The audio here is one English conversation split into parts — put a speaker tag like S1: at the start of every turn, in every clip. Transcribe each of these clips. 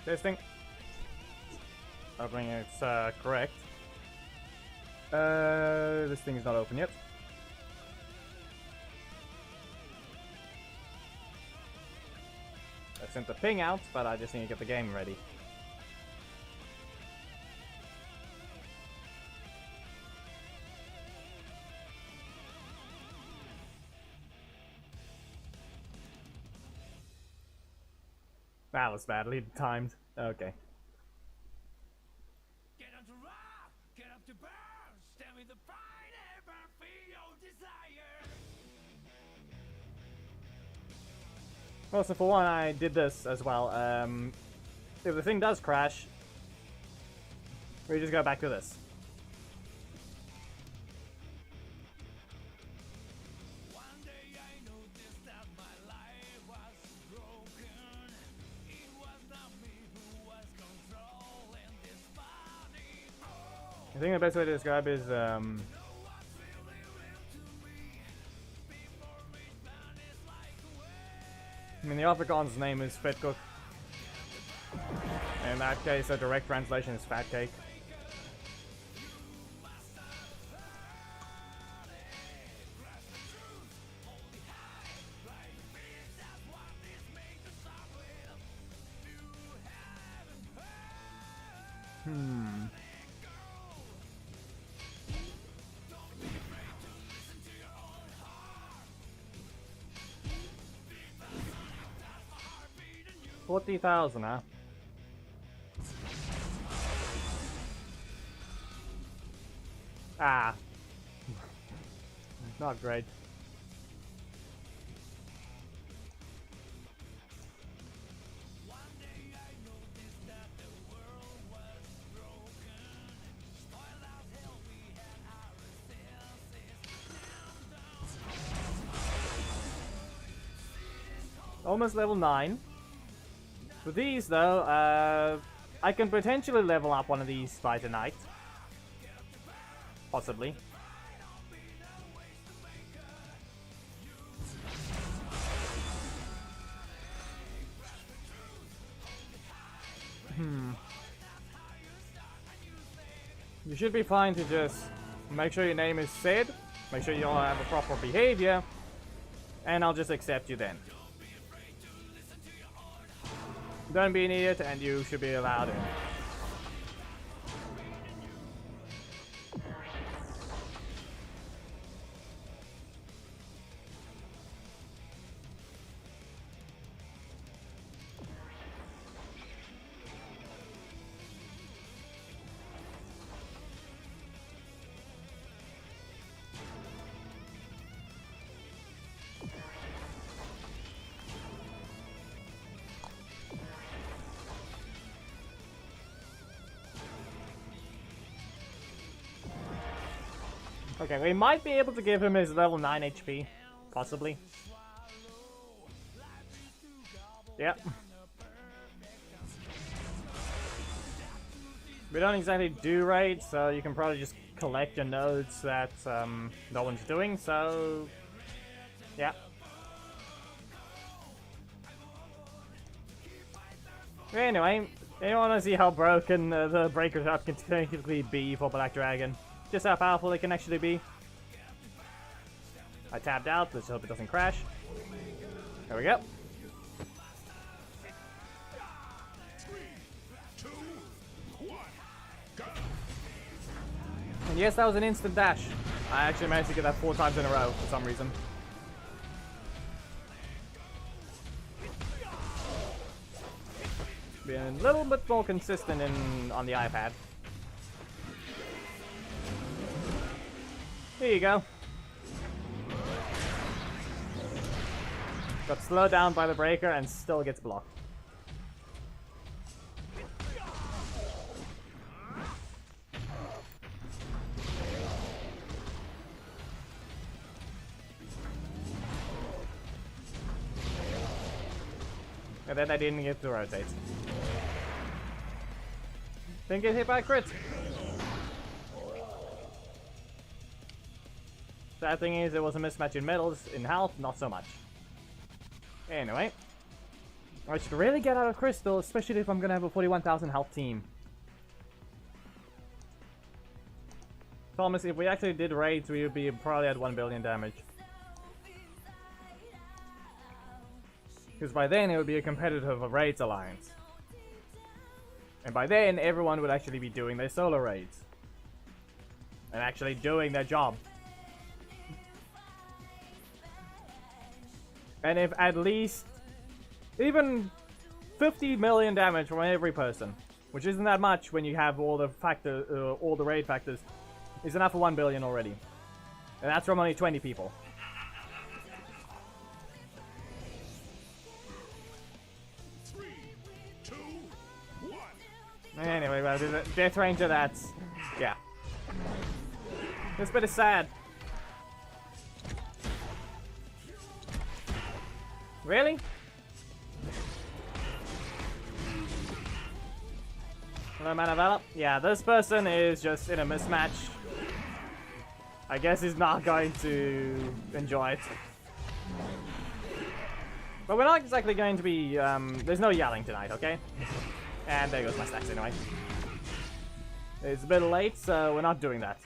S1: Testing. Hoping it's correct. This thing is not open yet. I sent the ping out, but I just need to get the game ready. That was badly timed. Okay.
S2: Get up to rock, get up to burn, stand with the pride and burn for your desire.
S1: Well, so for one, I did this as well. If the thing does crash, we just go back to this.
S2: One day I noticed that my life was broken. It was not me who was controlling this body. Oh,
S1: I think the best way to describe is,
S2: what's really real to me? Before it vanished like a wave.
S1: I mean, the Afrikaans name is Vet Cook. In that case, a direct translation is Fat Cake. Hmm. $40,000, huh? Ah. Not great.
S2: One day I noticed that the world was broken. Spoiled out hell, we had our senses.
S1: Almost level 9. With these, though, I can potentially level up one of these by tonight. Possibly. You should be fine to just make sure your name is said, make sure you all have a proper behavior, and I'll just accept you then. Don't be an idiot, and you should be allowed in. Okay, we might be able to give him his level 9 HP. Possibly. Yep. We don't exactly do raids, so you can probably just collect your nodes that no one's doing, so... yeah. Anyway, you want to see how broken the Breaker Trap can technically be for Black Dragon. Just how powerful it can actually be. I tapped out, let's hope it doesn't crash. There we go.
S3: 3, 2, 1, go!
S1: And yes, that was an instant dash. I actually managed to get that 4 times in a row for some reason. Being a little bit more consistent on the iPad. Here you go. Got slowed down by the breaker and still gets blocked. And then I didn't get to rotate. Didn't get hit by a crit. Sad thing is, there was a mismatch in medals. In health, not so much. Anyway. I should really get out of crystal, especially if I'm gonna have a 41,000 health team. Thomas, if we actually did raids, we would be probably at 1 billion damage. Because by then it would be a competitive raids alliance. And by then everyone would actually be doing their solo raids. And actually doing their job. And if at least even 50 million damage from every person, which isn't that much when you have all the all the raid factors, is enough for 1 billion already. And that's from only 20 people. Anyway, well, the Death Ranger, that's... yeah. This bit is sad. Really? Hello, Manavella? Yeah, this person is just in a mismatch. I guess he's not going to enjoy it. But we're not exactly going to be... there's no yelling tonight, okay? And there goes my stacks anyway. It's a bit late, so we're not doing that.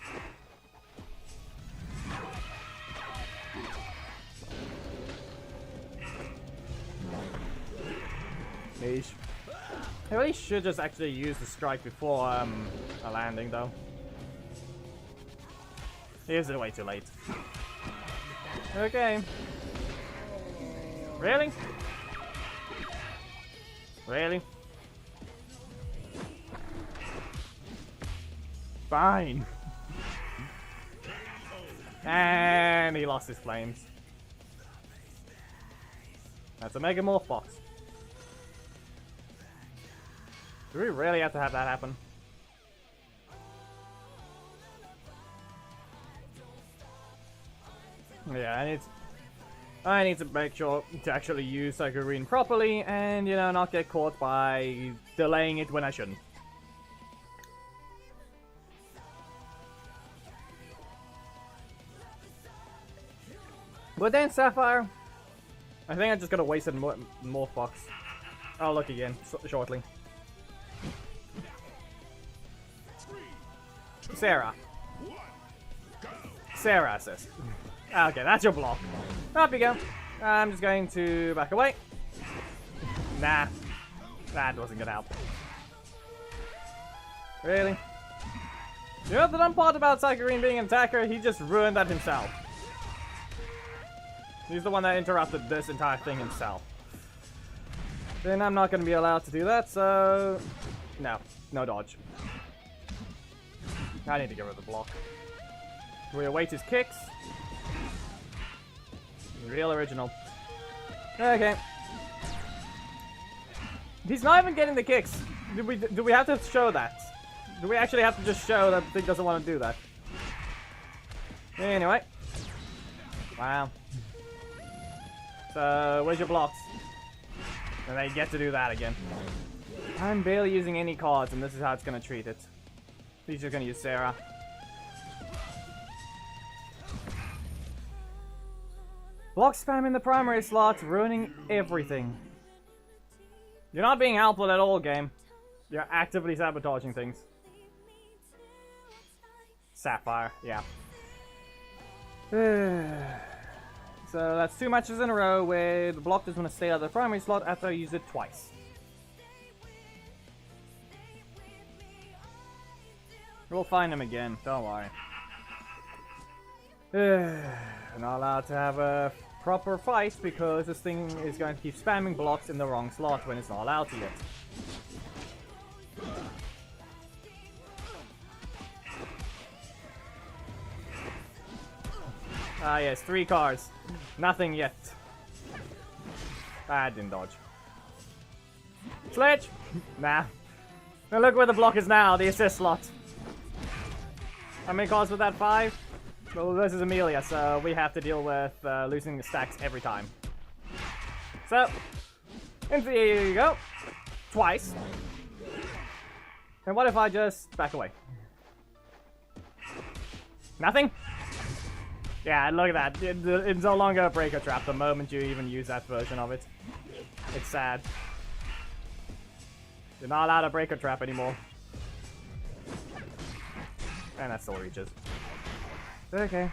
S1: Niche. I really should just actually use the strike before a landing, though. Here's it way too late. Okay. Really? Really? Fine. And he lost his flames. That's a Mega Morph box. Do we really have to have that happen? Yeah, I need to make sure to actually use Psycho Green properly and, you know, not get caught by delaying it when I shouldn't. But then Sapphire, I think I just got a wasted morph box. I'll look again shortly. Sarah. Sarah assist. Okay, that's your block. Up you go. I'm just going to back away. Nah, that wasn't gonna help. Really? You know the dumb part about Psycho Green being an attacker? He just ruined that himself. He's the one that interrupted this entire thing himself. Then I'm not going to be allowed to do that, so... no dodge. I need to get rid of the block. We await his kicks. Real original. Okay. He's not even getting the kicks. Do we have to show that? Do we actually have to just show that the thing doesn't want to do that? Anyway. Wow. So, where's your blocks? And they get to do that again. I'm barely using any cards, and this is how it's going to treat it. He's just going to use Sarah. Block spam in the primary slot, ruining everything. You're not being helpful at all, game. You're actively sabotaging things. Sapphire, yeah. So that's 2 matches in a row where the block doesn't want to stay out of the primary slot after I use it twice. We'll find him again, don't worry. We're not allowed to have a proper fight because this thing is going to keep spamming blocks in the wrong slot when it's not allowed to yet. Ah yes, 3 cards. Nothing yet. I didn't dodge. Sledge! Nah. Now look where the block is now, the assist slot. How many cards with that? 5? Well, this is Amelia, so we have to deal with losing the stacks every time. So, here you go. Twice. And what if I just back away? Nothing? Yeah, look at that. It's no longer a breaker trap the moment you even use that version of it. It's sad. You're not allowed to break a trap anymore. And that still reaches. Okay.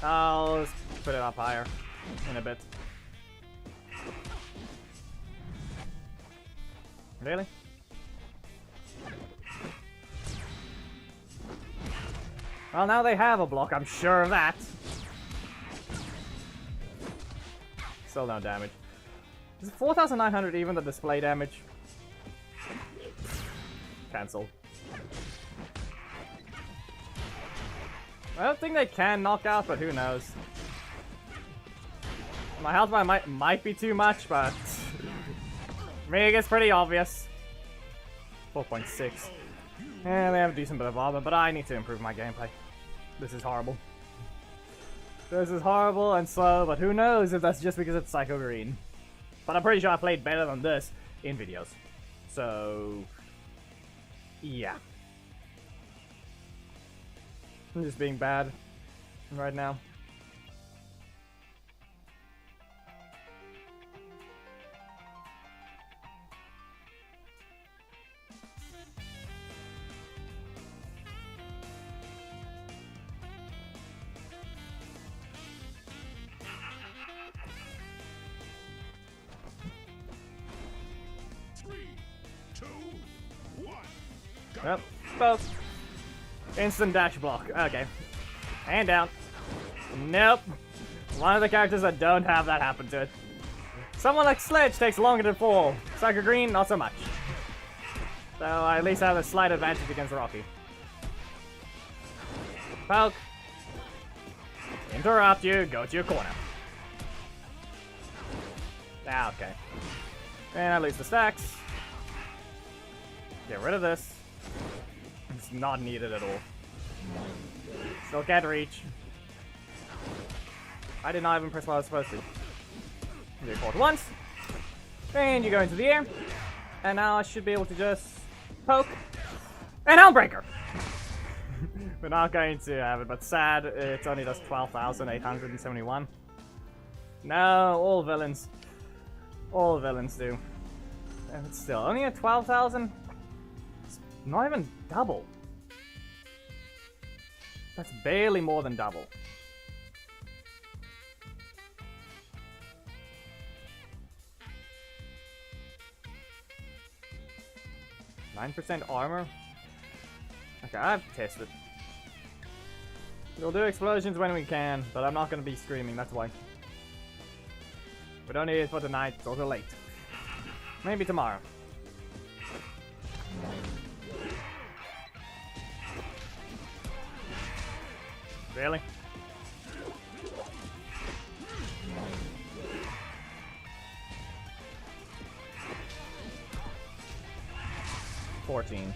S1: I'll put it up higher in a bit. Really? Well, now they have a block, I'm sure of that. Still no damage. Is 4,900 even the display damage? Cancel. I don't think they can knock out, but who knows. My health bar might be too much, but I mean, it's pretty obvious. 4.6. And they have a decent bit of armor, but I need to improve my gameplay. This is horrible. This is horrible and slow, but who knows if that's just because it's Psycho Green. But I'm pretty sure I played better than this in videos. So, yeah. I'm just being bad right now. Yep, both. Instant dash block. Okay. And down. Nope. One of the characters that don't have that happen to it. Someone like Sledge takes longer to fall. Psycho Green, not so much. So I at least have a slight advantage against Rocky. Poke. Interrupt you, go to your corner. Ah, okay. And I lose the stacks. Get rid of this. It's not needed at all. Still can't reach. I did not even press what I was supposed to. You caught once. And you go into the air. And now I should be able to just poke. And Helmbreaker! We're not going to have it, but sad, it only does 12,871. No, all villains. All villains do. And it's still only at 12,000? Not even double. That's barely more than double. %9 armor? Okay, I've tested. We'll do explosions when we can, but I'm not gonna be screaming, that's why. We don't need it for tonight, it's also late. Maybe tomorrow. Really? $14.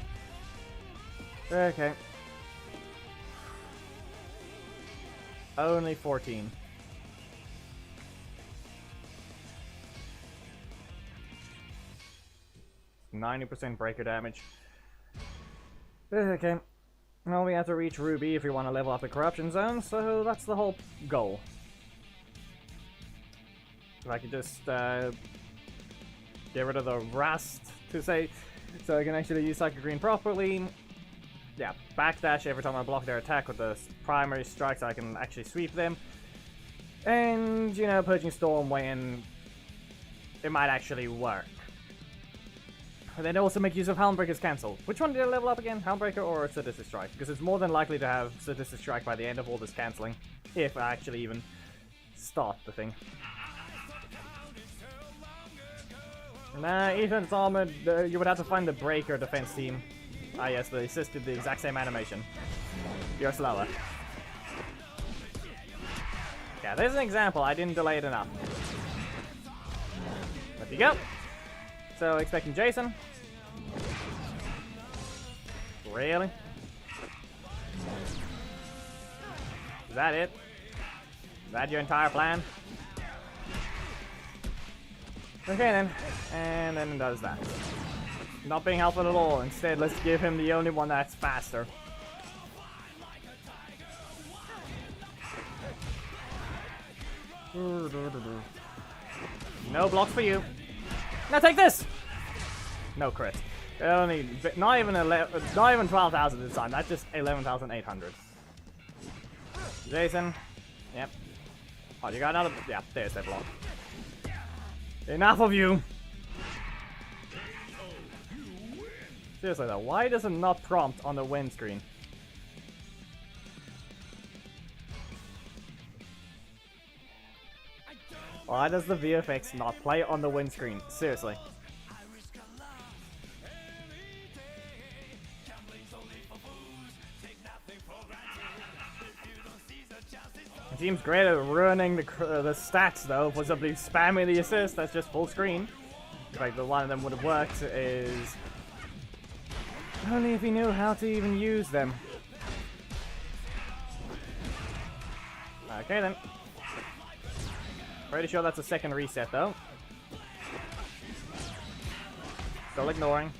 S1: Okay. Only 14. %90 breaker damage. Okay. Well, we have to reach Ruby if we want to level up the corruption zone, so that's the whole goal. If I could just get rid of the rust, to say, so I can actually use Psycho Green properly. Yeah, backdash every time I block their attack with the primary strike so I can actually sweep them. And, you know, Purging Storm when it might actually work. And then also make use of Helmbreaker's cancel. Which one did I level up again? Helmbreaker or Sadistic Strike? Because it's more than likely to have Sadistic Strike by the end of all this cancelling. If I actually even start the thing. Nah, Ethan's armored. You would have to find the breaker defense team. Ah yes, the assist did the exact same animation. You're slower. Yeah, there's an example. I didn't delay it enough. There you go. So, expecting Jason. Really? Is that it? Is that your entire plan? Okay then. And then it does that. Not being helpful at all. Instead, let's give him the only one that's faster. No blocks for you. Now take this! No crit. Only not even 12,000 this time. That's just 11,800. Jason. Yep. Oh, you got another. Yeah, there's that block. Enough of you. Seriously though, why does it not prompt on the win screen? Why does the VFX not play on the win screen? Seriously. It seems great at ruining the stats though, for simply spamming the assist. That's just full screen. In fact, the one of them would have worked is only if he knew how to even use them. Okay then. Pretty sure that's a second reset though. Still ignoring.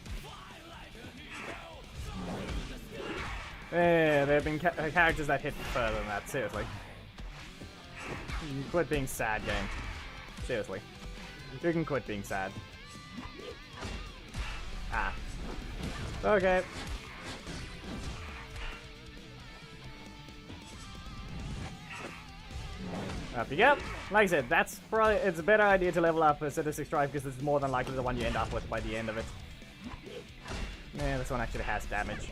S1: Yeah, there have been characters that hit further than that, seriously. Quit being sad, game. Seriously. You can quit being sad. Ah. Okay. Up you go. Like I said, it's a better idea to level up a Sadistic Strike because it's more than likely the one you end up with by the end of it. Yeah, this one actually has damage.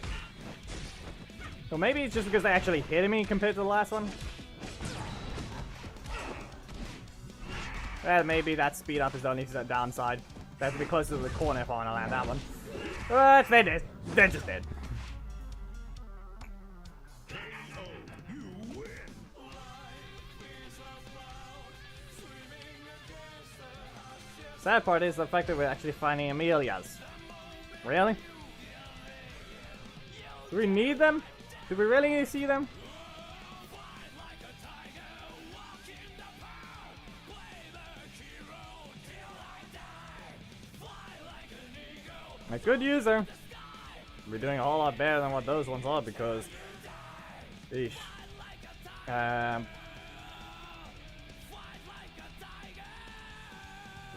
S1: Or maybe it's just because they actually hit me compared to the last one. Well, maybe that speed up is the only downside. They have to be closer to the corner if I want to land that one. But they're dead. They're just dead. Sad part is the fact that we're actually finding Amelias. Really? Do we need them? Do we really need to see them? A good user. We're doing a whole lot better than what those ones are because, eesh.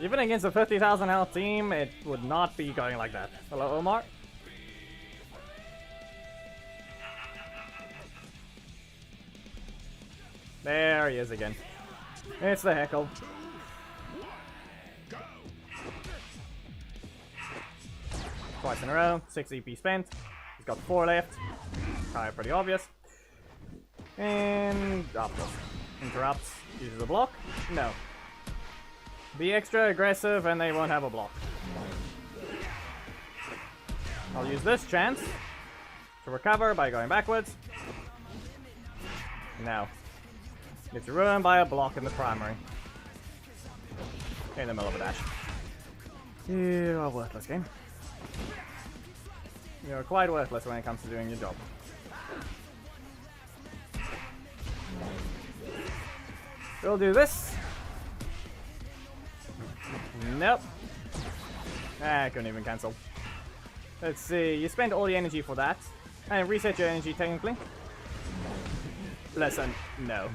S1: Even against a 50,000 health team, it would not be going like that. Hello, Omar. There he is again. It's the heckle. Twice in a row, 6 EP spent. He's got 4 left. Kind of pretty obvious. And interrupts. Uses a block. No. Be extra aggressive and they won't have a block. I'll use this chance to recover by going backwards. No. It's ruined by a block in the primary. In the middle of a dash. You are worthless, game. You're quite worthless when it comes to doing your job. We'll do this. Nope. I couldn't even cancel. Let's see, you spent all the energy for that. And reset your energy technically. Listen, no.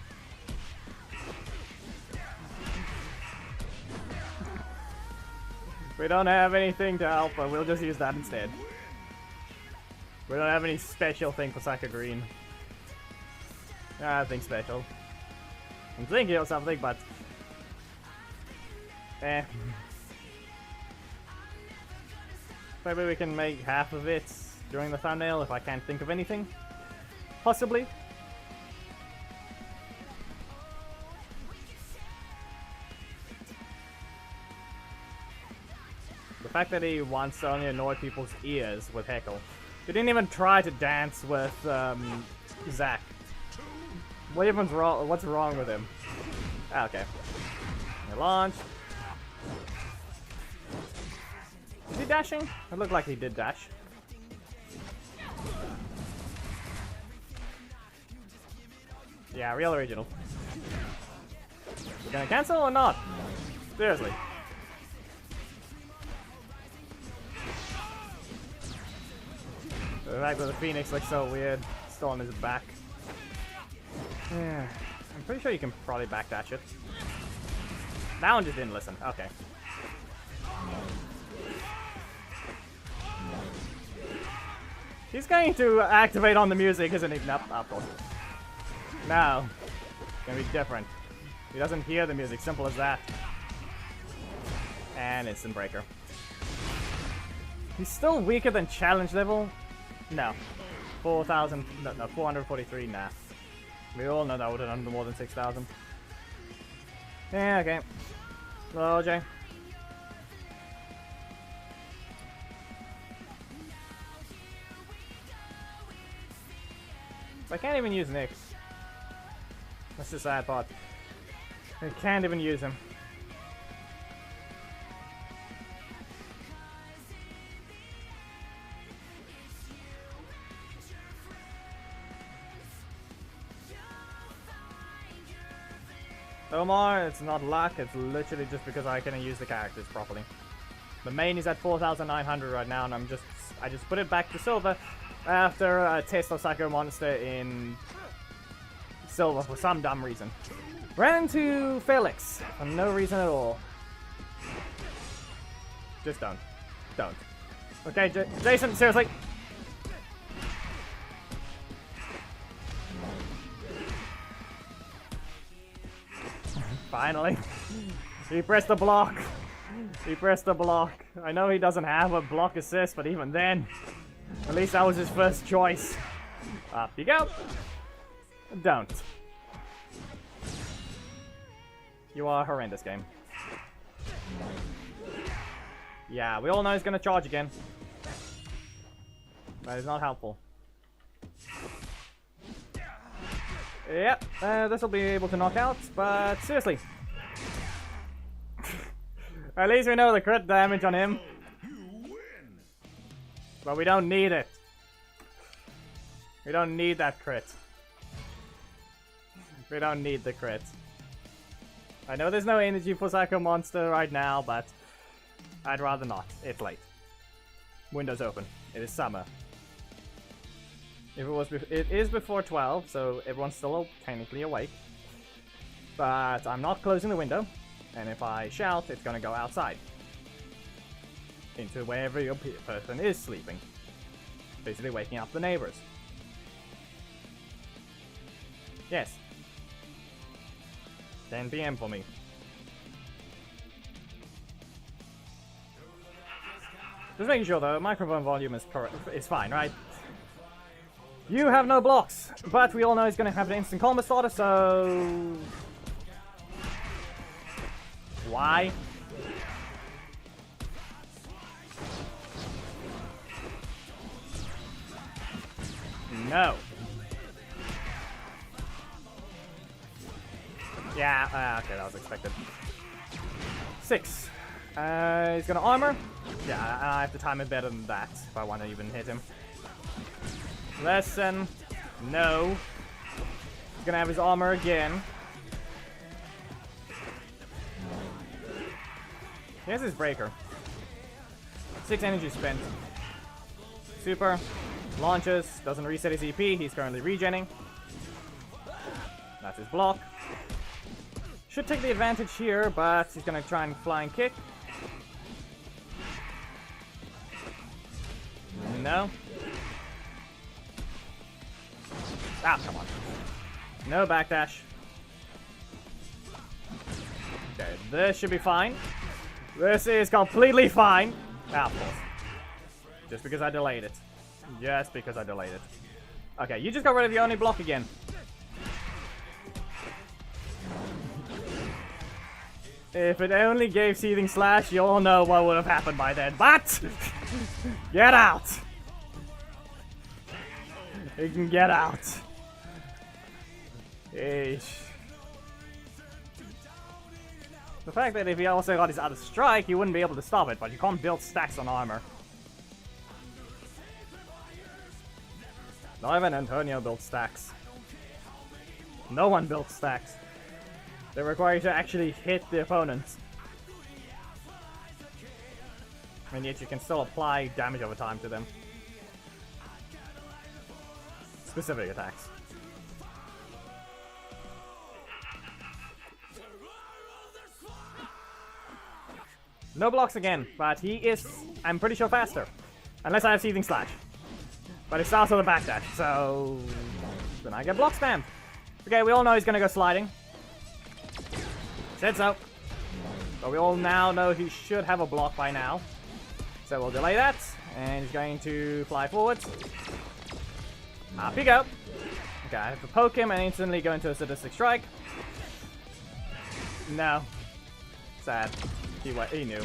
S1: We don't have anything to help, but we'll just use that instead. We don't have any special thing for Saka Green. Nothing special. I'm thinking of something, but... eh. Maybe we can make half of it during the thumbnail if I can't think of anything. Possibly. The fact that he wants to only annoy people's ears with Heckle. He didn't even try to dance with Zack. What's wrong with him? Ah, okay. Launch. Is he dashing? It looked like he did dash. Yeah, real original. You gonna cancel or not? Seriously. The fact that the Phoenix looks so weird, still on his back. Yeah, I'm pretty sure you can probably backdash it. That one just didn't listen. Okay. He's going to activate on the music, isn't he? Nope, of course. No. It's gonna be different. He doesn't hear the music, simple as that. And instant breaker. He's still weaker than challenge level? No. 4,000, no, 443, nah. We all know that would have done more than 6,000. Yeah, okay. Hello, Jay. I can't even use Nyx. That's the sad part. I can't even use him. Omar, it's not luck, it's literally just because I can't use the characters properly. The main is at 4,900 right now, and I just put it back to silver after a test of Psycho Monster in silver for some dumb reason. Ran into Felix for no reason at all. Just don't. Don't. Okay, Jason, seriously. Finally. He pressed the block. He pressed the block. I know he doesn't have a block assist, but even then, at least that was his first choice. Up you go. Don't. You are a horrendous game. Yeah, we all know he's gonna charge again. That is not helpful. Yep, this will be able to knock out, but seriously. At least we know the crit damage on him. But we don't need it. We don't need that crit. We don't need the crit. I know there's no energy for Psycho Monster right now, but I'd rather not. It's late. Windows open. It is summer. If it was, it is before 12, so everyone's still technically awake. But I'm not closing the window, and if I shout, it's gonna go outside. Into wherever your person is sleeping. Basically waking up the neighbors. Yes. 10 PM for me. Just making sure the microphone volume is correct. It's fine, right? You have no blocks, but we all know he's gonna have an instant combo starter, so... Why? No. Yeah, okay, that was expected. 6. He's gonna armor. Yeah, I have to time it better than that if I want to even hit him. Lesson. No. He's gonna have his armor again. Here's his breaker. 6 energy spent. Super. Launches. Doesn't reset his EP. He's currently regenning. That's his block. Should take the advantage here, but he's gonna try and flying kick. No. Ah, come on. No backdash. Okay, this should be fine. This is completely fine. Ah, of course. Just because I delayed it. Just because I delayed it. Okay, you just got rid of your only block again. If it only gave Seething Slash, you all know what would have happened by then. But! Get out! You can get out. Eesh. The fact that if he also got his other strike, he wouldn't be able to stop it, but you can't build stacks on armor. Not even Antonio built stacks. No one built stacks. They require you to actually hit the opponents. And yet you can still apply damage over time to them. Specific attacks. No blocks again, but he is, I'm pretty sure, faster. Unless I have Seething Slash. But it starts with a backdash, so then I get block spammed. Okay, we all know he's gonna go sliding. Said so. But we all now know he should have a block by now. So we'll delay that, and he's going to fly forwards. Up you go. Okay, I have to poke him and instantly go into a sadistic strike. No. Sad. He knew.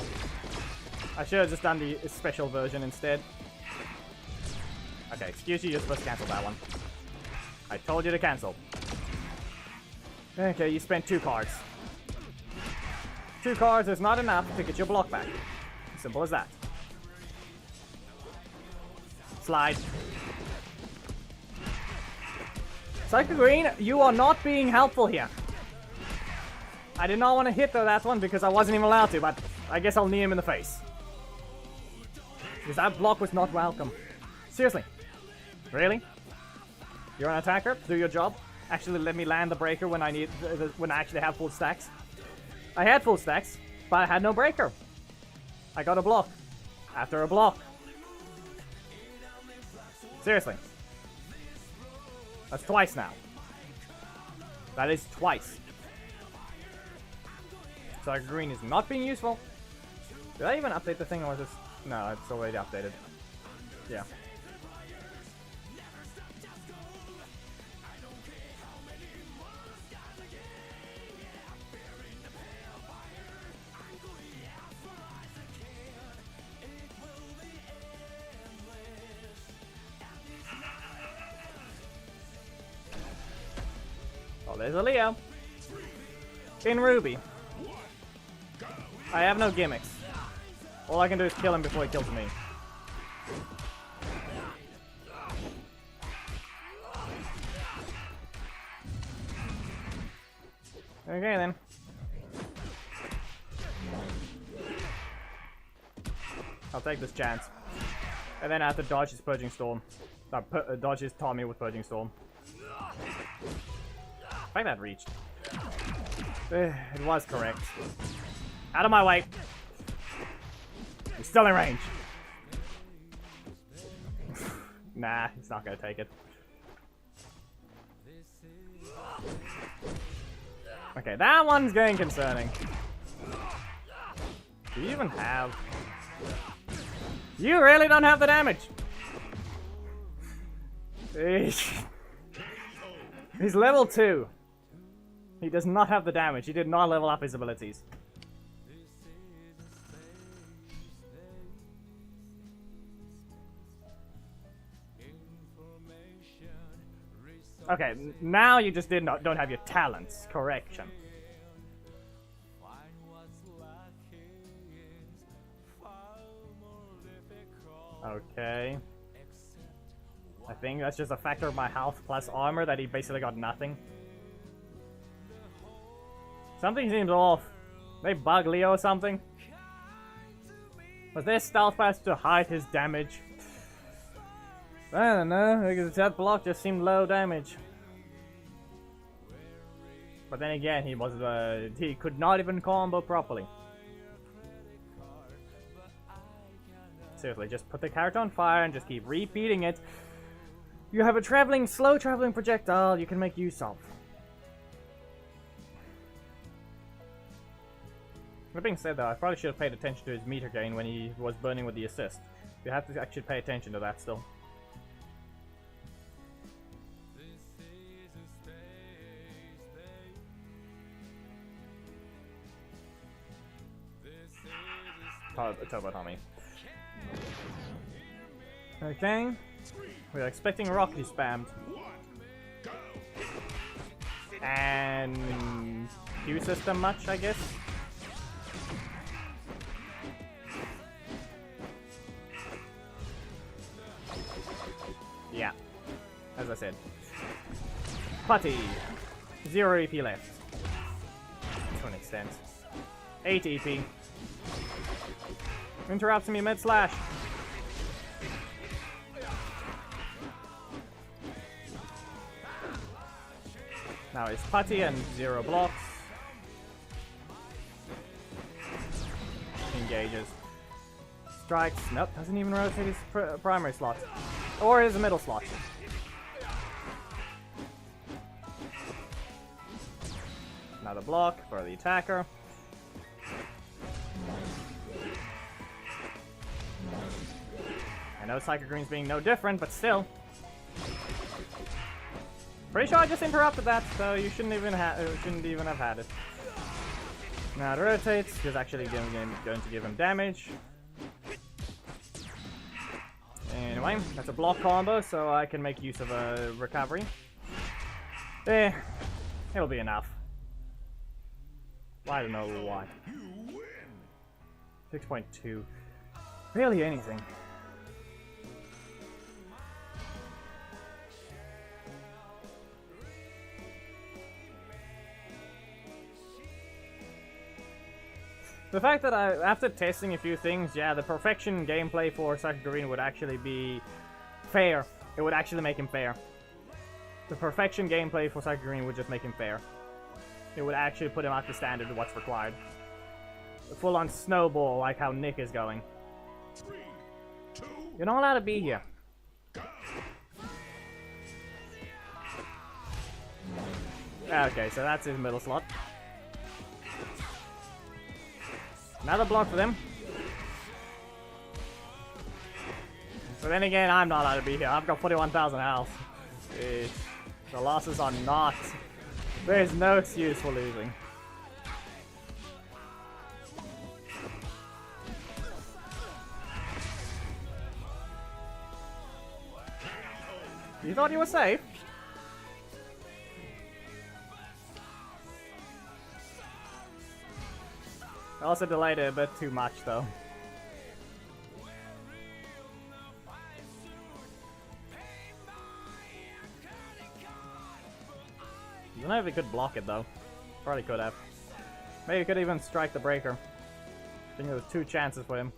S1: I should have just done the special version instead. Okay, excuse you, you're supposed to cancel that one. I told you to cancel. Okay, you spent 2 cards. 2 cards is not enough to get your block back. Simple as that. Slide. Psycho Green, you are not being helpful here. I did not want to hit that one because I wasn't even allowed to, but I guess I'll knee him in the face. Because that block was not welcome. Seriously. Really? You're an attacker? Do your job. Actually, let me land the breaker when I actually have full stacks. I had full stacks, but I had no breaker. I got a block. After a block. Seriously. That's twice now. That is twice. So green is not being useful. Did I even update the thing or was this? No, it's already updated. Yeah. Oh, there's a Leo. In Ruby. I have no gimmicks. All I can do is kill him before he kills me. Okay then. I'll take this chance. And then I have to dodge his Purging Storm. Dodge his Tommy with Purging Storm. I think that reached. It was correct. Out of my way. He's still in range. Nah, he's not gonna take it. Okay, that one's getting concerning. Do you even have... You really don't have the damage! He's level 2. He does not have the damage. He did not level up his abilities. Okay, now you just don't have your talents. Correction. Okay. I think that's just a factor of my health plus armor that he basically got nothing. Something seems off. They bug Leo or something. Was there stealth pass to hide his damage? I don't know, because that block just seemed low damage. But then again, he could not even combo properly. Seriously, just put the character on fire and just keep repeating it. You have a slow traveling projectile you can make use of. That being said though, I probably should have paid attention to his meter gain when he was burning with the assist. You have to actually pay attention to that still. Turbo Tommy. Okay. We're expecting Rock to be spammed. And Q system much, I guess. Yeah. As I said. Putty. 0 EP left. To an extent. 8 EP. Interrupts me mid-slash. Now it's Putty and 0 blocks. Engages. Strikes. Nope, doesn't even rotate his primary slot. Or his middle slot. Another block for the attacker. I know Psychic Green's being no different, but still. Pretty sure I just interrupted that, so you shouldn't even have had it. Now it rotates, he's actually going to give him damage. Anyway, that's a block combo, so I can make use of a recovery. It'll be enough. I don't know why. 6.2. Really anything. The fact that after testing a few things, yeah, the perfection gameplay for Psychic Green would actually be fair. It would actually make him fair. The perfection gameplay for Psychic Green would just make him fair. It would actually put him at the standard of what's required. A full-on snowball like how Nick is going.
S3: 3, 2,
S1: You're not allowed to be here. Okay, so that's his middle slot. Another block for them. But then again, I'm not allowed to be here. I've got 41,000 health. The losses are not... There's no excuse for losing. You thought you were safe? I also delayed it a bit too much, though. I don't know if he could block it, though. Probably could have. Maybe he could even strike the breaker. I think there was 2 chances for him.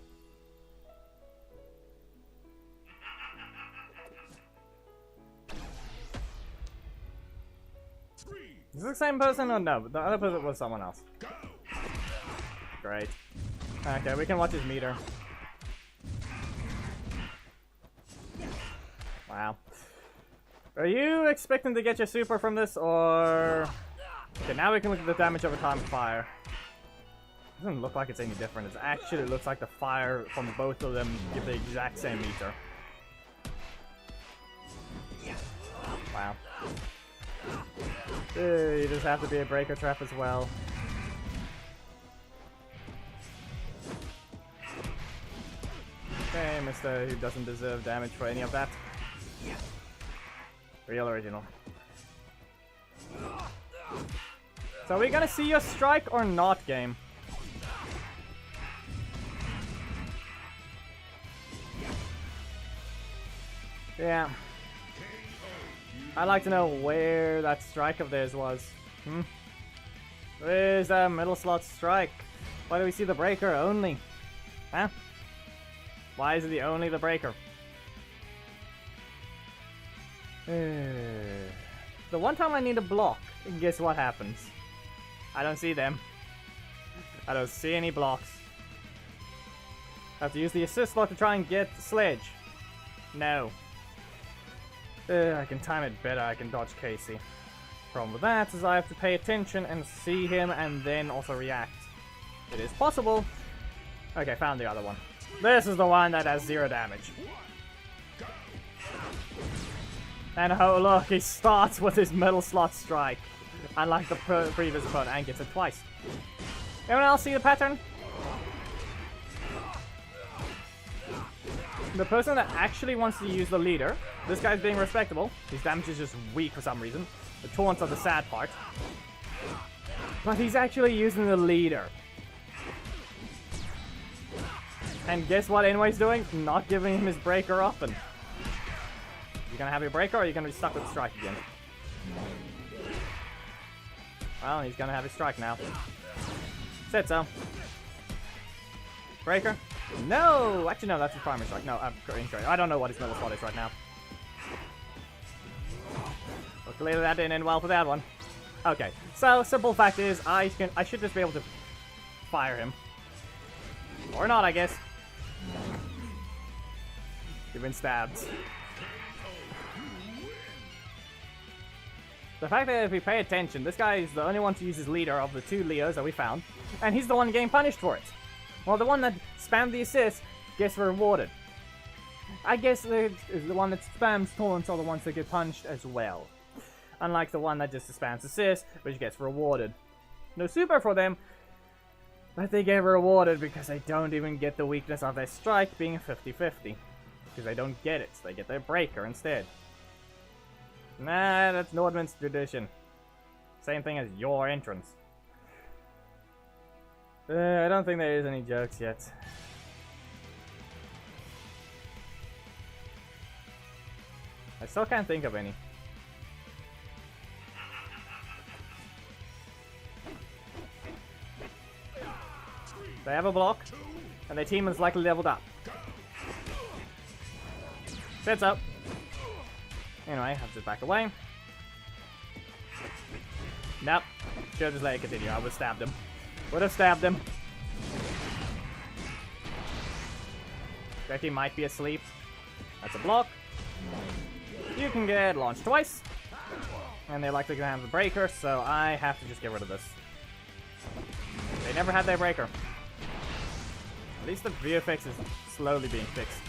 S1: Is this the same person or no? The other person was someone else. Great. Okay, we can watch his meter. Wow. Are you expecting to get your super from this, or... Okay, now we can look at the damage over time of fire. Doesn't look like it's any different. It actually looks like the fire from both of them give the exact same meter. Wow. You just have to be a breaker trap as well. Okay, Mr. who doesn't deserve damage for any of that. Real original. So are we gonna see your strike or not, game? Yeah. I'd like to know where that strike of theirs was. Where's that middle slot strike? Why do we see the breaker only? Huh? Why is it only the breaker? The one time I need a block, guess what happens? I don't see them. I don't see any blocks. I have to use the assist slot to try and get the sledge. No. I can time it better, I can dodge Casey. Problem with that is I have to pay attention and see him and then also react. It is possible. Okay, found the other one. This is the one that has 0 damage. And oh look, he starts with his middle slot strike. Unlike the previous opponent, and gets it twice. Anyone else see the pattern? The person that actually wants to use the leader, this guy's being respectable. His damage is just weak for some reason. The taunts are the sad part. But he's actually using the leader. And guess what Inway's doing? Not giving him his breaker often. You gonna have your breaker or are you gonna be stuck with the strike again? Well, he's gonna have his strike now. Said so. Breaker? No! Actually, no, that's his primary strike. No, I'm incorrect. I don't know what his middle slot is right now. Luckily that didn't end well for that one. Okay, so simple fact is I should just be able to fire him. Or not, I guess. You've been stabbed. The fact that if we pay attention, this guy is the only one to use his leader of the 2 Leos that we found, and he's the one getting punished for it. Well, the one that spammed the assist gets rewarded. I guess the one that spams taunts are the ones that get punished as well. Unlike the one that just spams assist, which gets rewarded. No super for them, but they get rewarded because they don't even get the weakness of their strike being a 50-50. Because they don't get it, so they get their breaker instead. Nah, that's Nordman's tradition. Same thing as your entrance. I don't think there is any jokes yet. I still can't think of any. They have a block, and their team is likely leveled up. Sets up. Anyway, I have to back away. Nope. Should just let it continue. I would have stabbed him. Would have stabbed him. Their team might be asleep. That's a block. You can get launched twice. And they're likely gonna have the breaker, so I have to just get rid of this. They never had their breaker. At least the VFX is slowly being fixed.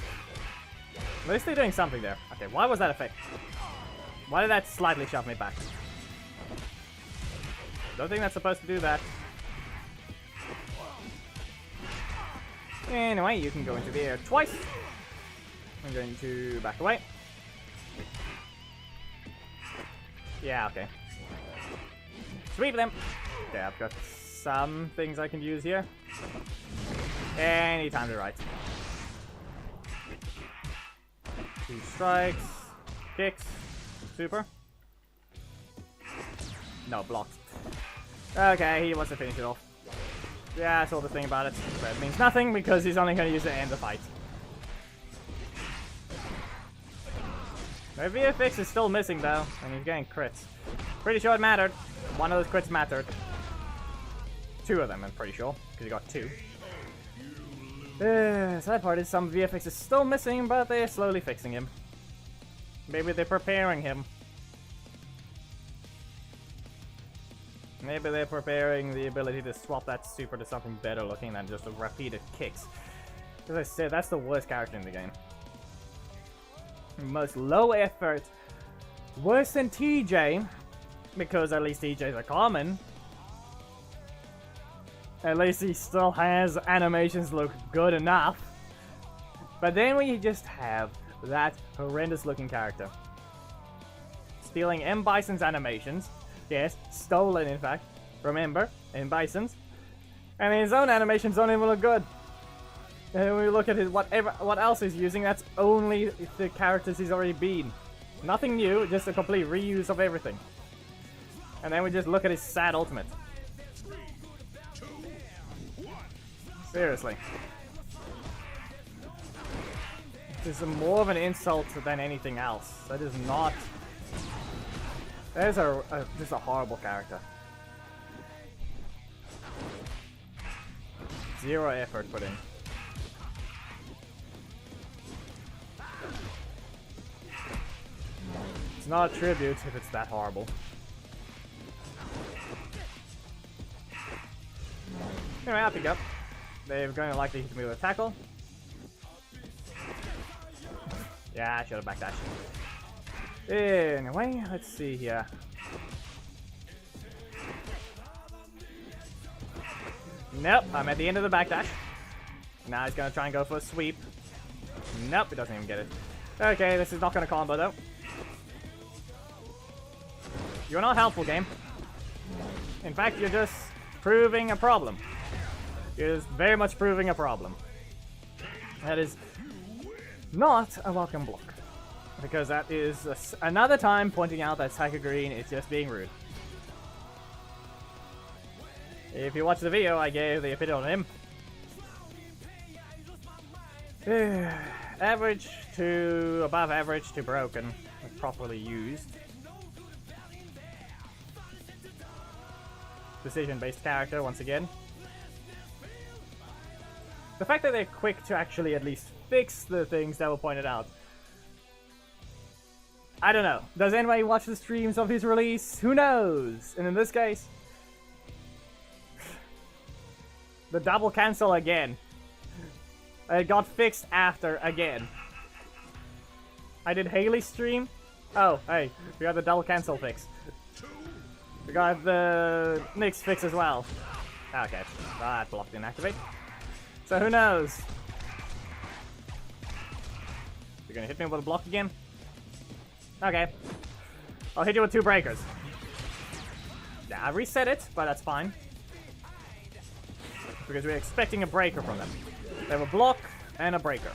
S1: At least they're doing something there. Okay, why was that effect? Why did that slightly shove me back? Don't think that's supposed to do that. Anyway, you can go into the air twice. I'm going to back away. Yeah, okay. Sweep them. Okay, I've got some things I can use here. Anytime to right. 2 strikes. Kicks. Super. No, blocked. Okay, he wants to finish it off. Yeah, I saw the thing about it. But it means nothing because he's only going to use it to end the fight. The VFX is still missing though, and he's getting crits. Pretty sure it mattered. One of those crits mattered. 2 of them, I'm pretty sure, because he got 2. Sad part is some VFX is still missing, but they're slowly fixing him. Maybe they're preparing him. Maybe they're preparing the ability to swap that super to something better looking than just repeated kicks. As I said, that's the worst character in the game. Most low effort. Worse than TJ, because at least TJs are common. At least he still has animations look good enough. But then we just have that horrendous looking character. Stealing M. Bison's animations. Yes, stolen in fact. Remember, M. Bison's. And his own animations don't even look good. And when we look at his what else he's using, that's only the characters he's already been. Nothing new, just a complete reuse of everything. And then we just look at his sad ultimate. Seriously. This is more of an insult than anything else. That is not... That is just a horrible character. 0 effort put in. It's not a tribute if it's that horrible. Anyway, I'll pick up. They're going to likely hit me with a tackle. Yeah, I should have backdashed. Anyway, let's see here. Nope, I'm at the end of the backdash. Now he's going to try and go for a sweep. Nope, he doesn't even get it. Okay, this is not going to combo though. You're not helpful, game. In fact, you're just proving a problem. You're just very much proving a problem. That is not a welcome block. Because that is another time pointing out that Tiger Green is just being rude. If you watch the video, I gave the opinion on him. Average to above average to broken, if properly used. Decision-based character once again. The fact that they're quick to actually at least fix the things that were pointed out I don't know. Does anybody watch the streams of his release? Who knows? And in this case, the double cancel again. It got fixed after again. I did Haley's stream. Oh, hey, we got the double cancel fix. We got the Nick's fix as well. Okay, that block didn't activate. So who knows? You're gonna hit me with a block again? Okay. I'll hit you with 2 breakers. Yeah, I reset it, but that's fine. Because we're expecting a breaker from them. They have a block and a breaker.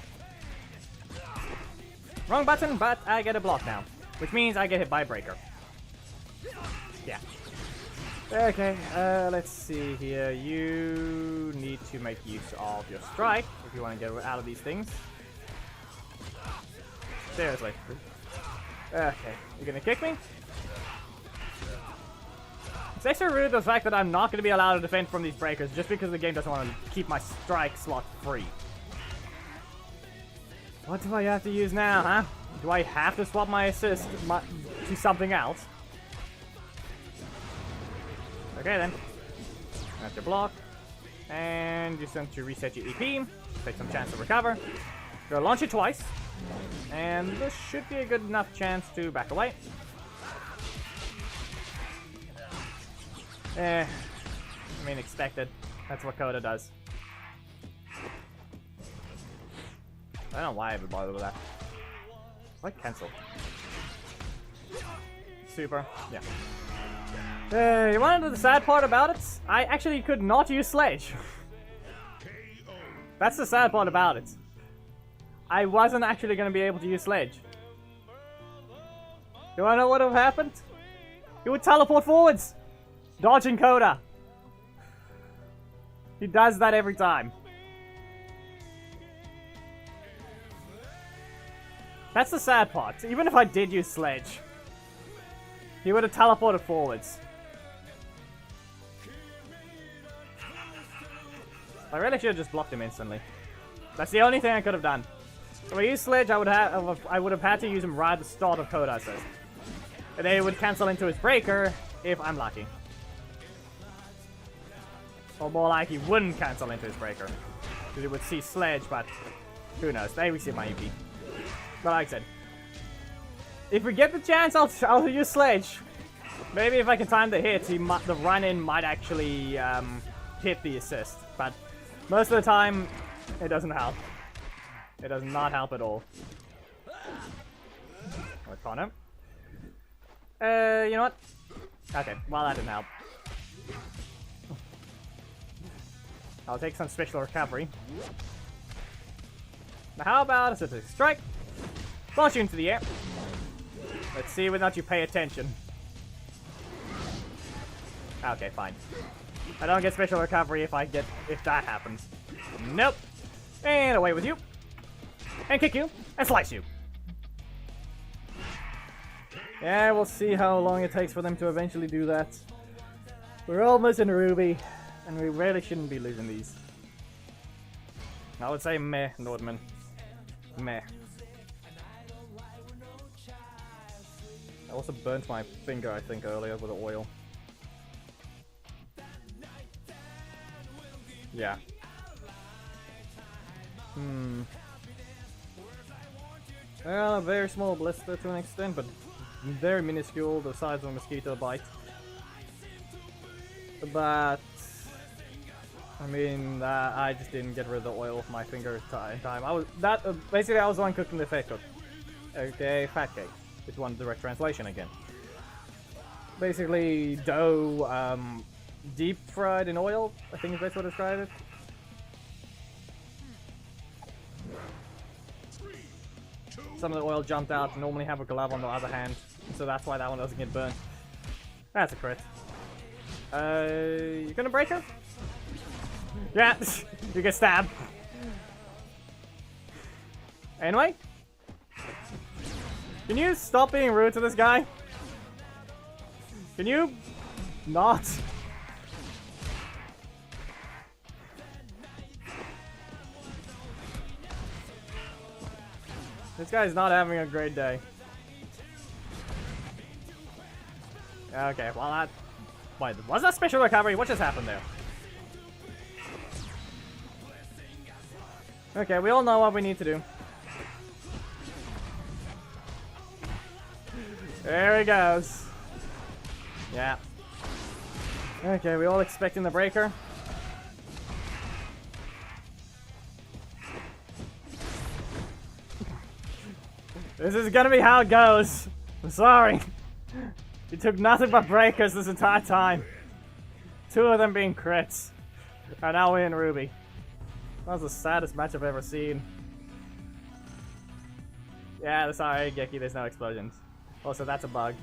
S1: Wrong button, but I get a block now. Which means I get hit by a breaker. Yeah. Okay, let's see here. You need to make use of your strike if you want to get out of these things. Seriously. Okay, you're gonna kick me? It's extra rude the fact that I'm not gonna be allowed to defend from these breakers just because the game doesn't want to keep my strike slot free. What do I have to use now, huh? Do I have to swap my assist to something else? Okay then. That's your block. And just going to reset your EP. Take some chance to recover. Go launch it twice. And this should be a good enough chance to back away. I mean, expected. That's what Coda does. I don't know why I would bother with that. Why cancel? Super. Yeah. You wanna know the sad part about it? I actually could not use Sledge. That's the sad part about it. I wasn't actually gonna be able to use Sledge. You wanna know what would have happened? He would teleport forwards! Dodging Coda. He does that every time. That's the sad part. Even if I did use Sledge, he would have teleported forwards. I really should have just blocked him instantly. That's the only thing I could have done. If I used Sledge, I would have had to use him right at the start of Coda assist. And then it would cancel into his breaker if I'm lucky. Or more like he wouldn't cancel into his breaker. Because he would see Sledge, but who knows. Maybe we see my EP. But like I said, if we get the chance, I'll use Sledge. Maybe if I can time the hit, the run-in might actually hit the assist. But most of the time, it doesn't help. It does not help at all. Alright, Connor. You know what? Okay, well that didn't help. I'll take some special recovery. Now how about a specific strike? Launch you into the air. Let's see whether or not you pay attention. Okay, fine. I don't get special recovery if that happens. Nope. And away with you. And kick you. And slice you. Yeah, we'll see how long it takes for them to eventually do that. We're almost in Ruby. And we really shouldn't be losing these. I would say meh, Nordman. Meh. I also burnt my finger, I think, earlier with the oil. Yeah. Well, a very small blister to an extent, but very minuscule, the size of a mosquito bite. But I mean, I just didn't get rid of the oil of my finger in time. Basically I was the one cooking the fake cook. Okay, fat cake. It's one direct translation again. Basically, dough deep fried in oil. I think is the best way to describe it. Some of the oil jumped out. Normally have a glove on the other hand, so that's why that one doesn't get burnt. That's a crit. You gonna break her? Yeah, you get stabbed. Anyway, can you stop being rude to this guy? Can you not? This guy's not having a great day. Okay, well that... Wait, was that special recovery? What just happened there? Okay, we all know what we need to do. There he goes. Yeah. Okay, we all expecting the breaker. This is gonna be how it goes. I'm sorry. You took nothing but breakers this entire time. 2 of them being crits. And now we're in Ruby. That was the saddest match I've ever seen. Yeah, sorry, Geki, there's no explosions. Also, that's a bug.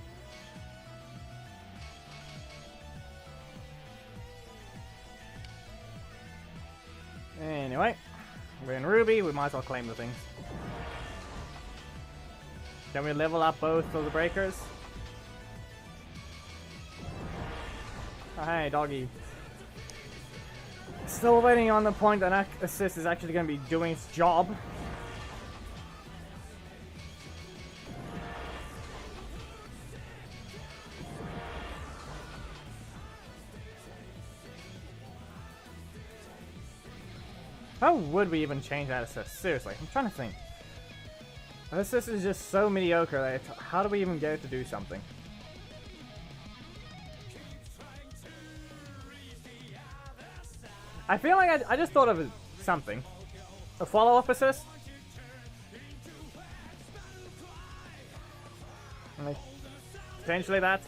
S1: Anyway, we're in Ruby, we might as well claim the things. Can we level up both of the breakers? Oh, hey, doggy. Still waiting on the point that assist is actually going to be doing its job. How would we even change that assist? Seriously, I'm trying to think. That assist is just so mediocre that how do we even get it to do something? I feel like I just thought of something. A follow-up assist? Like, potentially that?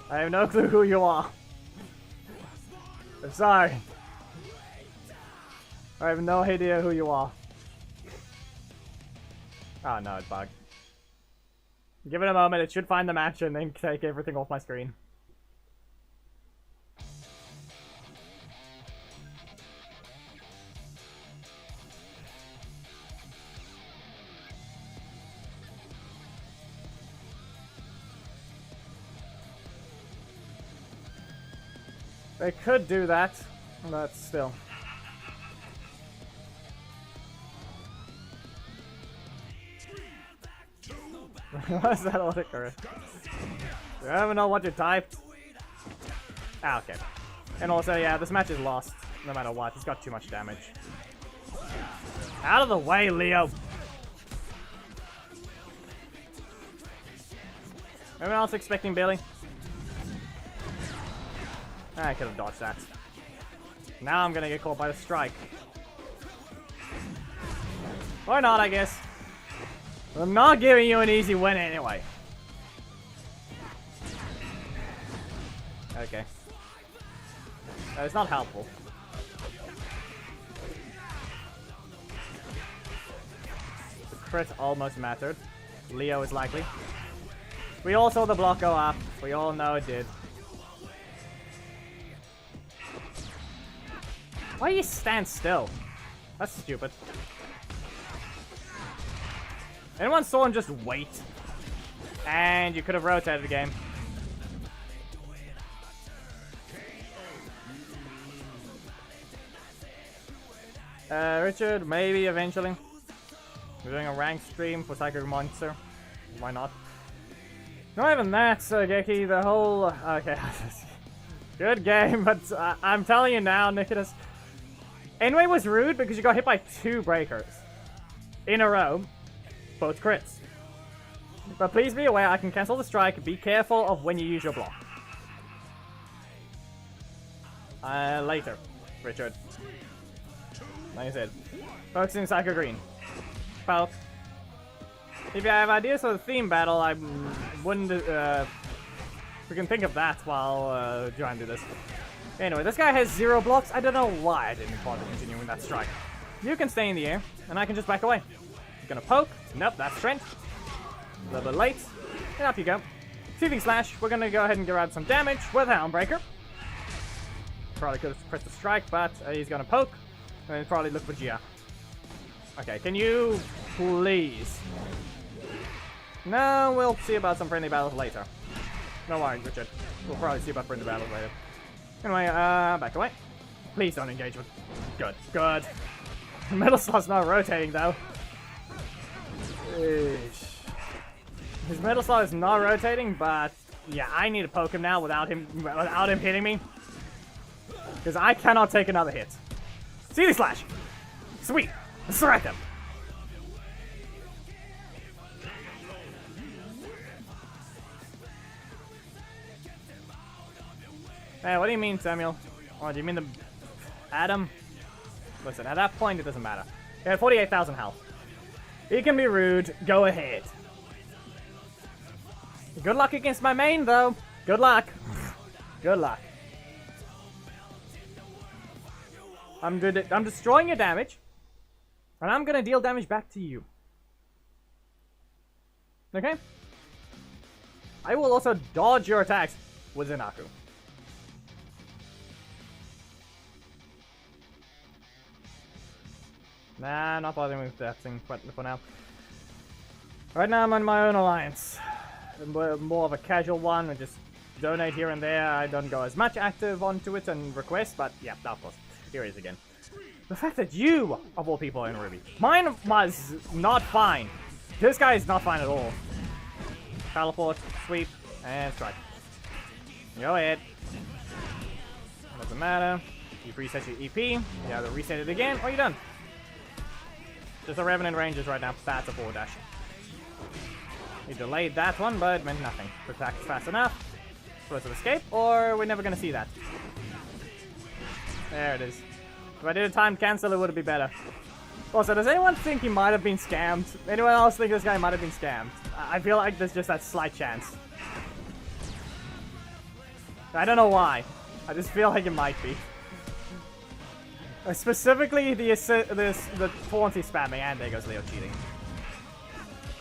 S1: I have no clue who you are. I'm sorry. I have no idea who you are. Oh no, it's bugged. Give it a moment, it should find the match and then take everything off my screen. They could do that, but still. What is that autocorrect? Do I even know what you typed? Ah, okay. And also, yeah, this match is lost, no matter what. He's got too much damage. Out of the way, Leo! Anyone else expecting Billy? I could have dodged that. Now I'm gonna get caught by the strike. Or not, I guess. I'm not giving you an easy win anyway. Okay. It's not helpful. The crit almost mattered. Leo is likely. We all saw the block go up. We all know it did. Why do you stand still? That's stupid. Anyone saw him just wait? And you could have rotated the game. Richard, maybe eventually. We're doing a ranked stream for Psychic Monster. Why not? Not even that, Geki. The whole... Okay. Good game, but I'm telling you now, Nicholas. Anyway was rude because you got hit by 2 breakers. In a row. Both crits. But please be aware, I can cancel the strike. Be careful of when you use your block. Later, Richard. Like I said, focusing Psycho Green. Well, if you have ideas for the theme battle, I wouldn't. We can think of that while trying to do this. Anyway, this guy has 0 blocks. I don't know why I didn't bother continuing that strike. You can stay in the air, and I can just back away. You're gonna poke. Nope, that's strength. A little bit late. And up you go. Shooting slash. We're gonna go ahead and grab some damage with Houndbreaker. Probably could have pressed the strike, but he's gonna poke. And then probably look for Gia. Okay, can you please? No, we'll see about some friendly battles later. No worries, Richard. We'll probably see about friendly battles later. Anyway, back away. Please don't engage with. Good, good. Metal slot's not rotating though. Eesh. His metal slot is not rotating, but yeah, I need to poke him now without him hitting me. Because I cannot take another hit. CD slash! Sweet! Let's strike him! Hey, what do you mean, Samuel? Oh, do you mean the Adam? Listen, at that point, it doesn't matter. He had 48,000 health. He can be rude. Go ahead. Good luck against my main, though. Good luck. Good luck. I'm destroying your damage, and I'm gonna deal damage back to you. Okay? I will also dodge your attacks with Zinaku. Nah, not bothering with that thing for now. Right now I'm on my own alliance. More of a casual one, and just donate here and there. I don't go as much active onto it and request, but yeah, of course. Here he is again. The fact that you, of all people, are in Ruby. Mine was not fine. This guy is not fine at all. Teleport, sweep, and strike. Go ahead. Doesn't matter. You reset your EP. You either reset it again, or you're done. Just a Revenant ranges right now. That's a forward dash. You delayed that one, but it meant nothing. Protect fast enough. Explosive escape, or we're never gonna see that. There it is. If I did a timed cancel, it would be better. Also, does anyone think he might have been scammed? Anyone else think this guy might have been scammed? I feel like there's just that slight chance. I don't know why. I just feel like it might be. Specifically, the taunty spamming, and there goes Leo cheating.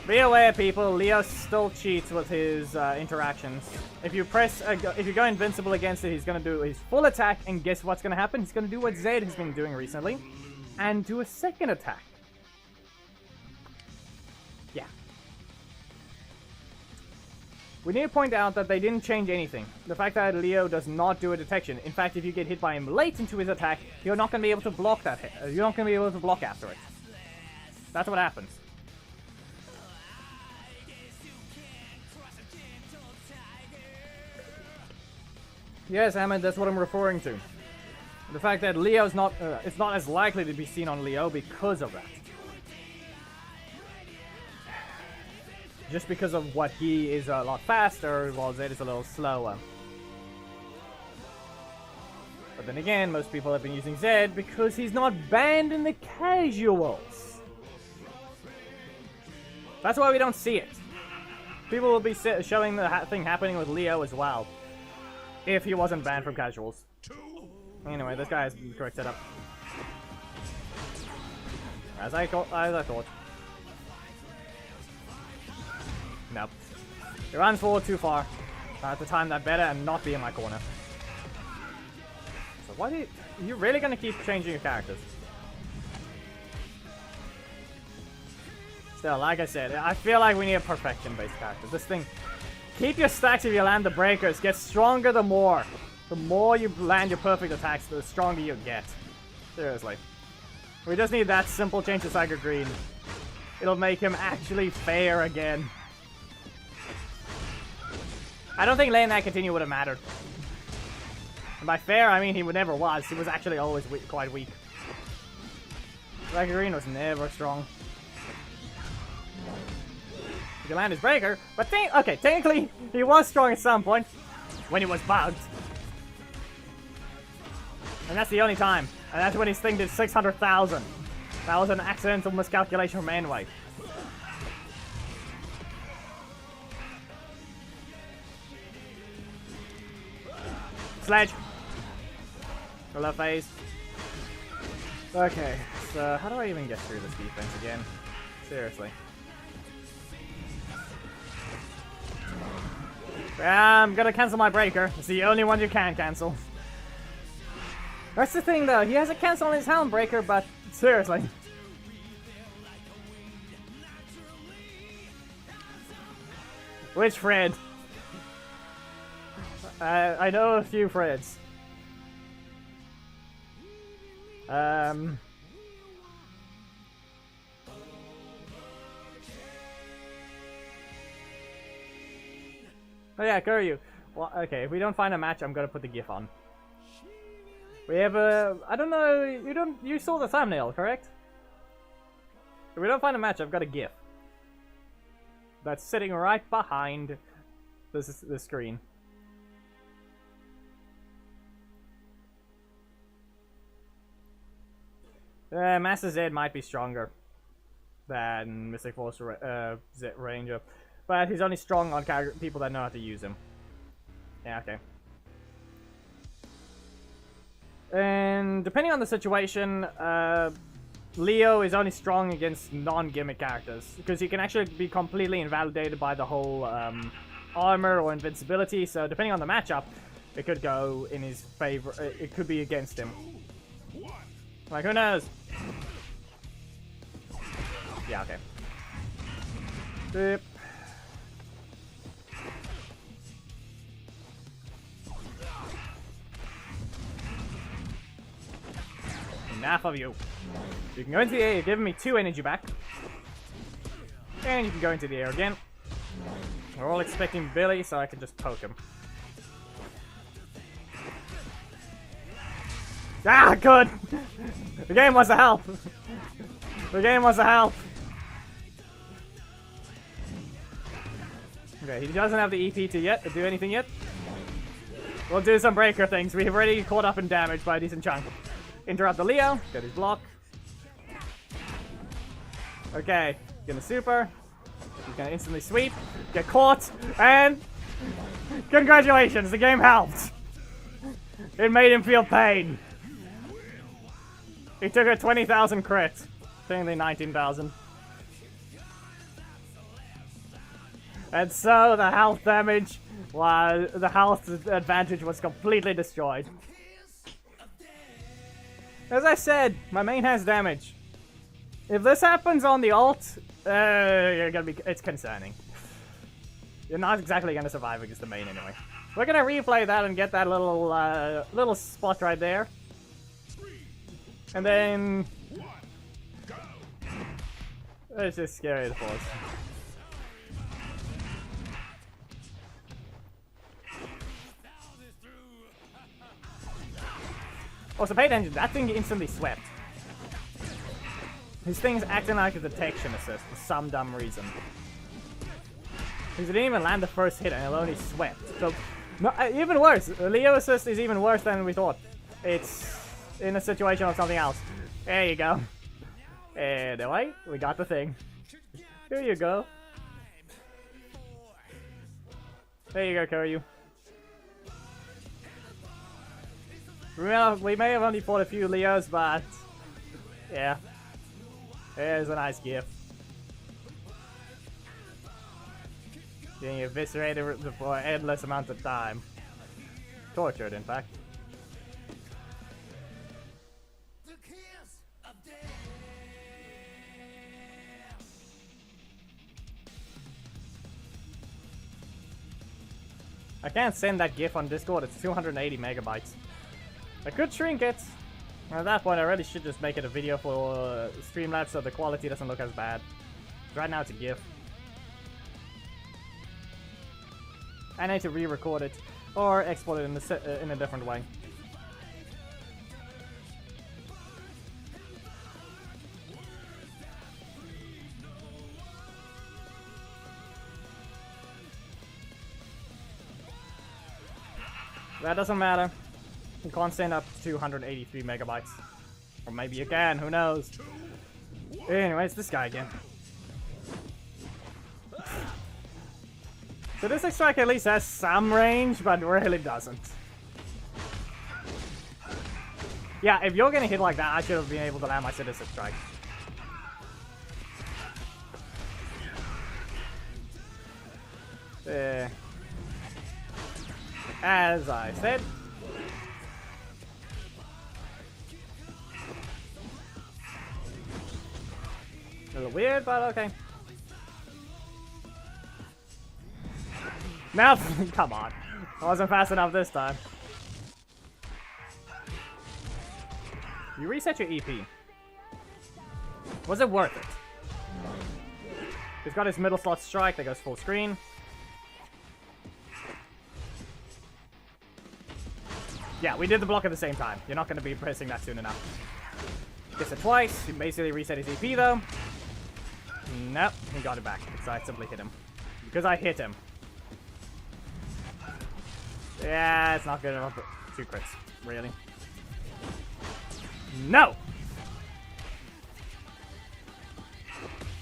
S1: Be aware, people. Leo still cheats with his interactions. If you go invincible against it, he's gonna do his full attack, and guess what's gonna happen? He's gonna do what Zed has been doing recently, and do a second attack. Yeah. We need to point out that they didn't change anything. The fact that Leo does not do a detection. In fact, if you get hit by him late into his attack, you're not gonna be able to block that hit. You're not gonna be able to block after it. That's what happens. Yes, Ahmed, that's what I'm referring to. The fact that Leo's not, it's not as likely to be seen on Leo because of that. Just because of what he is a lot faster, while Zed is a little slower. But then again, most people have been using Zed because he's not banned in the casuals. That's why we don't see it. People will be showing the thing happening with Leo as well. If he wasn't banned from casuals. Anyway, this guy has the correct setup. As I thought. Nope. He runs forward too far. I have to time that better and not be in my corner. So why are you really gonna keep changing your characters? Still, like I said, I feel like we need a perfection-based character. This thing. Keep your stacks if you land the breakers. Get stronger the more. The more you land your perfect attacks, the stronger you get. Seriously. We just need that simple change to Psycho Green. It'll make him actually fair again. I don't think letting that continue would have mattered. And by fair, I mean he never was. He was actually always quite weak. Psycho Green was never strong. He can land his breaker, but okay, technically, he was strong at some point, when he was bugged. And that's the only time. And that's when his thing did 600,000. That was an accidental miscalculation from Anway. Sledge. Hello, phase. Okay, so how do I even get through this defense again? Seriously. I'm gonna cancel my breaker. It's the only one you can cancel. That's the thing though, he has a cancel on his Helm breaker, but seriously. Which Fred? I know a few Freds. Oh yeah, Kuryu. Well, okay, if we don't find a match, I'm gonna put the GIF on. We have a... I don't know, you saw the thumbnail, correct? If we don't find a match, I've got a GIF. That's sitting right behind the screen. Master Z might be stronger than Mystic Force Z Ranger, but he's only strong on people that know how to use him. Yeah, okay. And depending on the situation, Leo is only strong against non-gimmick characters, because he can actually be completely invalidated by the whole armor or invincibility, so depending on the matchup, it could go in his favor, it could be against him. Like, who knows? Yeah, okay. Boop. Enough of you. You can go into the air, you're giving me 2 energy back. And you can go into the air again. We're all expecting Billy, so I can just poke him. Ah, good! The game wants to help! The game wants to help! Okay, he doesn't have the EP to do anything yet. We'll do some breaker things. We've already caught up in damage by a decent chunk. Interrupt the Leo, get his block. Okay, gonna super. He's gonna instantly sweep, get caught, and congratulations, the game helped. It made him feel pain. He took a 20,000 crit, technically 19,000. And so the health damage was, the health advantage was completely destroyed. As I said, my main has damage. If this happens on the ult, you're gonna be, it's concerning. You're not exactly gonna survive against the main anyway. We're gonna replay that and get that little little spot right there. And then it's just scary to force. Also, pay attention, that thing instantly swept. His thing's acting like a detection assist for some dumb reason. Because it didn't even land the first hit and it only swept. So, no, even worse, Leo assist is even worse than we thought. It's in a situation of something else. There you go. Anyway, we got the thing. Here you go. There you go, Kuryu. Well, we may have only fought a few Leos, but yeah. There's a nice gift. Getting eviscerated for an endless amount of time. Tortured, in fact. I can't send that GIF on Discord, it's 280 megabytes. I could shrink it. At that point, I really should just make it a video for Streamlabs so the quality doesn't look as bad. Right now, it's a GIF. I need to re-record it or export it in a different way. That doesn't matter. You can't send up to 283 megabytes. Or maybe you can, who knows. Anyway, it's this guy again. So this strike at least has some range, but really doesn't. Yeah, if you're getting hit like that, I should have been able to land my citizen strike. As I said. A little weird, but okay. Now, come on. I wasn't fast enough this time. You reset your EP. Was it worth it? He's got his middle slot strike that goes full screen. Yeah, we did the block at the same time. You're not going to be pressing that soon enough. Gets it twice. He basically reset his EP though. Nope, he got it back because I simply hit him. Because I hit him. Yeah, it's not good enough. 2 crits. Really? No!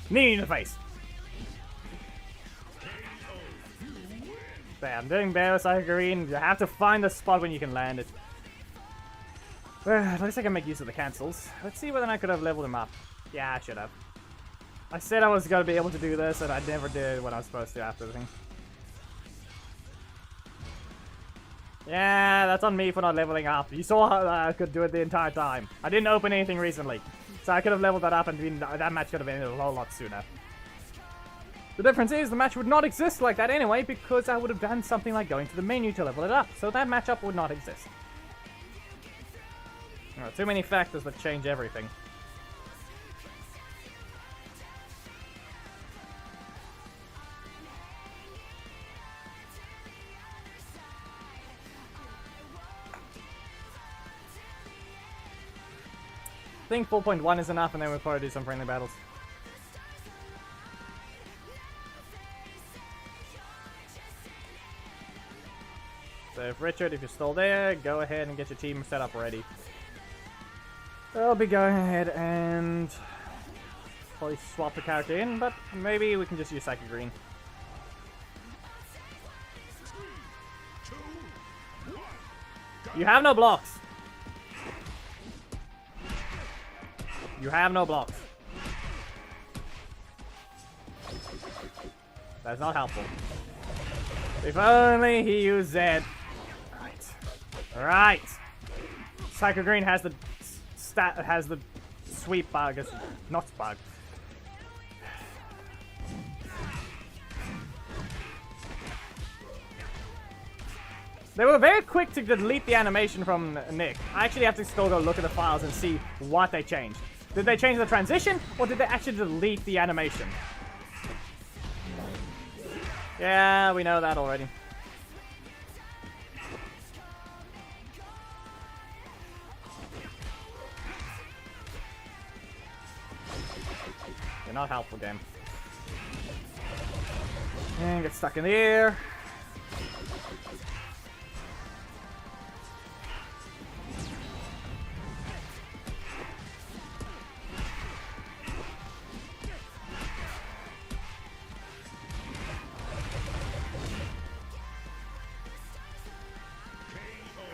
S1: Knee in the face. Bam, doing better with Psychic Green. You have to find the spot when you can land it. At least I can make use of the cancels. Let's see whether I could have leveled him up. Yeah, I should have. I said I was going to be able to do this, and I never did what I was supposed to after the thing. Yeah, that's on me for not leveling up. You saw how I could do it the entire time. I didn't open anything recently, so I could have leveled that up and that match could have ended a whole lot sooner. The difference is the match would not exist like that anyway because I would have done something like going to the menu to level it up, so that matchup would not exist. There are too many factors that change everything. I think 4.1 is enough, and then we'll probably do some friendly battles. So if Richard, if you're still there, go ahead and get your team set up ready. I'll be going ahead and probably swap the character in, but maybe we can just use Psychic Green.
S3: 3, 2, 1.
S1: You have no blocks. You have no blocks. That's not helpful. If only he used Zed. Right. Right. Psycho Green has the sweep bug, not bug. They were very quick to delete the animation from Nick. I actually have to still go look at the files and see what they changed. Did they change the transition, or did they actually delete the animation? Yeah, we know that already. You're not helpful, game. And get stuck in the air.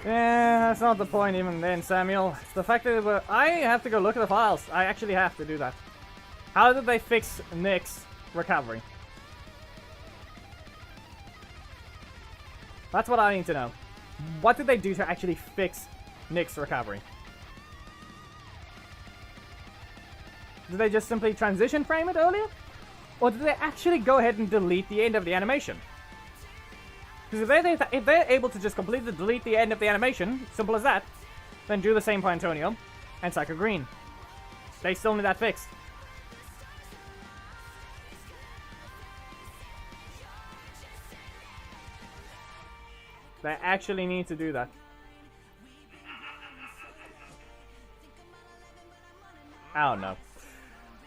S1: Yeah, that's not the point even then, Samuel. It's the fact that I have to go look at the files. I actually have to do that. How did they fix Nick's recovery? That's what I need to know. What did they do to actually fix Nick's recovery? Did they just simply transition frame it earlier? Or did they actually go ahead and delete the end of the animation? Because if they're able to just completely delete the end of the animation, simple as that, then do the same for Antonio and Psycho Green. They still need that fixed. They actually need to do that. I don't know.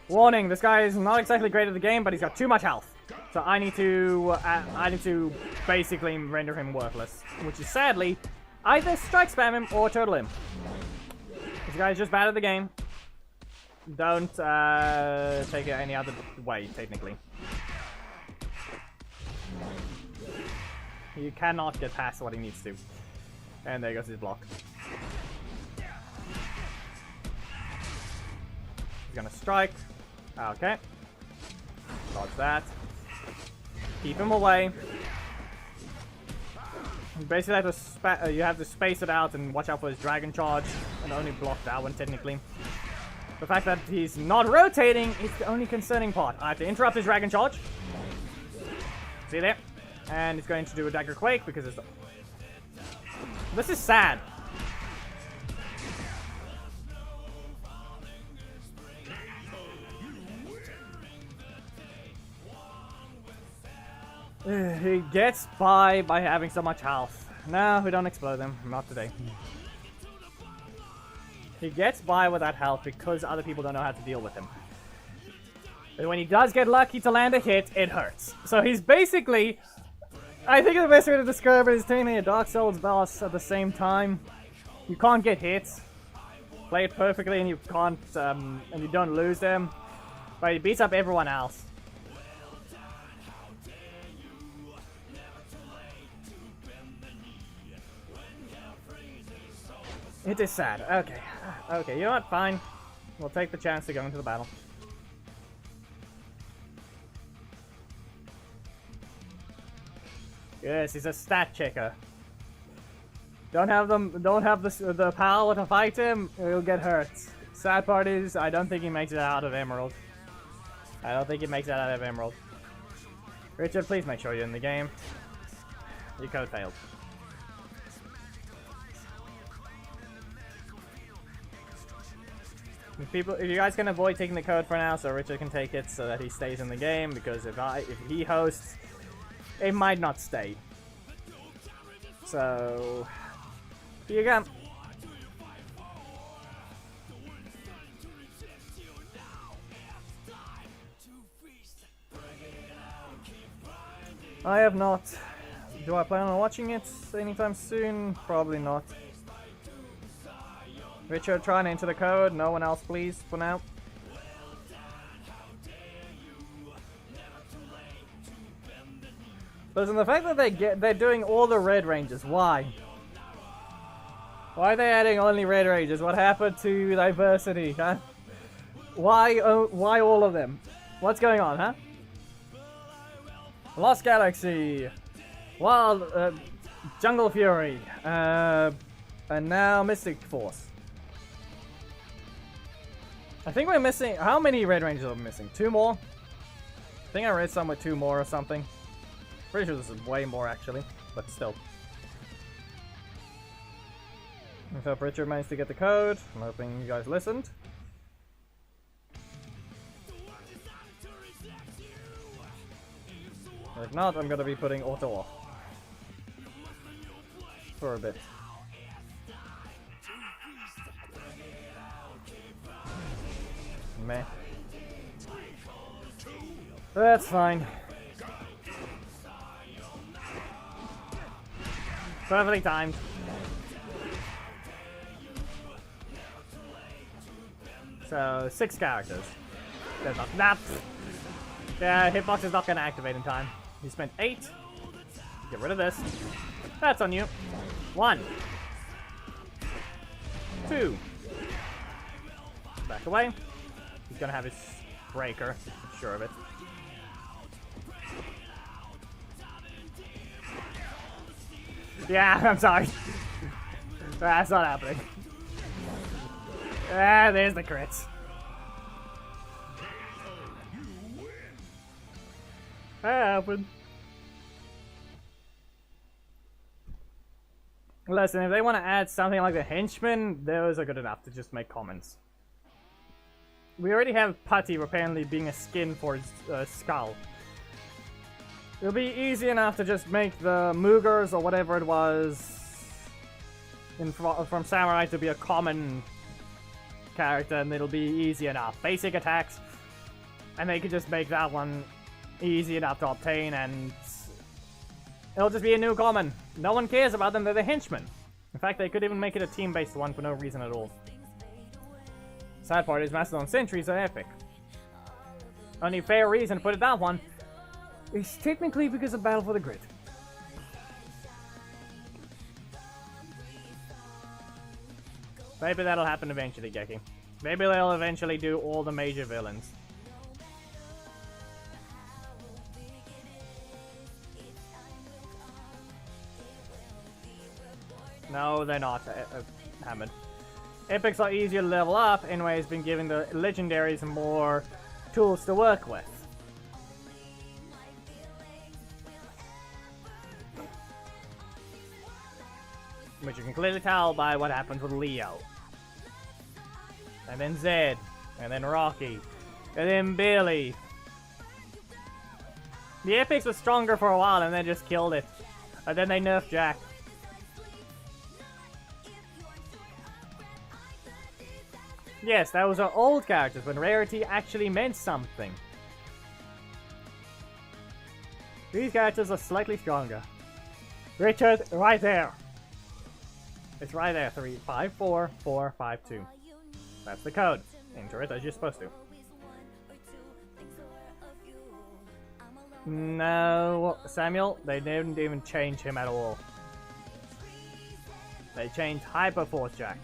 S1: Warning, this guy is not exactly great at the game, but he's got too much health. So I need to basically render him worthless, which is sadly either strike spam him or turtle him. This guy is just bad at the game. Don't take it any other way, technically. He cannot get past what he needs to. And there goes his block. He's gonna strike. Okay. Dodge that. Keep him away. You basically have to you have to space it out and watch out for his dragon charge, and only block that one technically. The fact that he's not rotating is the only concerning part. I have to interrupt his dragon charge. See there? And he's going to do a dagger quake because it's. This is sad. He gets by having so much health. No, we don't explode him. Not today. He gets by with that health because other people don't know how to deal with him. But when he does get lucky to land a hit, it hurts. So he's basically... I think the best way to describe it is technically a Dark Souls boss at the same time. You can't get hits. Play it perfectly and you can't... and you don't lose them. But he beats up everyone else. It is sad. Okay. Okay, you know what? Fine. We'll take the chance to go into the battle. Yes, he's a stat checker. Don't have the power to fight him, he'll get hurt. Sad part is, I don't think he makes it out of Emerald. I don't think he makes it out of Emerald. Richard, please make sure you're in the game. Your code failed. If you guys can avoid taking the code for now, so Richard can take it so that he stays in the game, because if he hosts, it might not stay. So here you go. I have not. Do I plan on watching it anytime soon? Probably not. Richard, trying to enter the code. No one else, please, for now. Listen, the fact that they're doing all the red ranges. Why? Why are they adding only red ranges? What happened to diversity, huh? Why all of them? What's going on, huh? Lost Galaxy, Wild, Jungle Fury, and now Mystic Force. I think we're missing... How many red ranges are we missing? 2 more? I think I read somewhere 2 more or something. Pretty sure this is way more actually, but still. I hope Richard managed to get the code. I'm hoping you guys listened. If not, I'm gonna be putting auto off. For a bit. Meh. That's fine. Perfectly timed. So, 6 characters. There's not that. Yeah, hitbox is not gonna activate in time. You spent 8. Get rid of this. That's on you. 1. 2. Back away. He's gonna have his breaker. I'm sure of it. Yeah, I'm sorry. That's not happening. Ah, there's the crits. That happened. Listen, if they want to add something like the henchmen, those are good enough to just make comments. We already have Putty apparently being a skin for his skull. It'll be easy enough to just make the Moogers or whatever it was from Samurai to be a common character, and it'll be easy enough. Basic attacks, and they could just make that one easy enough to obtain, and it'll just be a new common. No one cares about them, they're the henchmen. In fact, they could even make it a team-based one for no reason at all. Sad part is Mastodon Sentries are epic. Only fair reason to put it that one is technically because of Battle for the Grid. Maybe that'll happen eventually, Geki. Maybe they'll eventually do all the major villains. No, they're not, Hammond. Epics are easier to level up, anyway, it's been giving the legendaries more tools to work with. Which you can clearly tell by what happens with Leo. And then Zed. And then Rocky. And then Billy. The Epics was stronger for a while and then just killed it. And then they nerfed Jack. Yes, those are old characters when rarity actually meant something. These characters are slightly stronger. Richard, right there. It's right there. 354452. That's the code. Enter it as you're supposed to. No, Samuel, they didn't even change him at all. They changed Hyper Force Jack,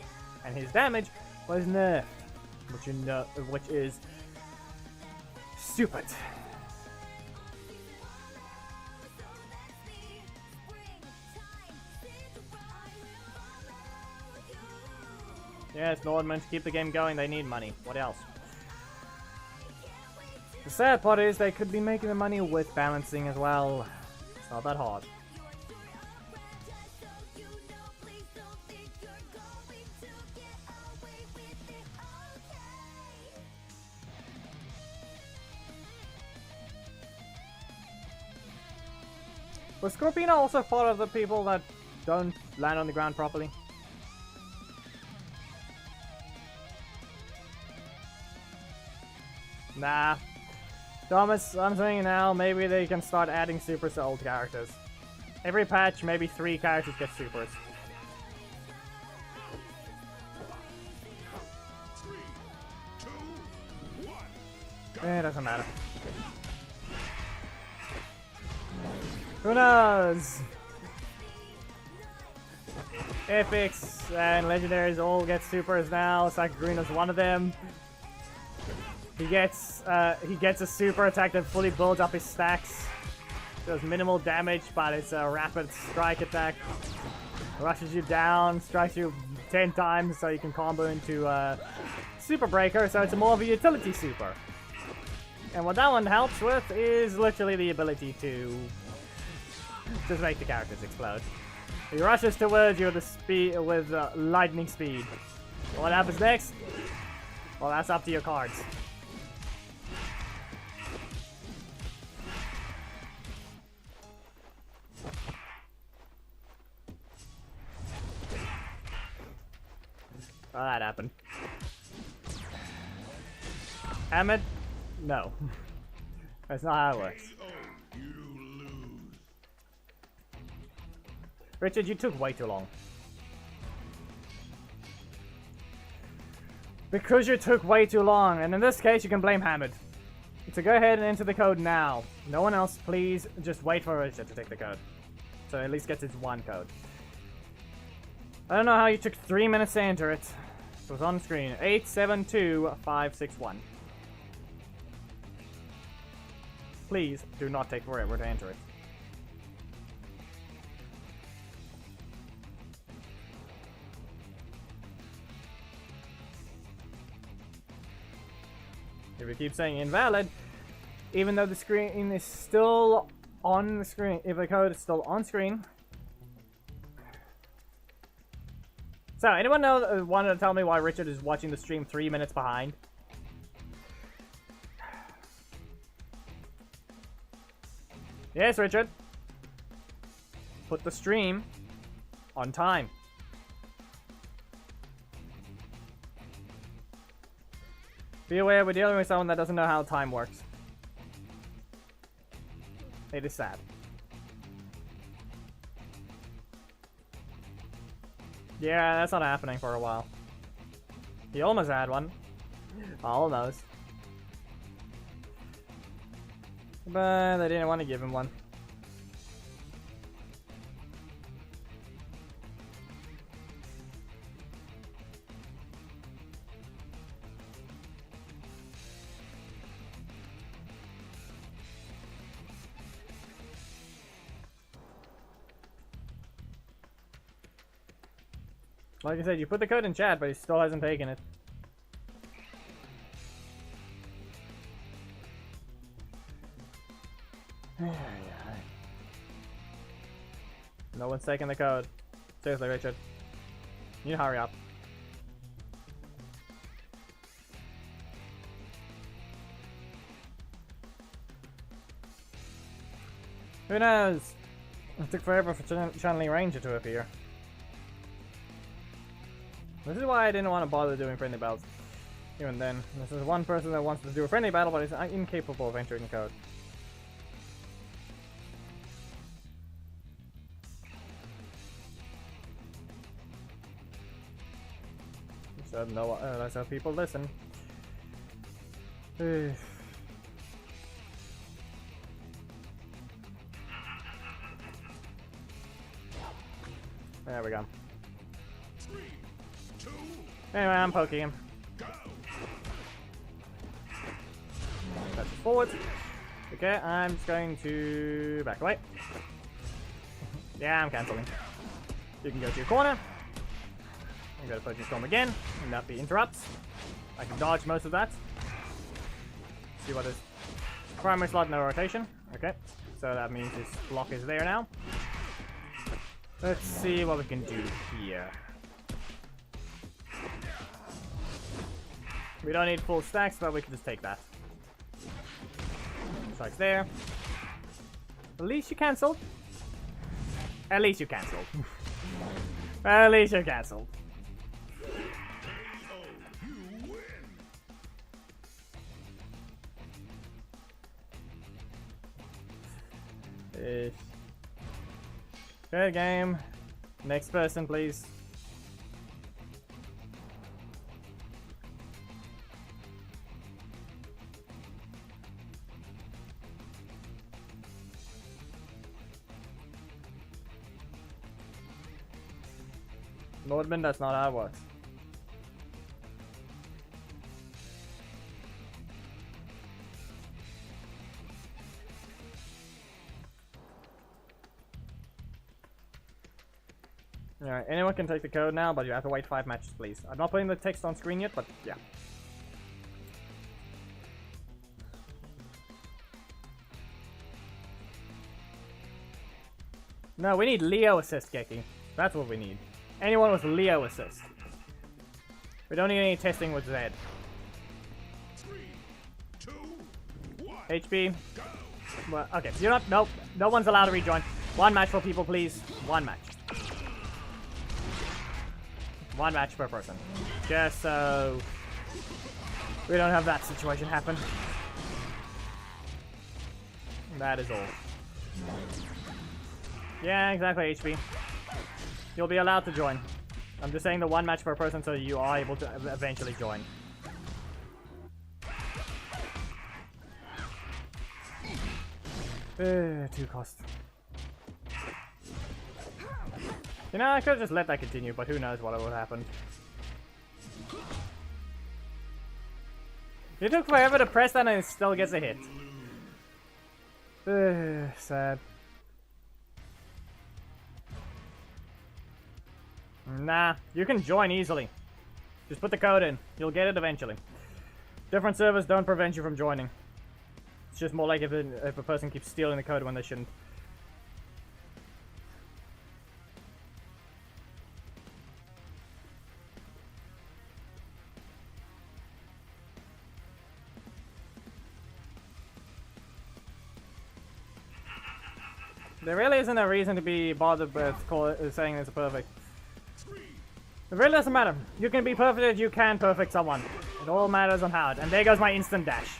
S1: and his damage was nerfed, which is stupid. Yes, Nordman, to keep the game going, they need money. What else? The sad part is they could be making the money with balancing as well. It's not that hard. Was Scorpina also part of the people that don't land on the ground properly? Nah. Thomas, I'm saying now, maybe they can start adding supers to old characters. Every patch, maybe 3 characters get supers.
S3: 3, 2, 1.
S1: It doesn't matter. Who knows? Epics and legendaries all get supers now. Sakurina's one of them. He gets a super attack that fully builds up his stacks. Does minimal damage, but it's a rapid strike attack. Rushes you down, strikes you 10 times, so you can combo into Super Breaker. So it's more of a utility super. And what that one helps with is literally the ability to just make the characters explode. He rushes towards you with the speed with lightning speed. What happens next? Well, that's up to your cards. Oh, that happened. Ahmed? No. That's not how it works.
S3: You lose.
S1: Richard, you took way too long. Because you took way too long, and in this case you can blame Hamid. So go ahead and enter the code now. No one else, please just wait for Richard to take the code. So at least gets his one code. I don't know how you took 3 minutes to enter it. It was on screen. 872561. Please do not take forever to enter it. If we keep saying invalid, even though the screen is still on the screen, if the code is still on screen. So, anyone know want to tell me why Richard is watching the stream 3 minutes behind? Yes, Richard. Put the stream on time. Be aware, we're dealing with someone that doesn't know how time works. It is sad. Yeah, that's not happening for a while. He almost had one. Almost. But they didn't want to give him one. Like I said, you put the code in chat, but he still hasn't taken it. No one's taking the code. Seriously, Richard. You need to hurry up. Who knows? It took forever for Channeling Ranger to appear. This is why I didn't want to bother doing friendly battles. Even then, this is one person that wants to do a friendly battle, but is incapable of entering the code. So no, let's have people listen. There we go.
S3: 3, 2,
S1: Anyway, I'm poking him.
S3: go.
S1: That's forward. Okay, I'm just going to back away. Yeah, I'm cancelling. You can go to your corner. I'm gonna Potion Storm again, and that be interrupts. I can dodge most of that. See what is primary slot, no rotation. Okay, so that means this block is there now. Let's see what we can do here. We don't need full stacks, but we can just take that. Strikes there. At least you cancelled. At least you cancelled. At least you cancelled.
S3: You win.
S1: Good game. Next person, please. Lordman, that's not how it works. Alright, anyone can take the code now, but you have to wait 5 matches, please. I'm not putting the text on screen yet, but yeah. No, we need Leo assist, Geki. That's what we need. Anyone with Leo assist. We don't need any testing with Zed.
S3: 3, 2, 1.
S1: HP.
S3: Go.
S1: Well, okay, you're not. Nope. No one's allowed to rejoin. 1 match for people, please. 1 match. 1 match per person. Just so we don't have that situation happen. That is all. Yeah, exactly, HP. You'll be allowed to join. I'm just saying the 1 match per person so you are able to eventually join. Two cost. You know, I could have just let that continue, but who knows what would happen. It took forever to press that and it still gets a hit. Sad. Nah, you can join easily. Just put the code in. You'll get it eventually. Different servers don't prevent you from joining. It's just more like if a person keeps stealing the code when they shouldn't. There really isn't a reason to be bothered with saying it's a perfect. It really doesn't matter. You can be perfect, you can perfect someone. It all matters on how it. And there goes my instant dash.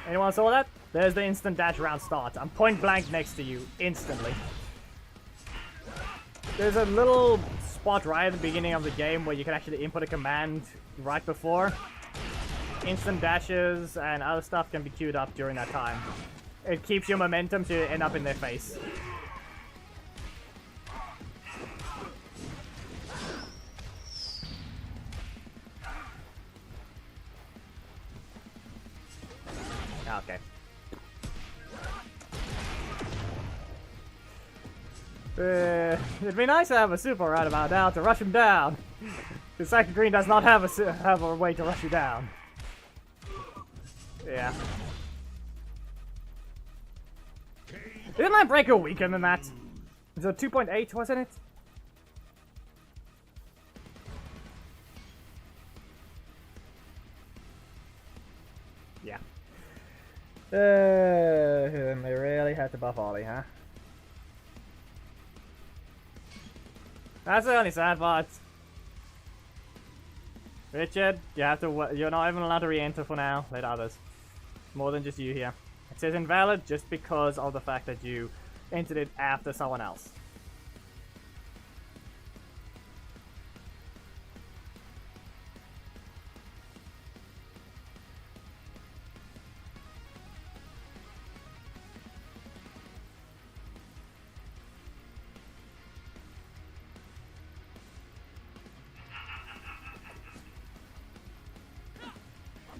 S1: Anyone saw that? There's the instant dash round start. I'm point blank next to you, instantly. There's a little spot right at the beginning of the game where you can actually input a command right before. Instant dashes and other stuff can be queued up during that time. It keeps your momentum so you end up in their face. Okay. It'd be nice to have a super right about now to rush him down. Because Psychic Green does not have a way to rush you down. Yeah. Isn't my breaker weaker than that? Is it 2.8, wasn't it? Yeah. They really had to buff Ollie, huh? That's the only sad part. Richard, you have to. You're not even allowed to re-enter for now. Let others. More than just you here. It says invalid just because of the fact that you entered it after someone else.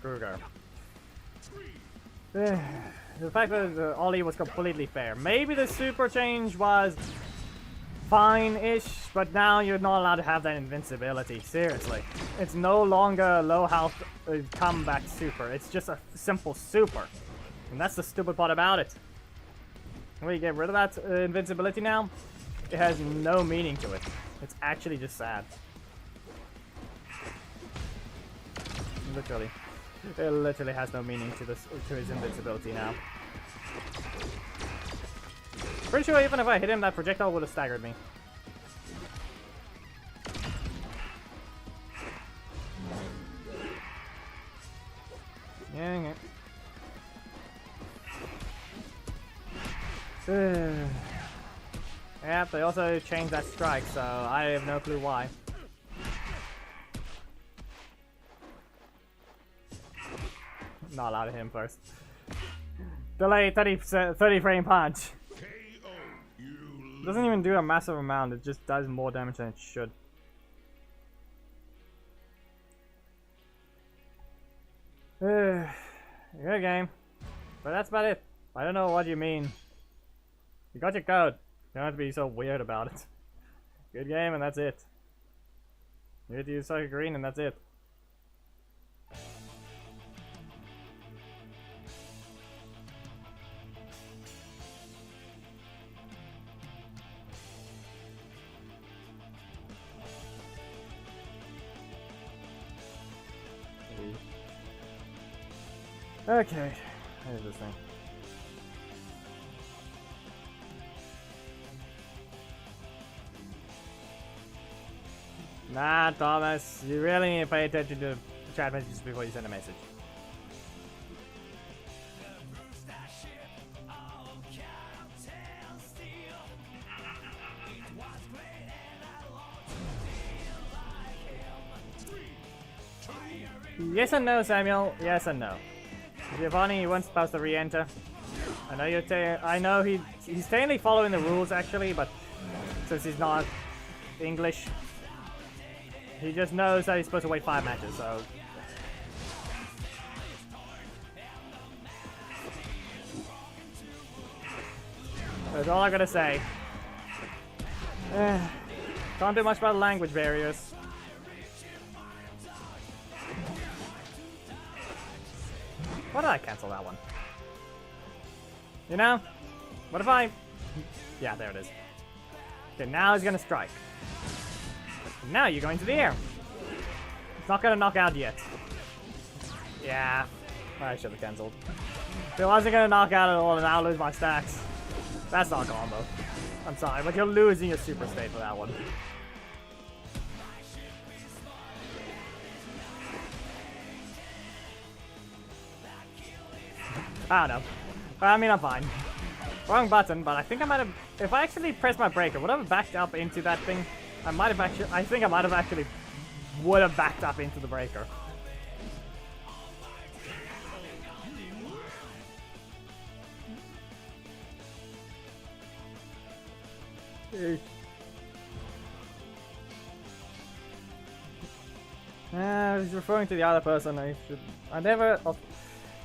S1: Kruger. The fact that Ollie was completely fair. Maybe the super change was fine-ish, but now you're not allowed to have that invincibility. Seriously. It's no longer a low health comeback super. It's just a simple super. And that's the stupid part about it. When you get rid of that invincibility now, it has no meaning to it. It's actually just sad. Literally. It literally has no meaning to his invincibility now. Pretty sure even if I hit him, that projectile would have staggered me. Yeah. Yep, they also changed that strike, so I have no clue why. Not allowed to hit him first. Delay 30 frame punch. Doesn't even do a massive amount, it just does more damage than it should. Good game. But that's about it. I don't know what you mean. You got your code. You don't have to be so weird about it. Good game and that's it. You get to use Psychic Green and that's it. Okay, here's this thing. Nah, Thomas, you really need to pay attention to chat messages before you send a message. Yes and no, Samuel. Yes and no. Giovanni, you weren't supposed to re-enter. I know you're. I know he's technically following the rules actually, but since he's not English, he just knows that he's supposed to wait 5 matches. So that's all I gotta say. Can't do much about language barriers. Why did I cancel that one? You know? What if I... Yeah, there it is. Okay, now he's gonna strike. Now you're going to the air. It's not gonna knock out yet. Yeah. I should have cancelled. If it wasn't gonna knock out at all, and I'll lose my stacks. That's not combo. I'm sorry, but you're losing your super state for that one. I don't know. I mean, I'm fine. Wrong button, but I think I might have... If I actually pressed my breaker, would I have backed up into that thing? I might have actually... I think I might have actually... would have backed up into the breaker. He's referring to the other person. I never...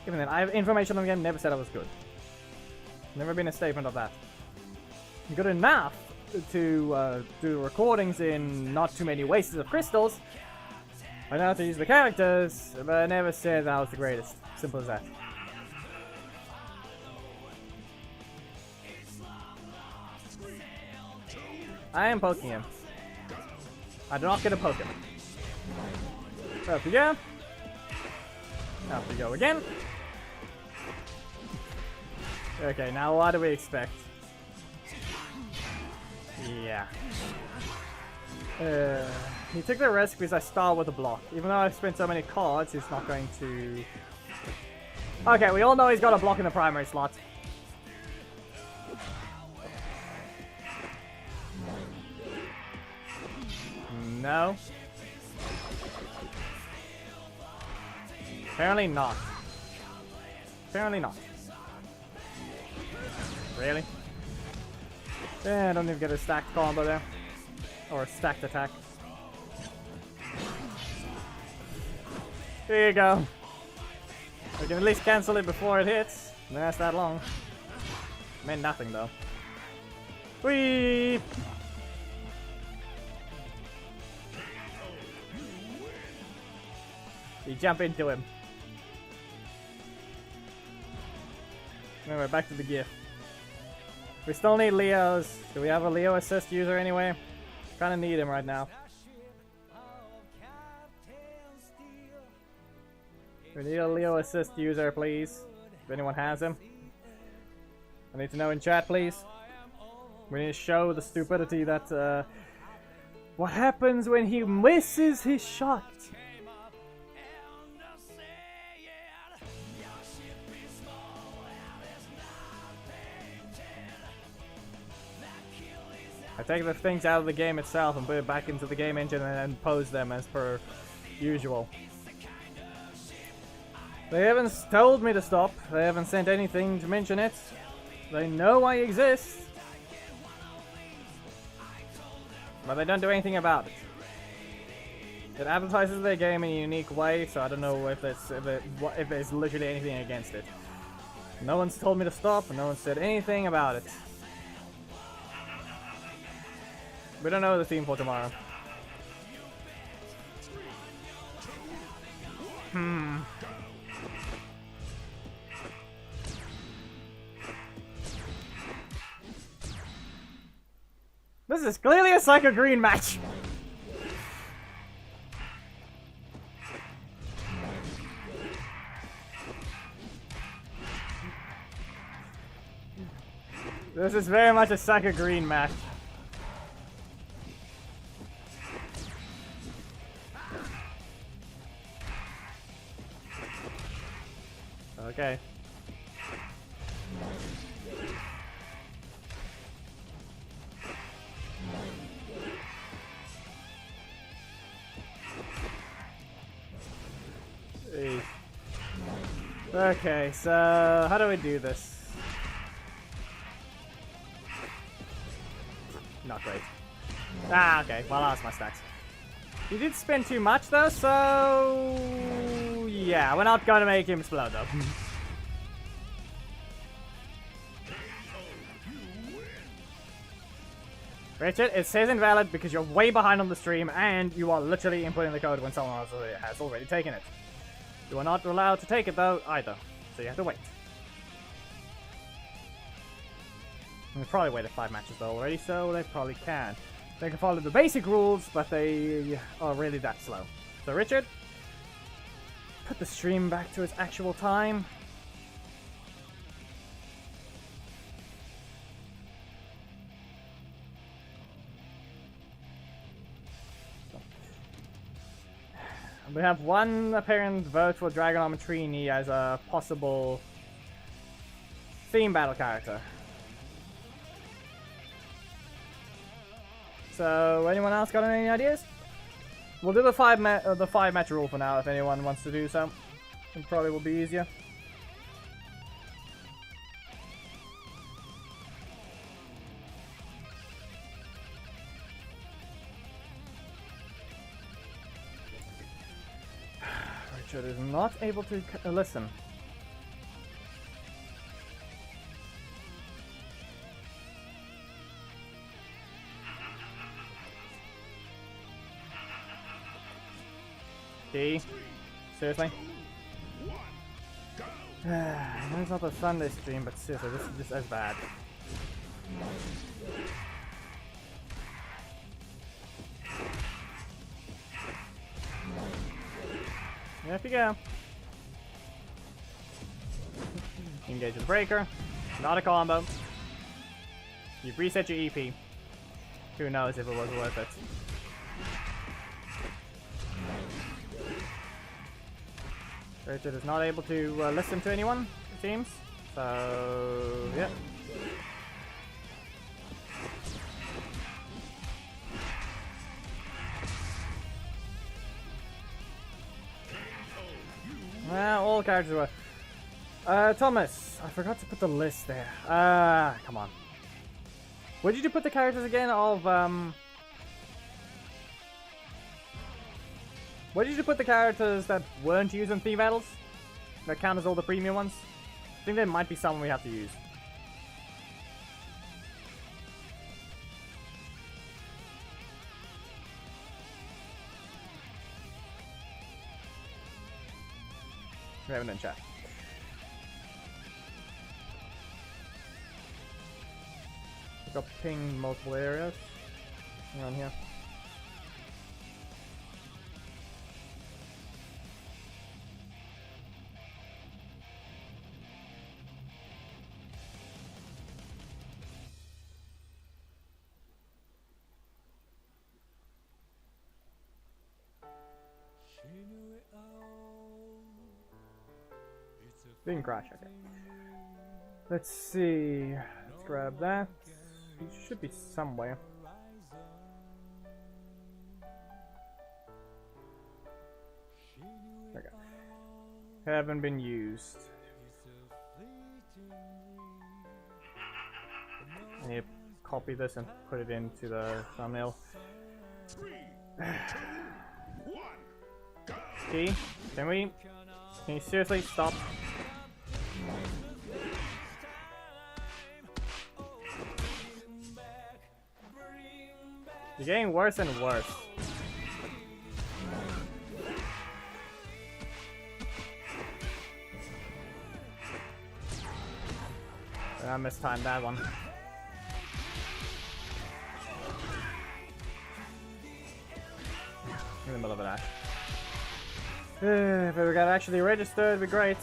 S1: Even then, I have information on the game, never said I was good. Never been a statement of that. Good enough to do recordings in not too many wastes of crystals. I know how to use the characters, but I never said that I was the greatest. Simple as that. I am poking him. I do not get to poke him. Up we go. Up we go again. Okay, now what do we expect? Yeah. He took the risk because I start with a block. Even though I've spent so many cards, he's not going to... Okay, we all know he's got a block in the primary slot. No. Apparently not. Apparently not. Really? Yeah, I don't even get a stacked combo there. Or a stacked attack. There you go. We can at least cancel it before it hits. It lasts that long. Meant nothing though. Whee! You jump into him. Anyway, back to the gift. We still need Leos. Do we have a Leo assist user anyway? Kinda need him right now. We need a Leo assist user, please. If anyone has him. I need to know in chat, please. We need to show the stupidity that, what happens when he misses his shot? I take the things out of the game itself and put it back into the game engine and then pose them as per usual. They haven't told me to stop. They haven't sent anything to mention it. They know I exist. But they don't do anything about it. It advertises their game in a unique way, so I don't know if there's literally anything against it. No one's told me to stop, and no one said anything about it. We don't know the theme for tomorrow. This is clearly a Psycho Green match! This is very much a Psycho Green match. Okay. Jeez. Okay, so how do we do this? Not great. Ah, okay. Well, that's my stacks. He did spend too much though, so yeah, we're not gonna make him explode though. Richard, it says invalid because you're way behind on the stream and you are literally inputting the code when someone else has already taken it. You are not allowed to take it though either, so you have to wait. They probably waited 5 matches though already, so they probably can. They can follow the basic rules, but they are really that slow. So Richard, put the stream back to its actual time. We have one apparent vote for Dragon Armatrini as a possible theme battle character. So, anyone else got any ideas? We'll do the five match rule for now if anyone wants to do so. It probably will be easier. Richard is not able to listen. D? Seriously? I know it's not the Sunday stream, but seriously, this is just as bad. There you go. Engage the breaker. Not a combo. You've reset your EP. Who knows if it was worth it. Richard is not able to listen to anyone, it seems. So, yeah. Well, all characters were. Thomas, I forgot to put the list there. Come on. Where did you put the characters again of, Where did you put the characters that weren't used in theme battles? That count as all the premium ones? I think there might be some we have to use. We haven't in chat. We've got ping multiple areas around here. Didn't crash, okay. Let's see. Let's grab that. It should be somewhere. Okay. Haven't been used. I need to copy this and put it into the thumbnail.
S3: 3, 2, 1, go!
S1: Key, can you seriously stop? You're getting worse and worse. I mistimed that one. In the middle of an ash. If we got actually registered, it'd be great.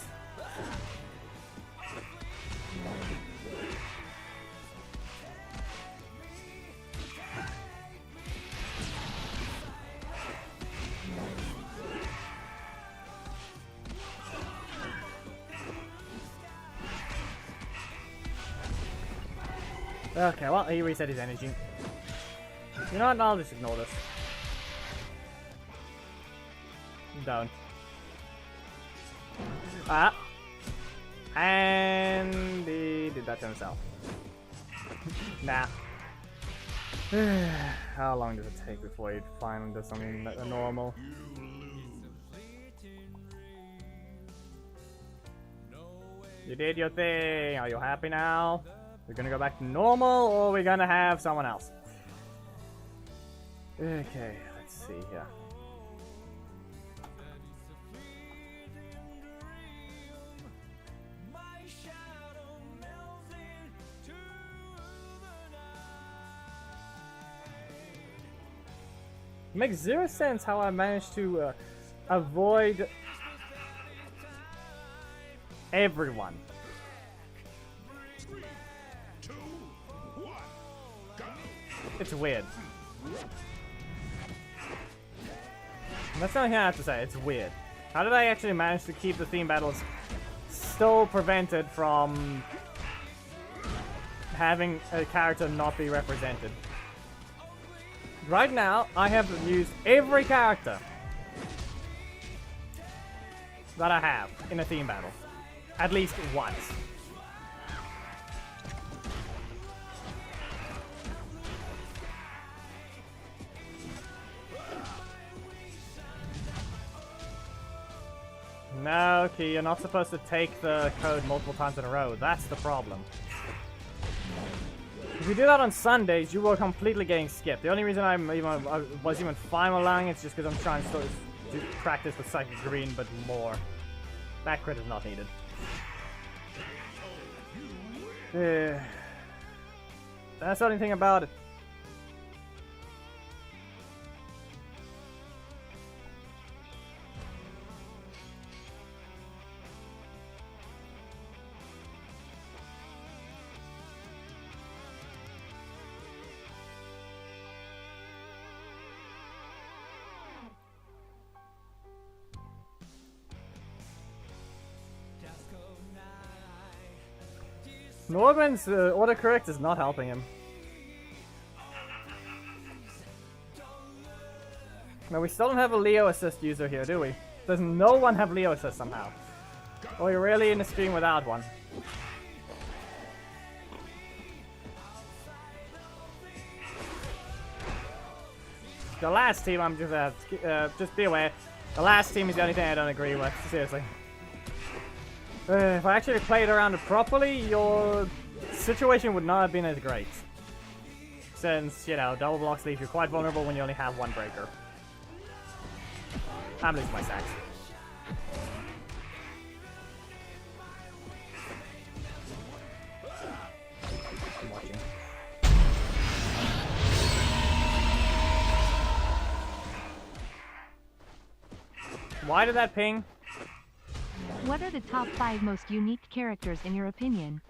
S1: Okay, well, he reset his energy. You know what? I'll just ignore this. Don't. Ah. And he did that to himself. Nah. How long does it take before he finally does something normal? You did your thing. Are you happy now? We're gonna go back to normal, or we're gonna have someone else. Okay, let's see here. It makes zero sense how I managed to avoid everyone.
S3: 3, 2, 1, go!
S1: It's weird. And that's the only thing I have to say, it's weird. How did I actually manage to keep the theme battles still prevented from having a character not be represented? Right now, I have used every character that I have in a theme battle. At least once. No, okay, you're not supposed to take the code multiple times in a row. That's the problem. If you do that on Sundays, you were completely getting skipped. The only reason I was even fine allowing it is just because I'm trying to do practice with Psychic Green, but more. That crit is not needed. That's the only thing about it. Norman's autocorrect is not helping him. Now we still don't have a Leo assist user here, do we? Does no one have Leo assist somehow? Or are you really in a stream without one? The last team, I'm just be aware. The last team is the only thing I don't agree with. Seriously. If I actually played around it properly, your situation would not have been as great. Since, you know, double blocks leave you quite vulnerable when you only have one breaker. I'm losing my stacks. I'm watching. Why did that ping?
S4: What are the top 5 most unique characters in your opinion?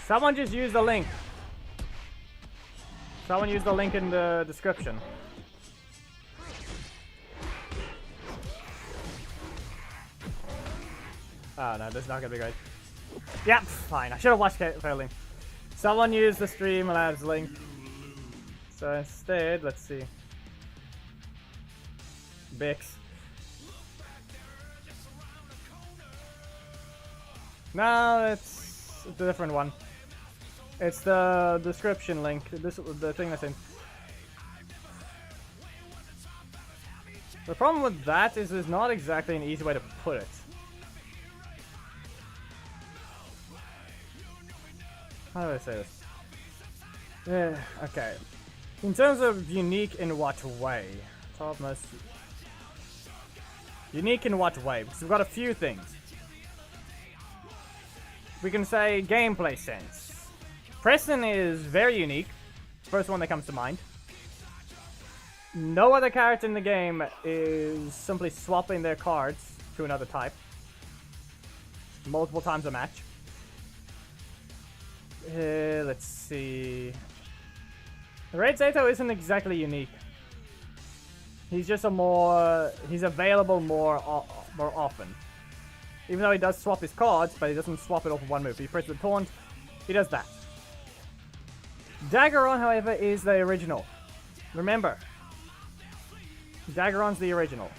S1: Someone just used the link. Someone used the link in the description. Oh no, this is not gonna be great. Yep, fine. I should have watched failing. Someone used the Streamlabs link. So instead, let's see. Bix. No, it's a different one. It's the description link. The thing that's in. The problem with that is there's not exactly an easy way to put it. How do I say this? Okay. In terms of unique in what way? Topmost. Unique in what way? Because we've got a few things. We can say gameplay sense. Preston is very unique. First one that comes to mind. No other character in the game is simply swapping their cards to another type. Multiple times a match. Let's see. Red Zato isn't exactly unique. He's just he's available more often. Even though he does swap his cards, but he doesn't swap it off of one move. He presses the taunt, he does that. Daggeron, however, is the original. Remember, Daggeron's the original.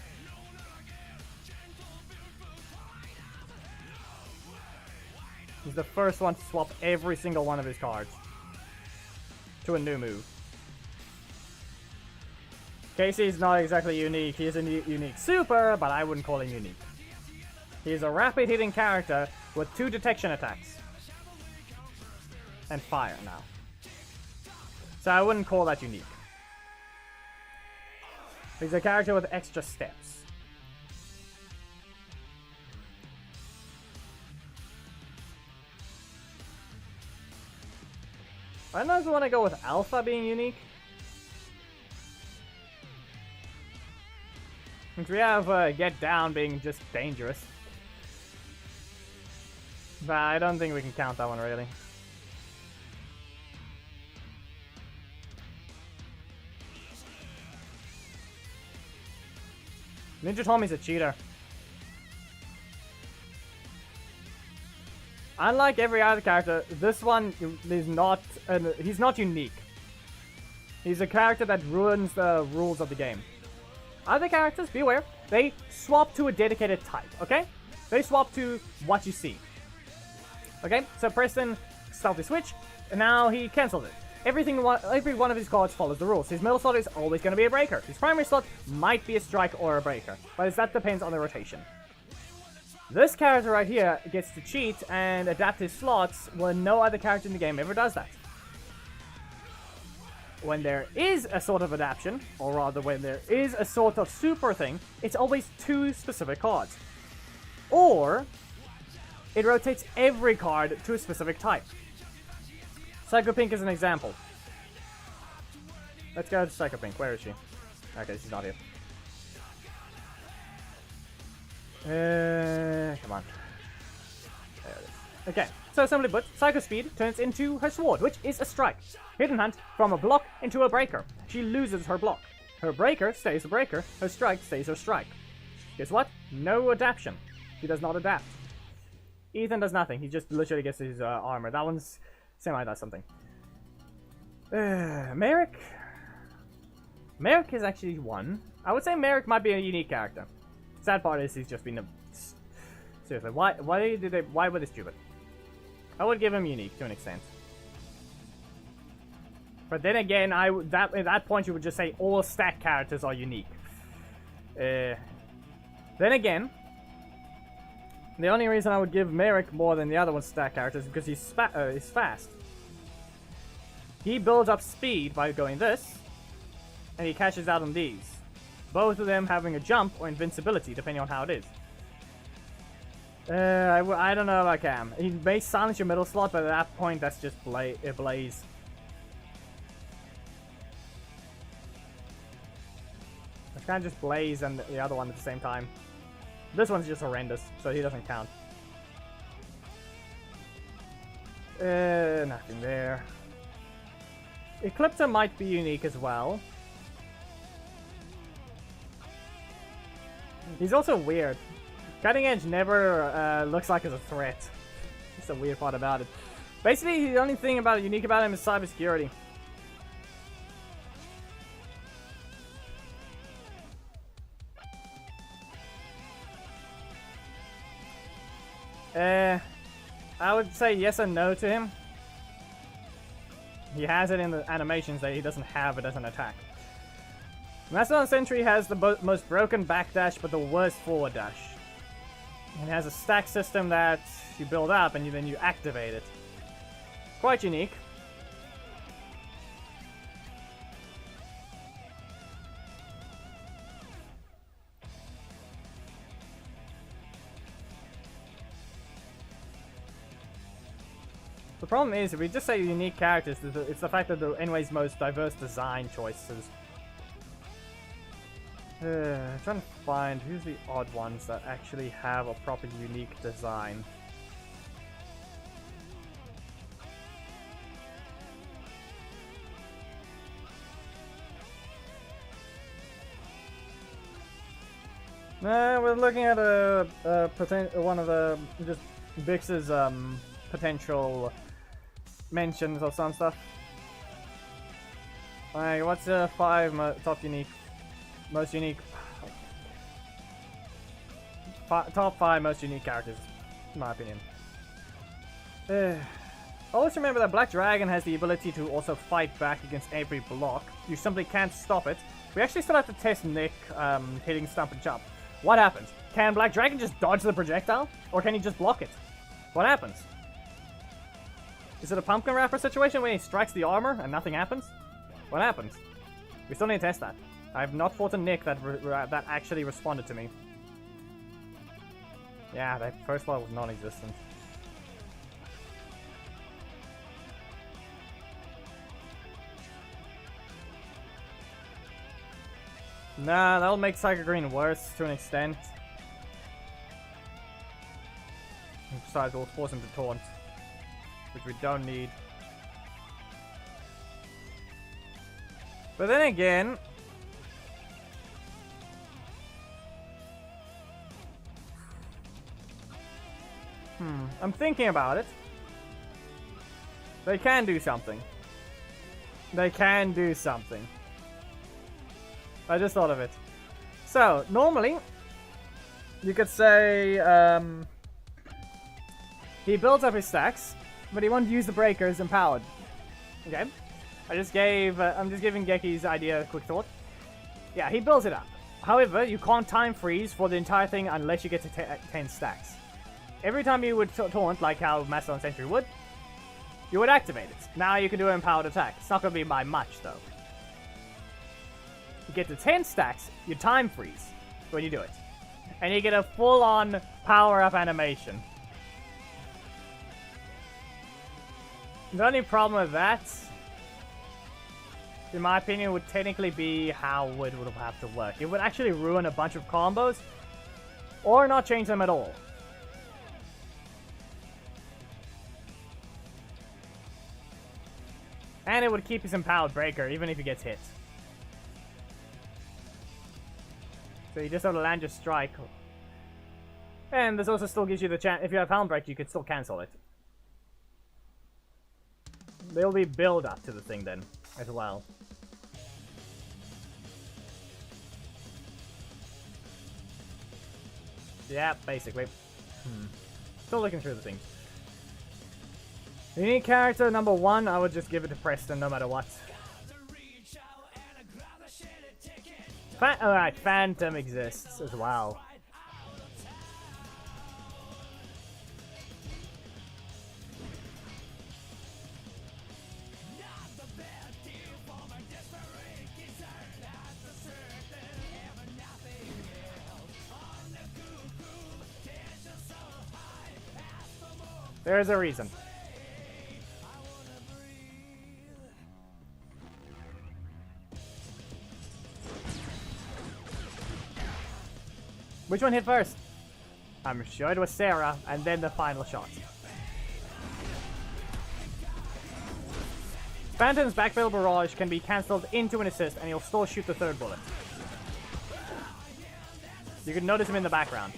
S1: He's the first one to swap every single one of his cards to a new move. Casey is not exactly unique. He is a unique super, but I wouldn't call him unique. He is a rapid hitting character with 2 detection attacks. And fire now. So I wouldn't call that unique. He's a character with extra steps. I don't know if I want to go with Alpha being unique. Since we have Get Down being just dangerous. But I don't think we can count that one really. Ninja Tommy's a cheater. Unlike every other character, this one is not. He's not unique. He's a character that ruins the rules of the game. Other characters, beware, they swap to a dedicated type, okay? They swap to what you see. Okay, so Preston stealthy switch, and now he cancels it. Every one of his cards follows the rules. His middle slot is always going to be a breaker. His primary slot might be a strike or a breaker, but that depends on the rotation. This character right here gets to cheat and adapt his slots when no other character in the game ever does that. When there is a sort of adaptation, or rather when there is a sort of super thing, it's always 2 specific cards. Or it rotates every card to a specific type. Psycho Pink is an example. Let's go to Psycho Pink. Where is she? Okay, she's not here. Come on. There it is. Okay, so simply put, Psycho Speed turns into her sword, which is a strike. Hidden Hunt from a block into a breaker. She loses her block. Her breaker stays a breaker, her strike stays her strike. Guess what? No adaptation. She does not adapt. Ethan does nothing. He just literally gets his armor. That one's semi does something. Merrick. Merrick is actually one. I would say Merrick might be a unique character. Sad part is he's just been a... Seriously, why were they stupid? I would give him unique to an extent. But then again, at that point you would just say all stack characters are unique. Then again, the only reason I would give Merrick more than the other one's stack characters is because he's fast. He builds up speed by going this, and he cashes out on these. Both of them having a jump or invincibility, depending on how it is. I don't know if I can. He may silence your middle slot, but at that point, that's just Blaze. I can't just Blaze and the other one at the same time. This one's just horrendous, so he doesn't count. Nothing there. Eclipser might be unique as well. He's also weird. Cutting Edge never looks like it's a threat. That's the weird part about it. Basically, the only thing unique about him is cybersecurity. I would say yes and no to him. He has it in the animations that he doesn't have it as an attack. Mastodon Sentry has the most broken backdash but the worst forward dash. It has a stack system that you build up and then you activate it. Quite unique. The problem is, if we just say unique characters, it's the fact that they're anyways most diverse design choices. Trying to find who's the odd ones that actually have a proper unique design. We're looking at one of the just Vix's potential mentions of some stuff. Alright, what's the 5 top unique? Most unique. Top 5 most unique characters, in my opinion. Always remember that Black Dragon has the ability to also fight back against every block. You simply can't stop it. We actually still have to test Nick hitting Stump and Chop. What happens? Can Black Dragon just dodge the projectile? Or can he just block it? What happens? Is it a pumpkin wrapper situation where he strikes the armor and nothing happens? What happens? We still need to test that. I have not fought a Nick that actually responded to me. Yeah, that first one was non-existent. Nah, that'll make Psycho Green worse to an extent. And besides, we'll force him to taunt, which we don't need. But then again, I'm thinking about it. They can do something. They can do something. I just thought of it. So, normally, you could say, he builds up his stacks, but he won't use the breakers empowered. Okay? I'm just giving Geki's idea a quick thought. Yeah, he builds it up. However, you can't time freeze for the entire thing unless you get to 10 stacks. Every time you would taunt, like how Mastodon Sentry would, you would activate it. Now you can do an empowered attack. It's not going to be by much, though. You get to 10 stacks, you time freeze when you do it. And you get a full-on power-up animation. The only problem with that, in my opinion, would technically be how it would have to work. It would actually ruin a bunch of combos, or not change them at all. And it would keep his empowered breaker, even if he gets hit. So you just have to land your strike. And this also still gives you the chance, if you have Helm Break, you can still cancel it. There'll be build up to the thing then, as well. Yeah, basically. Still looking through the things. Unique character number 1, I would just give it to Preston no matter what. Alright, Phantom exists as well. There's a reason. Which one hit first? I'm sure it was Sarah, and then the final shot. Phantom's backfill barrage can be cancelled into an assist, and he'll still shoot the third bullet. You can notice him in the background.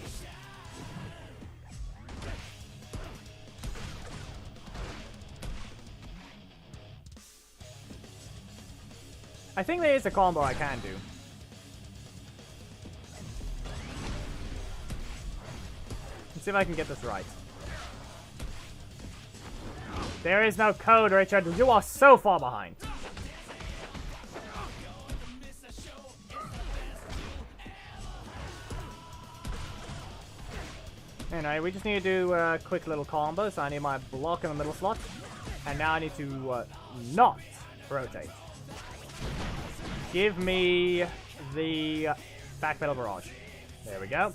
S1: I think there is a combo I can do. Let's see if I can get this right. There is no code, Richard. You are so far behind. Anyway, we just need to do quick little combos. I need my block in the middle slot. And now I need to not rotate. Give me the backpedal barrage. There we go.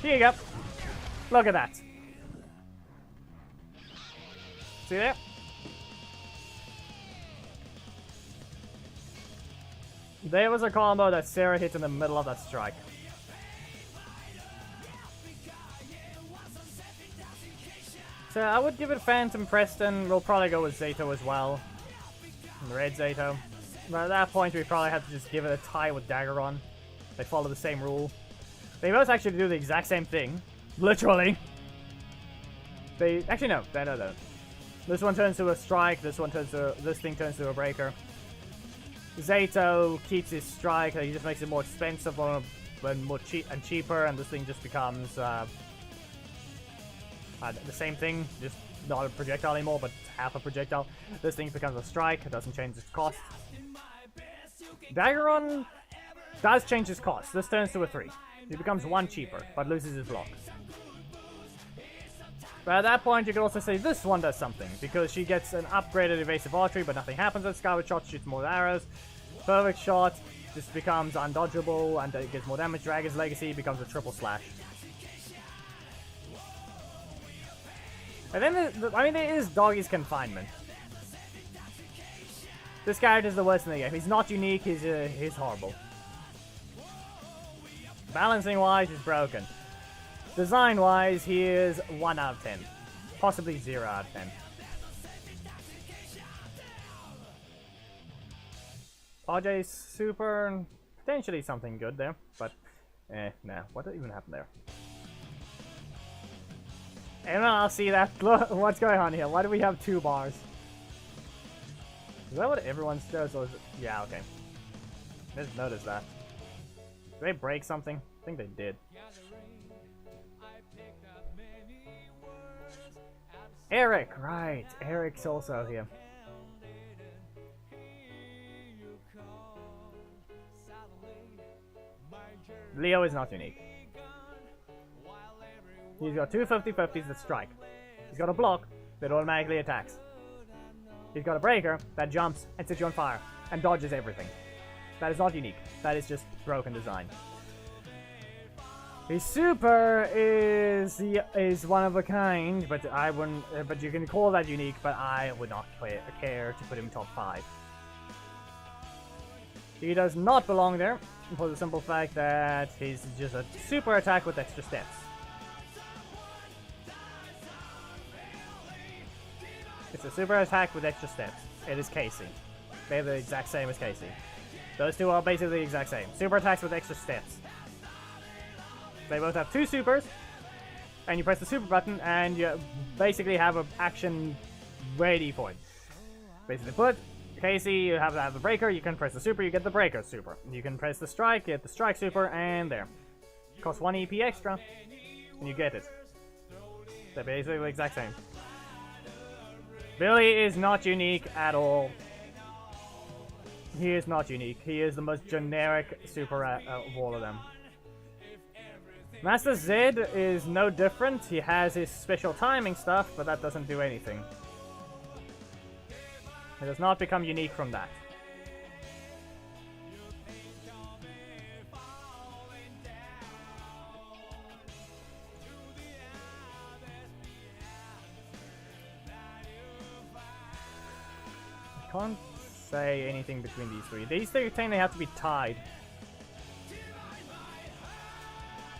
S1: Here you go. Look at that. See there? There was a combo that Sarah hit in the middle of that strike. So I would give it Phantom Preston. We'll probably go with Zato as well. Red Zato. But at that point, we probably have to just give it a tie with Daggeron. They follow the same rule. They both actually do the exact same thing. Literally. They actually no, they don't. This one turns to a strike. This thing turns to a breaker. Zato keeps his strike. He just makes it more expensive and more cheaper, and this thing just becomes the same thing, just not a projectile anymore, but half a projectile. This thing becomes a strike. It doesn't change its cost. Daggeron does change his cost. This turns to a 3. He becomes 1 cheaper, but loses his block. But at that point, you can also say this one does something, because she gets an upgraded evasive archery, but nothing happens with Skyward Shot, shoots more arrows. Perfect Shot just becomes undodgeable, and it gets more damage. Dragon's Legacy becomes a triple slash. And then, there is Doggy's Confinement. This character's the worst in the game. He's not unique, he's horrible. Balancing-wise, he's broken. Design-wise, he is 1 out of 10. Possibly 0 out of 10. RJ's super, potentially something good there, but nah, what even happened there? Anyone else see that? What's going on here? Why do we have 2 bars? Is that what everyone does? Or is it? Yeah, okay. I just noticed that. Did they break something? I think they did. Eric, right. Eric's also here. Leo is not unique. He's got 2 50-50s that strike. He's got a block that automatically attacks. He's got a breaker that jumps and sets you on fire and dodges everything. That is not unique. That is just broken design. His super is one of a kind, but I wouldn't. But you can call that unique. But I would not care to put him top 5. He does not belong there for the simple fact that he's just a super attack with extra steps. It's a super attack with extra steps. It is Casey. They're the exact same as Casey. Those two are basically the exact same. Super attacks with extra steps. They both have 2 supers, and you press the super button, and you basically have an action ready for it. Basically put, Casey, you have to have the breaker, you can press the super, you get the breaker super. You can press the strike, get the strike super, and there. Costs 1 EP extra, and you get it. They're basically the exact same. Billy is not unique at all. He is not unique. He is the most generic super of all of them. Master Zed is no different. He has his special timing stuff, but that doesn't do anything. He does not become unique from that. I can't say anything between these three. These three technically have to be tied.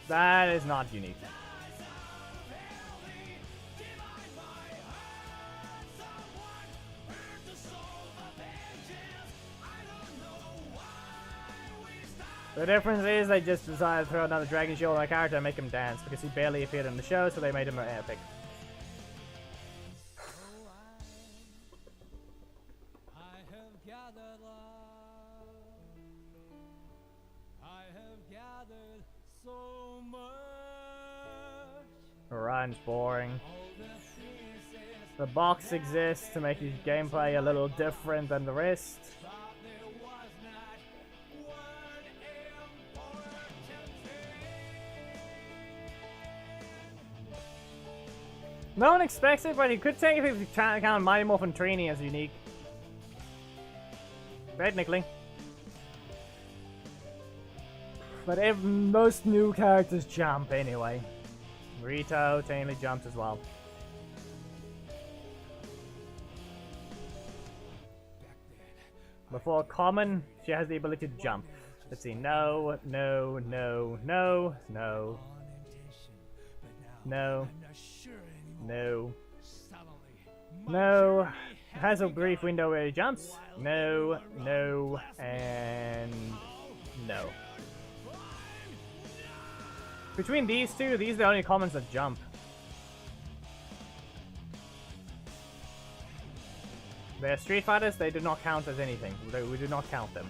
S1: That is not unique. The difference is they just decided to throw another Dragon Shield on a character and make him dance because he barely appeared in the show, so they made him an epic. Ryan's boring. The box exists to make his gameplay a little different than the rest. No one expects it, but you could technically count Mighty Morphin Trini as unique. Technically. But if most new characters jump anyway. Rito technically jumps as well. Before common, she has the ability to jump. Let's see, no, no, no, no, no. No. No. No. Has a brief window where he jumps. No, no, and no. Between these two, these are the only commons that jump. They're Street Fighters, they do not count as anything. We do not count them.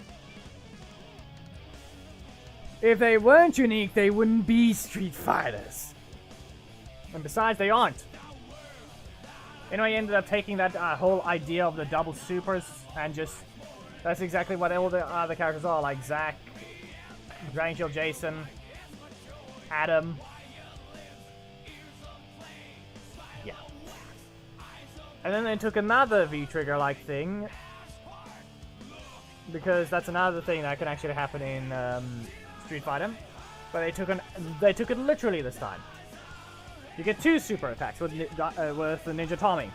S1: If they weren't unique, they wouldn't be Street Fighters. And besides, they aren't. Anyway, I ended up taking that whole idea of the double supers and just... That's exactly what all the other characters are, like Zack, Dragon Shield Jason, Adam. Yeah. And then they took another V-Trigger-like thing. Because that's another thing that can actually happen in Street Fighter. But they took it literally this time. You get 2 super attacks with the Ninja Tommy.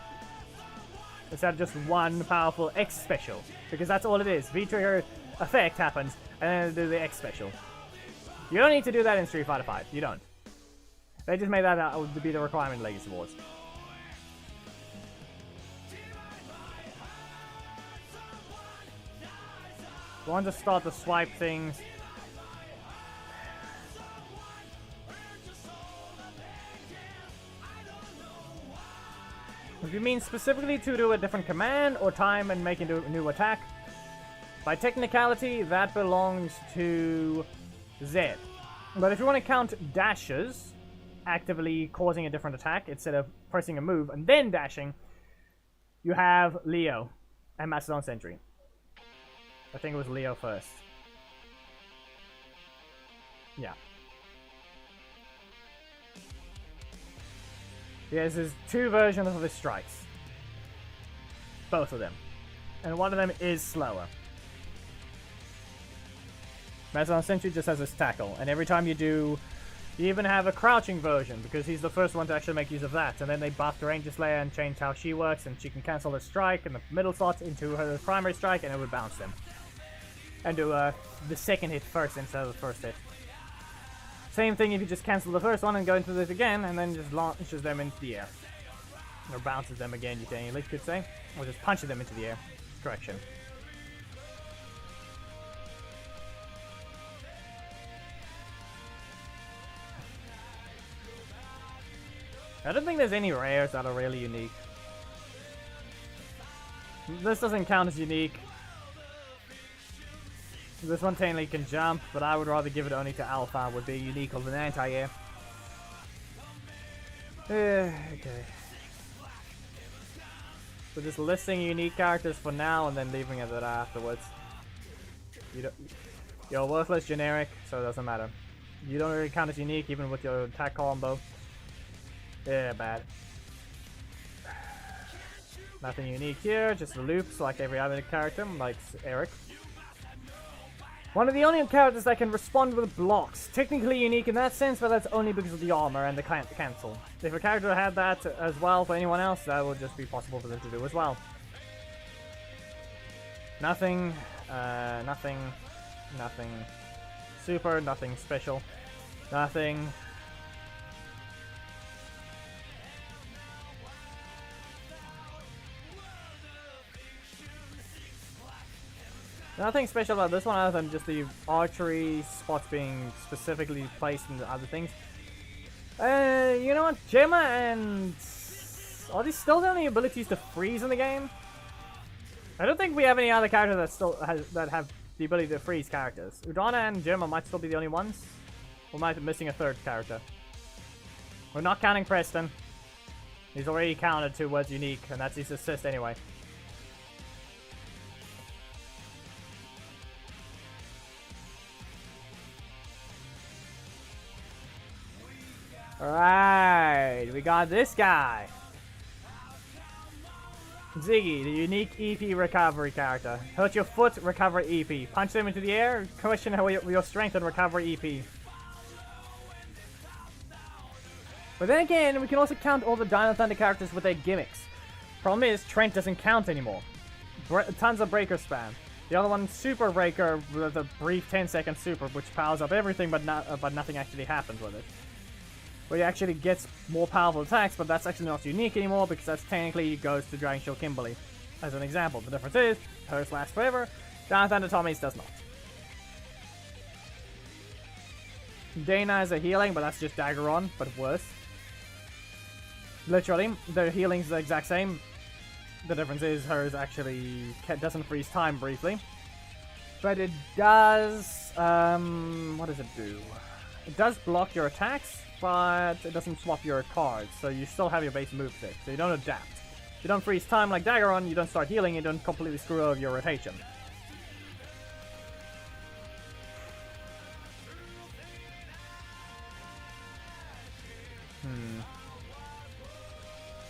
S1: Instead of just one powerful X special. Because that's all it is. V-Trigger effect happens, and then they do the X special. You don't need to do that in Street Fighter V. You don't. They just made that out to be the requirement in Legacy Wars. I want to start to swipe things. If you mean specifically to do a different command or time and make a new attack, by technicality, that belongs to Zed. But if you want to count dashes, actively causing a different attack instead of pressing a move and then dashing, you have Leo and Macedon Sentry. I think it was Leo first. Yeah. Yes, there's 2 versions of his strikes. Both of them. And one of them is slower. Macedon Sentry just has his tackle, and every time you do, you even have a crouching version, because he's the first one to actually make use of that, and then they buffed the Ranger Slayer and changed how she works, and she can cancel the strike and the middle slot into her primary strike, and it would bounce them. And do the second hit first instead of the first hit. Same thing if you just cancel the first one and go into this again, and then just launches them into the air. Or bounces them again, you technically could say. Or just punches them into the air. Correction. I don't think there's any rares that are really unique. This doesn't count as unique. This one technically can jump, but I would rather give it only to Alpha, would be unique of an anti-air. Okay. So just listing unique characters for now and then leaving it at that afterwards. You're worthless generic, so it doesn't matter. You don't really count as unique even with your attack combo. Yeah, bad. Nothing unique here, just the loops like every other character, like Eric. One of the only characters that can respond with blocks. Technically unique in that sense, but that's only because of the armor and the cancel. If a character had that as well for anyone else, that would just be possible for them to do as well. Nothing, nothing, nothing super, nothing special, nothing. Nothing special about this one other than just the archery spots being specifically placed in the other things. You know what? Gemma and... Are these still the only abilities to freeze in the game? I don't think we have any other characters that still that have the ability to freeze characters. Udana and Gemma might still be the only ones. We might be missing a third character. We're not counting Preston. He's already counted towards unique, and that's his assist anyway. Alright, we got this guy. Ziggy, the unique EP recovery character. Hurt your foot, recover EP. Punch them into the air, question how your strength and recover EP. But then again, we can also count all the Dino Thunder characters with their gimmicks. Problem is, Trent doesn't count anymore. Tons of breaker spam. The other one, Super Breaker, with a brief 10-second super, which powers up everything, but nothing actually happens with it. Where he actually gets more powerful attacks, but that's actually not unique anymore because that's technically goes to Dragon Shield Kimberly. As an example, the difference is, hers lasts forever, Dino Thunder Tommy's does not. Dana is a healing, but that's just Daggeron, but worse. Literally, the healing's the exact same. The difference is hers actually doesn't freeze time briefly. But it does, what does it do? It does block your attacks, but it doesn't swap your cards, so you still have your base moveset, so you don't adapt. You don't freeze time like Daggeron, you don't start healing, you don't completely screw over your rotation.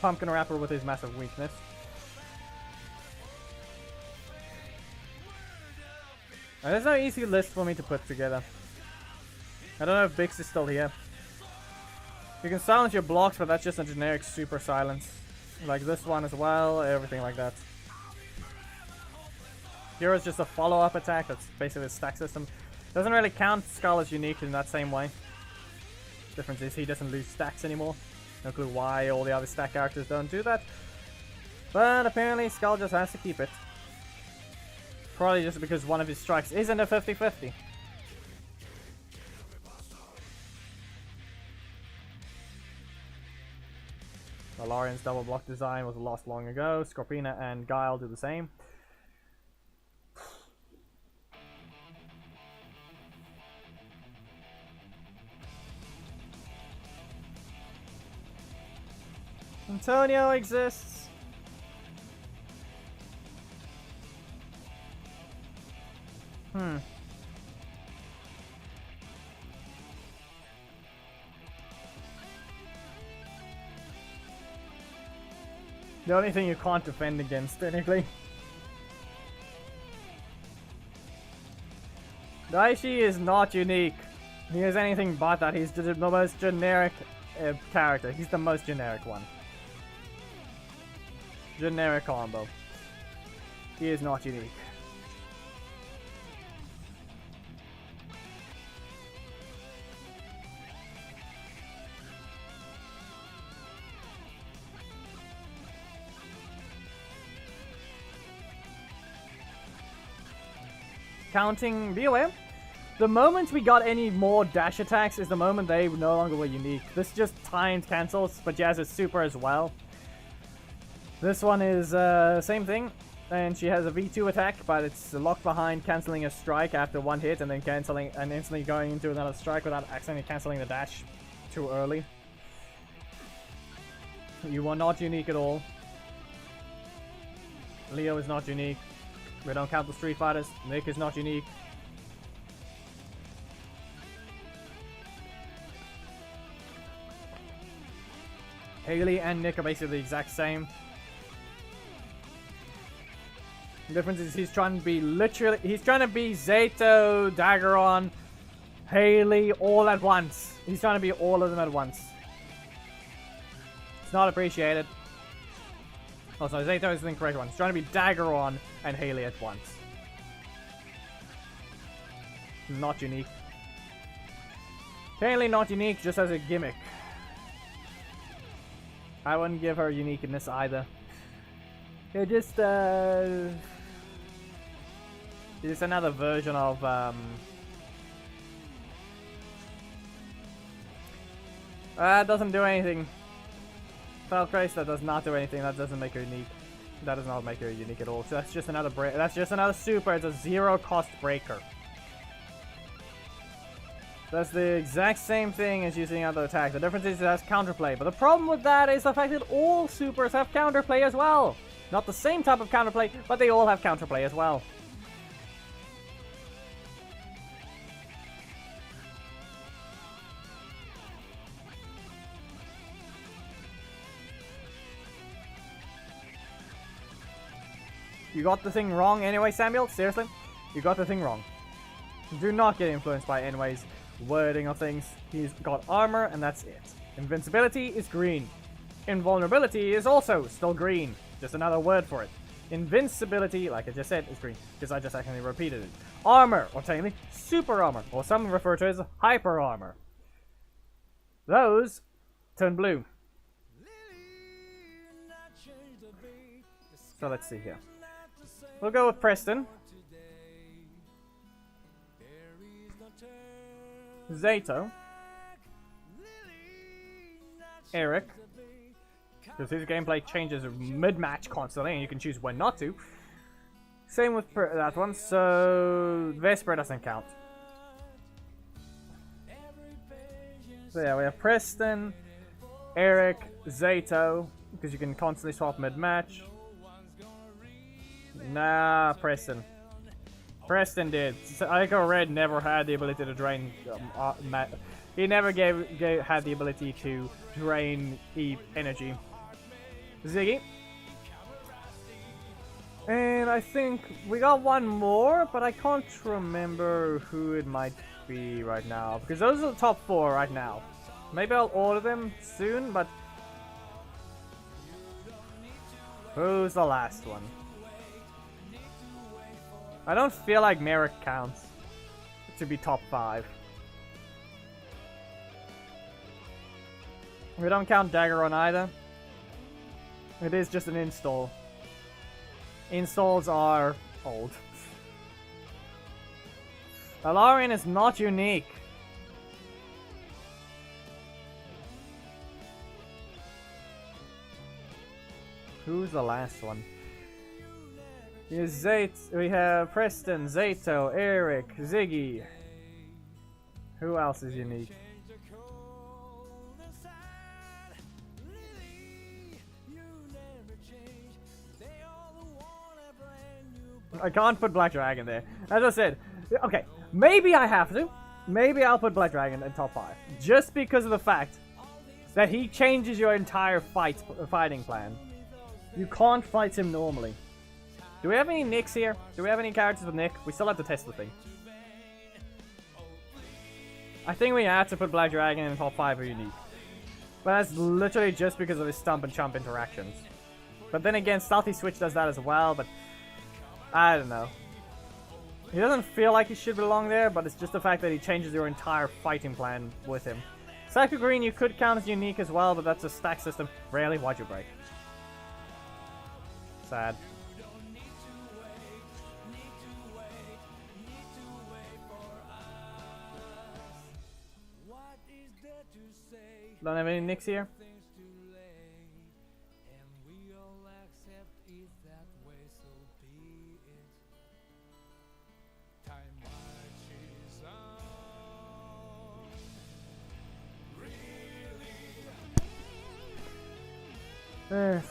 S1: Pumpkin Wrapper with his massive weakness. There's no easy list for me to put together. I don't know if Bix is still here. You can silence your blocks, but that's just a generic super silence. Like this one as well, everything like that. Here is just a follow-up attack, that's basically a stack system. Doesn't really count Skull as unique in that same way. Difference is he doesn't lose stacks anymore. No clue why all the other stack characters don't do that. But apparently Skull just has to keep it. Probably just because one of his strikes isn't a 50-50. Valarian's double block design was lost long ago. Scorpina and Guile do the same. Antonio exists. The only thing you can't defend against, technically. Daishi is not unique. He is anything but that. He's the most generic character. He's the most generic one. Generic combo. He is not unique. Counting, be aware, The moment we got any more dash attacks is the moment they no longer were unique. This just timed cancels, but she has a super as well. This one is same thing, and she has a V2 attack, but it's locked behind cancelling a strike after one hit and then cancelling and instantly going into another strike without accidentally cancelling the dash too early. You are not unique at all. Leo is not unique. We don't count the Street Fighters. Nick is not unique. Haley and Nick are basically the exact same. The difference is he's trying to be Zato, Daggeron, Haley all at once. He's trying to be all of them at once. It's not appreciated. Oh, sorry, Zato is the incorrect one. He's trying to be Daggeron and Haley at once. Not unique. Haley not unique, just as a gimmick. I wouldn't give her uniqueness either. It's just another version of doesn't do anything. Falcrace, that does not do anything. That doesn't make her unique. That does not make her unique at all. So that's just another break. That's just another super. It's a zero cost breaker. That's the exact same thing as using other attack. The difference is it has counterplay. But the problem with that is the fact that all supers have counterplay as well. Not the same type of counterplay, but they all have counterplay as well. You got the thing wrong anyway, Samuel? Seriously? You got the thing wrong. Do not get influenced by Anyway's wording of things. He's got armor, and that's it. Invincibility is green. Invulnerability is also still green. Just another word for it. Invincibility, like I just said, is green, because I just accidentally repeated it. Armor, or technically, super armor, or some refer to it as hyper armor. Those turn blue. So let's see here. We'll go with Preston. Zato. Eric. Because his gameplay changes mid-match constantly, and you can choose when not to. Same with that one, so Vesper doesn't count. So yeah, we have Preston, Eric, Zato, because you can constantly swap mid-match. Nah, Preston. Preston did. Ico Red never had the ability to drain. He never had the ability to drain energy. Ziggy. And I think we got one more, but I can't remember who it might be right now. Because those are the top 4 right now. Maybe I'll order them soon, but... Who's the last one? I don't feel like Merrick counts to be top 5. We don't count Daggeron either. It is just an install. Installs are old. Alarian is not unique. Who's the last one? We have Preston, Zato, Eric, Ziggy. Who else is unique? I can't put Black Dragon there. As I said, okay, maybe I have to. Maybe I'll put Black Dragon in top 5. Just because of the fact that he changes your entire fighting plan. You can't fight him normally. Do we have any Nicks here? Do we have any characters with Nick? We still have to test the thing. I think we have to put Black Dragon in top 5 or unique. But that's literally just because of his stump and chump interactions. But then again, Stealthy Switch does that as well, but... I don't know. He doesn't feel like he should belong there, but it's just the fact that he changes your entire fighting plan with him. Psycho Green you could count as unique as well, but that's a stack system. Rarely, why'd you break? Sad. Don't have any nicks here.
S2: Things too late, and we all accept it that way, so be it. Time marches on. Really?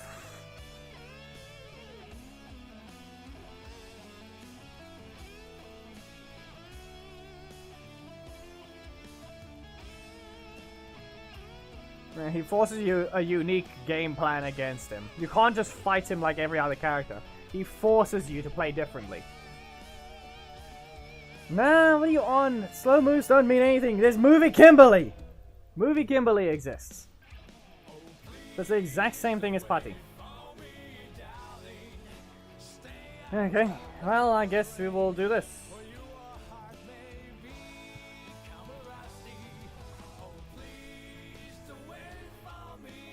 S1: He forces you a unique game plan against him. You can't just fight him like every other character. He forces you to play differently. Nah, what are you on? Slow moves don't mean anything. There's Movie Kimberly! Movie Kimberly exists. That's the exact same thing as Putty. Okay, well, I guess we will do this.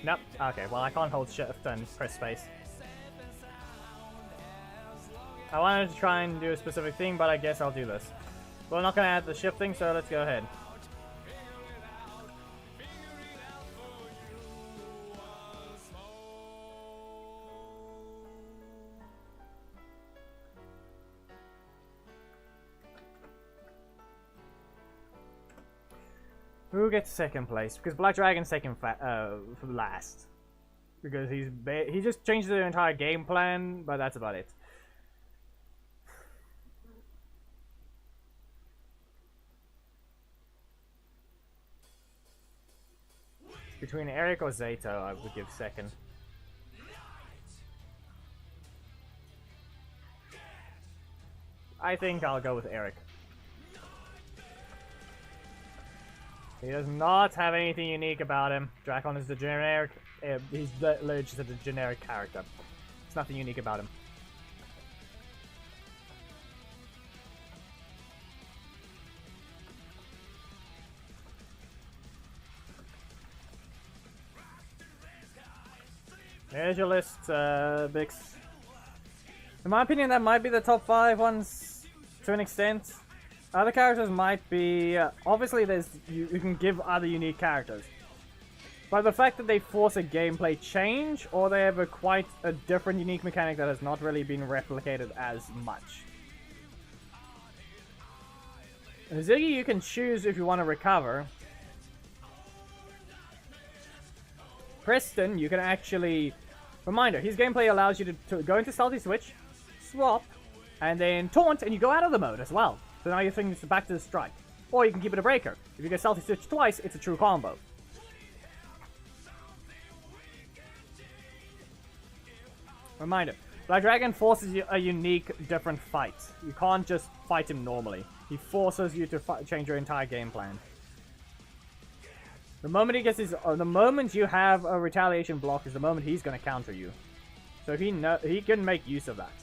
S1: Nope. Okay, well I can't hold shift and press space. I wanted to try and do a specific thing, but I guess I'll do this. We're not going to add the shifting, so let's go ahead. Who gets second place? Because Black Dragon's second last. Because he just changed the entire game plan, but that's about it. Between Eric or Zato, I would give second. I think I'll go with Eric. He does not have anything unique about him. Drakon is the generic. He's literally just a generic character. There's nothing unique about him. There's your list, Bix. In my opinion, that might be the top 5 ones to an extent. Other characters might be... obviously, you can give other unique characters. But the fact that they force a gameplay change, or they have quite a different unique mechanic that has not really been replicated as much. Ziggy, you can choose if you want to recover. Preston, you can actually... Reminder, his gameplay allows you to go into Stealthy Switch, swap, and then taunt, and you go out of the mode as well. So now your thing is back to the strike. Or you can keep it a breaker. If you get Stealthy Switch twice, it's a true combo. Reminder, Black Dragon forces you a unique, different fight. You can't just fight him normally. He forces you to change your entire game plan. The moment he gets his... the moment you have a retaliation block is the moment he's going to counter you. So he can make use of that.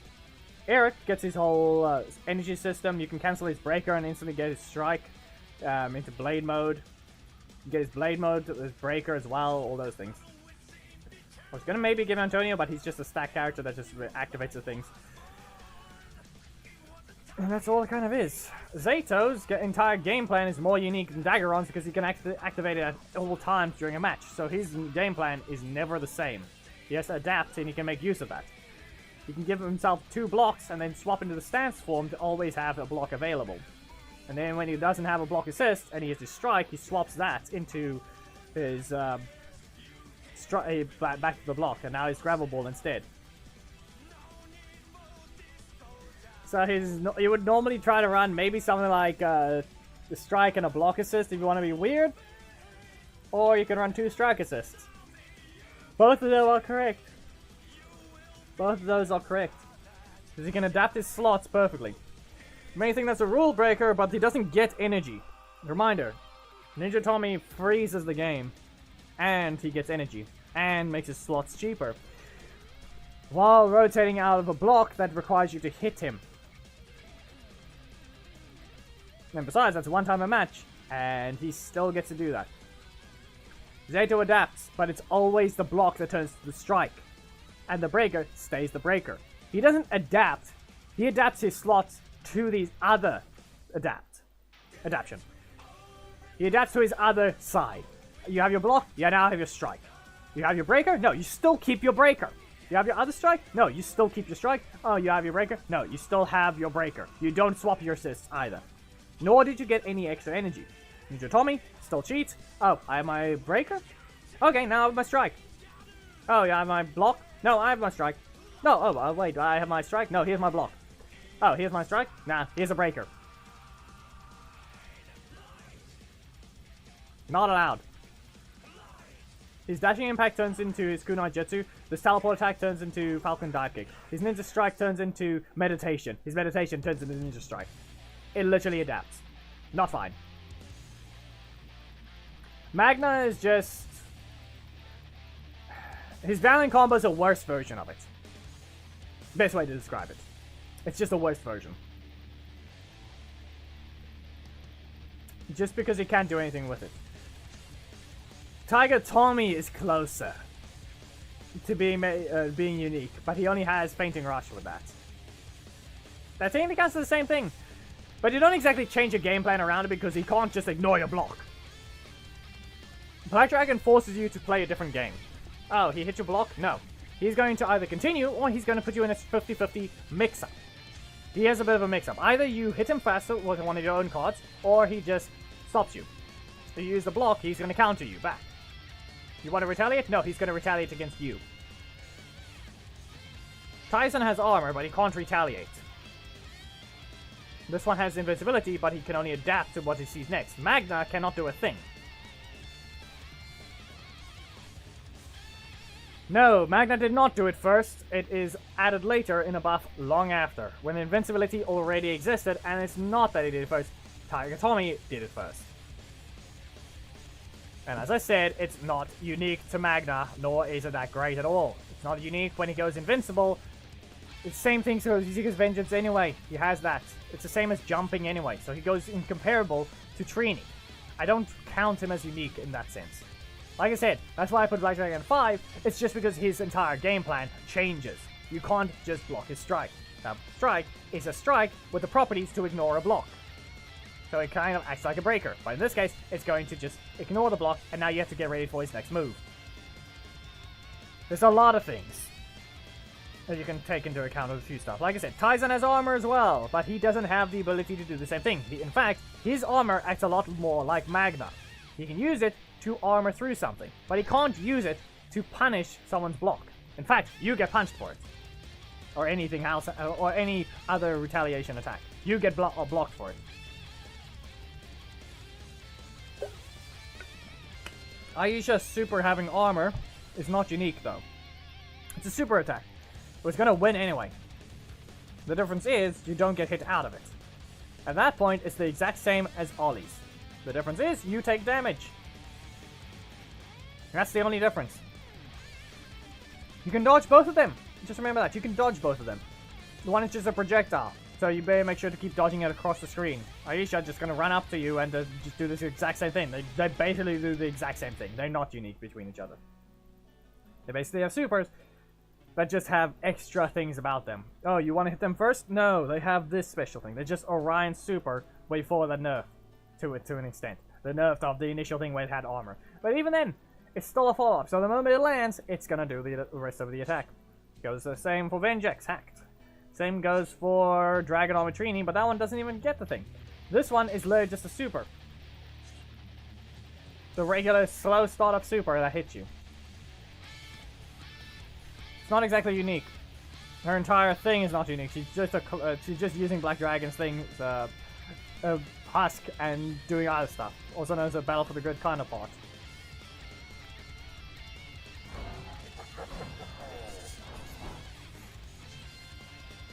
S1: Eric gets his whole energy system. You can cancel his breaker and instantly get his strike into blade mode. You get his blade mode, his breaker as well, all those things. I was going to maybe give Antonio, but he's just a stack character that just activates the things. And that's all it kind of is. Zato's entire game plan is more unique than Daggeron's because he can activate it at all times during a match. So his game plan is never the same. He has to adapt and he can make use of that. He can give himself 2 blocks and then swap into the stance form to always have a block available. And then when he doesn't have a block assist and he has to strike, he swaps that into his back to the block, and now he's gravel ball instead. So you would normally try to run maybe something like the strike and a block assist if you want to be weird, or you can run 2 strike assists. Both of them are correct. Both of those are correct. Because he can adapt his slots perfectly. You may think that's a rule breaker, but he doesn't get energy. Reminder, Ninja Tommy freezes the game, and he gets energy, and makes his slots cheaper, while rotating out of a block that requires you to hit him. And besides, that's one time a match, and he still gets to do that. Zato adapts, but it's always the block that turns to the strike. And the breaker stays the breaker. He doesn't adapt. He adapts his slots to these other adaptation. He adapts to his other side. You have your block? Yeah, now I have your strike. You have your breaker? No, you still keep your breaker. You have your other strike? No, you still keep your strike. Oh, you have your breaker? No, you still have your breaker. You don't swap your assists either. Nor did you get any extra energy. Ninja Tommy, still cheat. Oh, I have my breaker? Okay, now I have my strike. Oh, yeah, I have my block? No, I have my strike. No, oh, wait, I have my strike? No, here's my block. Oh, here's my strike? Nah, here's a breaker. Not allowed. His dashing impact turns into his kunai jutsu. This teleport attack turns into falcon dive kick. His ninja strike turns into meditation. His meditation turns into ninja strike. It literally adapts. Not fine. Magna is just... His Valiant combo is a worse version of it. Best way to describe it. It's just a worse version. Just because he can't do anything with it. Tiger Tommy is closer to being unique, but he only has Fainting Rush with that. That technically counts as the same thing, but you don't exactly change your game plan around it because he can't just ignore your block. Black Dragon forces you to play a different game. Oh, he hit your block? No. He's going to either continue or he's going to put you in a 50-50 mix-up. He has a bit of a mix-up. Either you hit him faster with one of your own cards, or he just stops you. If you use the block, he's going to counter you back. You want to retaliate? No, he's going to retaliate against you. Tyson has armor, but he can't retaliate. This one has invincibility, but he can only adapt to what he sees next. Magna cannot do a thing. No, Magna did not do it first. It is added later in a buff long after, when invincibility already existed, and it's not that he did it first. Tiger Tommy did it first. And as I said, it's not unique to Magna, nor is it that great at all. It's not unique when he goes invincible. It's the same thing to Zika's Vengeance anyway. He has that. It's the same as jumping anyway, so he goes incomparable to Trini. I don't count him as unique in that sense. Like I said, that's why I put Black Dragon 5. It's just because his entire game plan changes. You can't just block his strike. Now, strike is a strike with the properties to ignore a block. So it kind of acts like a breaker. But in this case, it's going to just ignore the block, and now you have to get ready for his next move. There's a lot of things that you can take into account with a few stuff. Like I said, Tyson has armor as well, but he doesn't have the ability to do the same thing. In fact, his armor acts a lot more like Magna. He can use it to armor through something, but he can't use it to punish someone's block. In fact, you get punched for it. Or anything else, or any other retaliation attack. You get blocked for it. Aisha's super having armor is not unique though. It's a super attack. It was gonna win anyway. The difference is you don't get hit out of it. At that point, it's the exact same as Ollie's. The difference is you take damage. That's the only difference. You can dodge both of them. Just remember that. You can dodge both of them. The one is just a projectile, so you better make sure to keep dodging it across the screen. Aisha just gonna run up to you and just do this exact same thing. They basically do the exact same thing. They're not unique between each other. They basically have supers that just have extra things about them. Oh, you want to hit them first? No, they have this special thing. They're just Orion's super before the nerf to it to an extent. The nerf of the initial thing where it had armor. But even then, it's still a follow-up. So the moment it lands, it's gonna do the rest of the attack. Goes the same for Vengex, hacked. Same goes for Dragon Armor Trini, but that one doesn't even get the thing. This one is literally just a super. The regular slow startup super that hits you. It's not exactly unique. Her entire thing is not unique. She's just using Black Dragon's thing, Husk, and doing other stuff. Also known as a Battle for the Grid counterpart.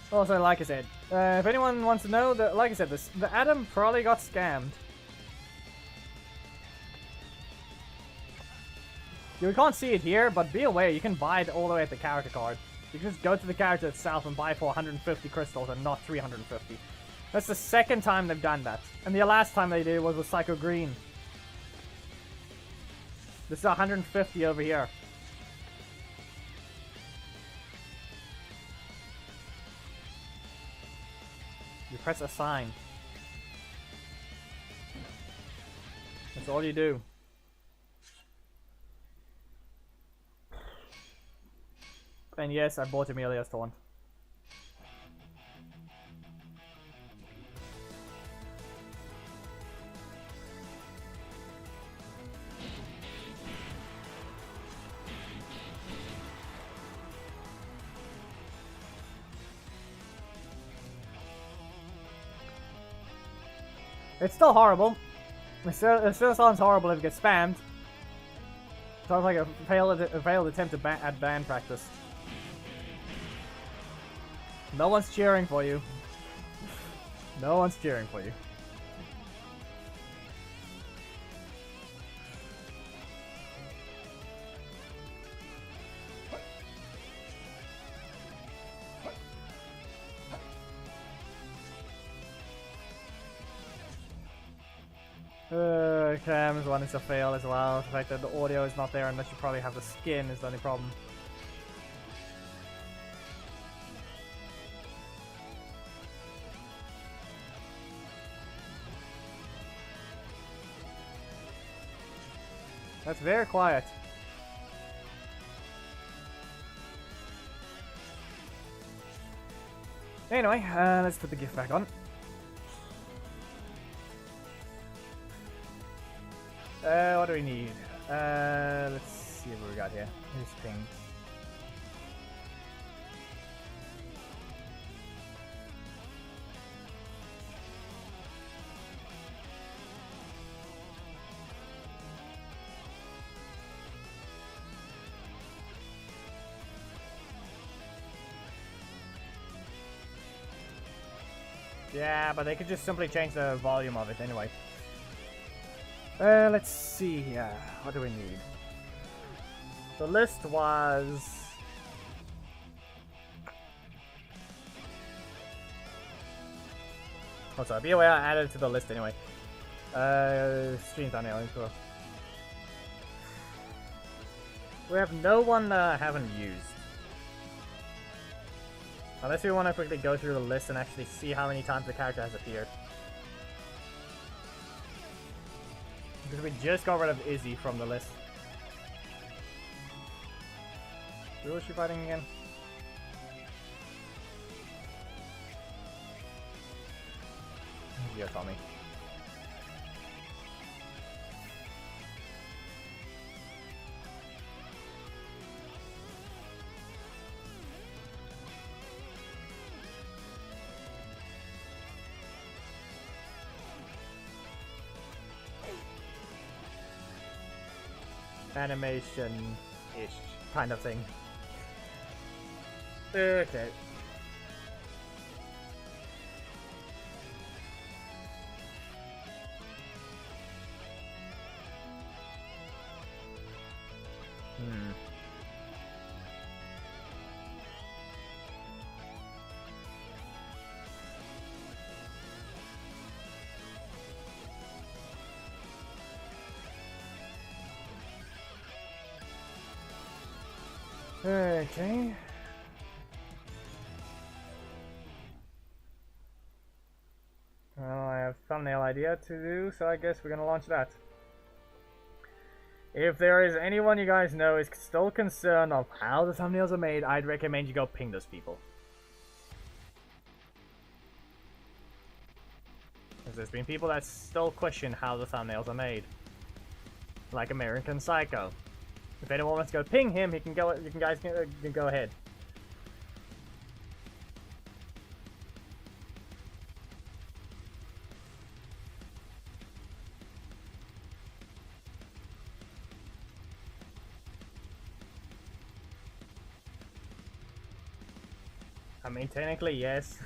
S1: Also, like I said, if anyone wants to know, like I said, the Atom probably got scammed. You can't see it here, but be aware, you can buy it all the way at the character card. You can just go to the character itself and buy for 150 crystals and not 350. That's the second time they've done that. And the last time they did was with Psycho Green. This is 150 over here. You press assign. That's all you do. And yes, I bought Amelia's taunt. It's still horrible. It still sounds horrible if it gets spammed. Sounds like a failed attempt at band practice. No one's cheering for you. No one's cheering for you. Cam's one is a fail as well. The fact that the audio is not there unless you probably have the skin is the only problem. That's very quiet. Anyway, let's put the gift back on. What do we need? Let's see what we got here. Here's ping. Yeah, but they could just simply change the volume of it anyway. Let's see here. What do we need? The list was... Oh, sorry. Be aware, I added it to the list anyway. Stream thumbnail intro. We have no one that I haven't used. Unless we want to quickly go through the list and actually see how many times the character has appeared. Because we just got rid of Izzy from the list. Who was she fighting again? Yeah, Tommy. Animation-ish kind of thing. Okay. Okay. Well, I have a thumbnail idea to do, so I guess we're gonna launch that. If there is anyone you guys know is still concerned of how the thumbnails are made, I'd recommend you go ping those people. Because there's been people that still question how the thumbnails are made. Like American Psycho. If anyone wants to go ping him, he can go. You guys can go ahead. I mean, technically, yes.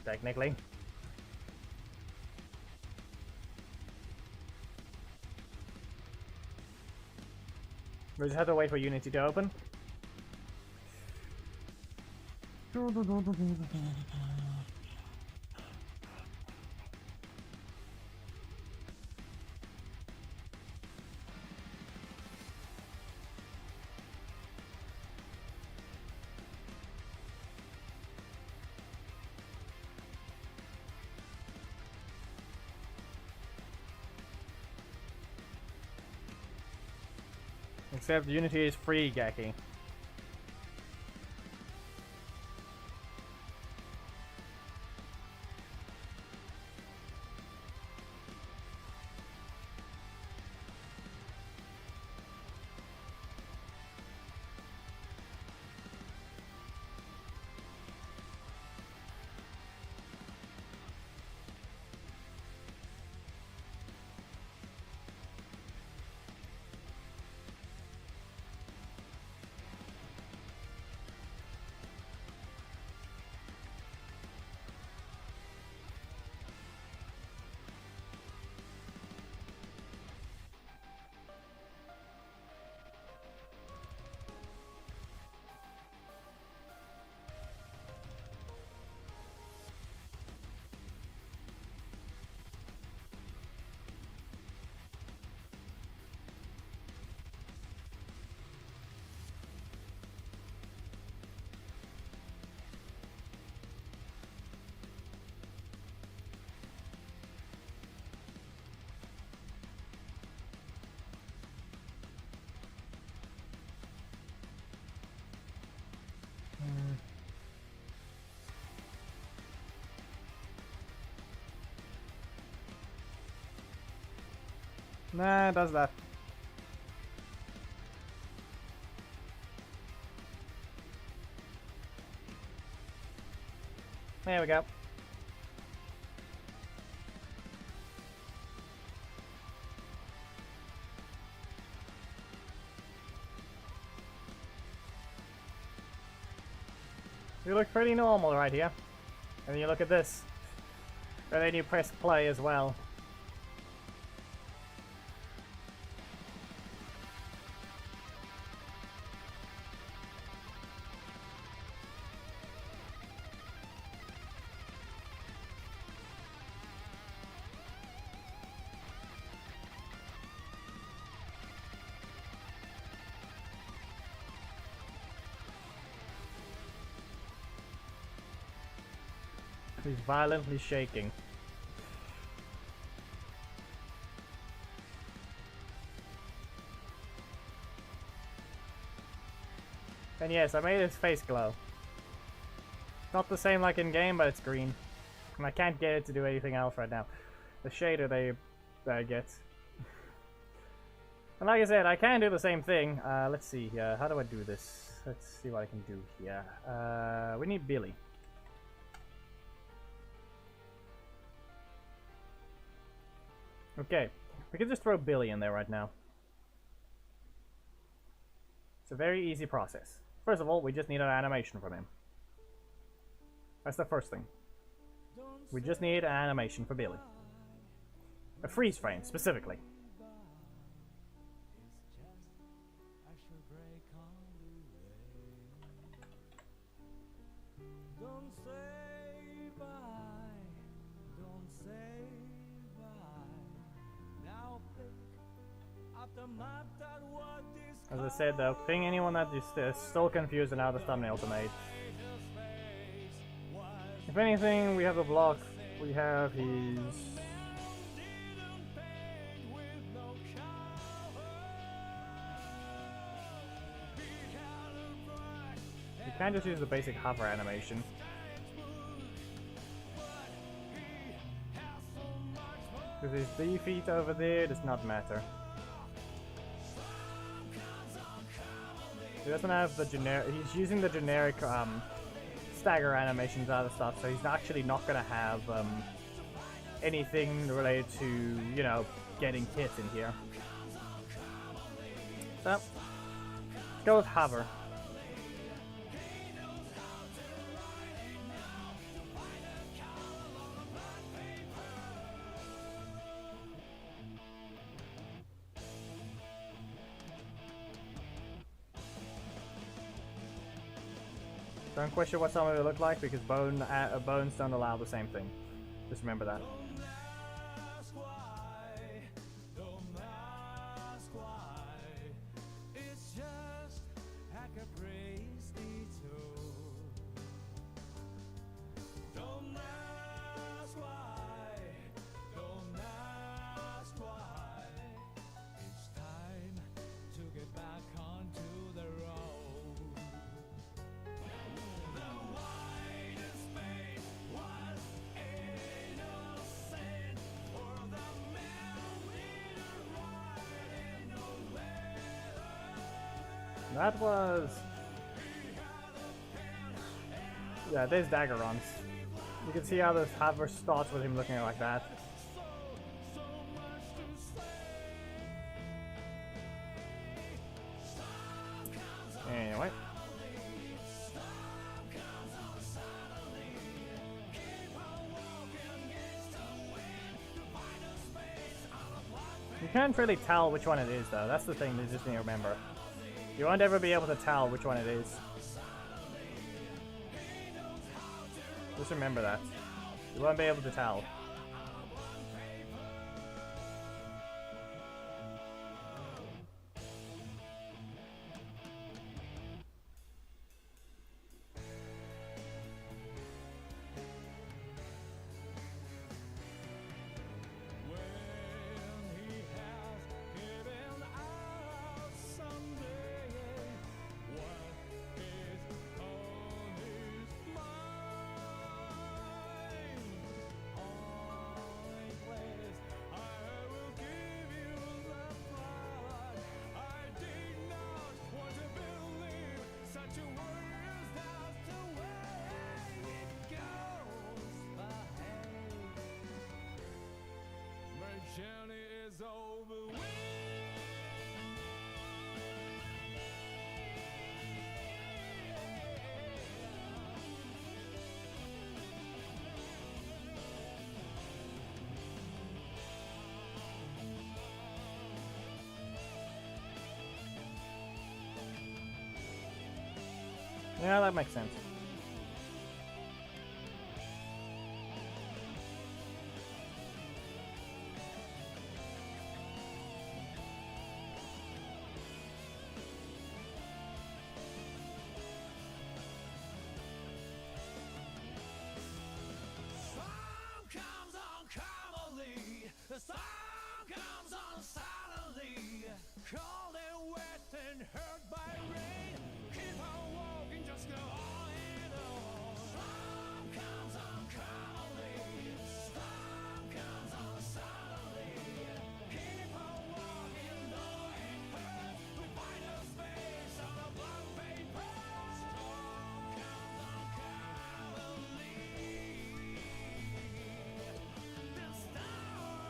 S1: Technically. We just have to wait for Unity to open. Except Unity is free, Gaki. Nah, it does that. There we go. You look pretty normal right here. And then you look at this. And then you press play as well. He's violently shaking. And yes, I made his face glow. Not the same like in game, but it's green. And I can't get it to do anything else right now. The shader that I get. And like I said, I can do the same thing. Let's see here. How do I do this? Let's see what I can do here. We need Billy. Okay, we can just throw Billy in there right now. It's a very easy process. First of all, we just need an animation from him. That's the first thing. We just need an animation for Billy. A freeze frame, specifically. As I said though, ping anyone that is still confused on how the thumbnails are made. If anything, we have the block, we have his... You can just use the basic hover animation. Because his defeat over there does not matter. He doesn't have the generic. He's using the generic stagger animations out of stuff, so he's actually not gonna have anything related to, you know, getting hit in here. So let's go with hover. Don't question what some of it look like because bones don't allow the same thing. Just remember that. That was... Yeah, there's dagger runs. You can see how this hover starts with him looking like that. Anyway. You can't really tell which one it is though, that's the thing that you just need to remember. You won't ever be able to tell which one it is. Just remember that. You won't be able to tell.
S2: Such a world, that's the way it goes. But hey, my journey is over with.
S1: Yeah, that makes sense.
S2: Storm comes on calmly, the storm comes on suddenly, cold and wet and hurt by rain. Keep on walking, just go on and on. Storm comes on calmly, storm comes on suddenly. Keep on walking, though it hurts. We find a space on a blank paper. Storm comes on calmly. The storm.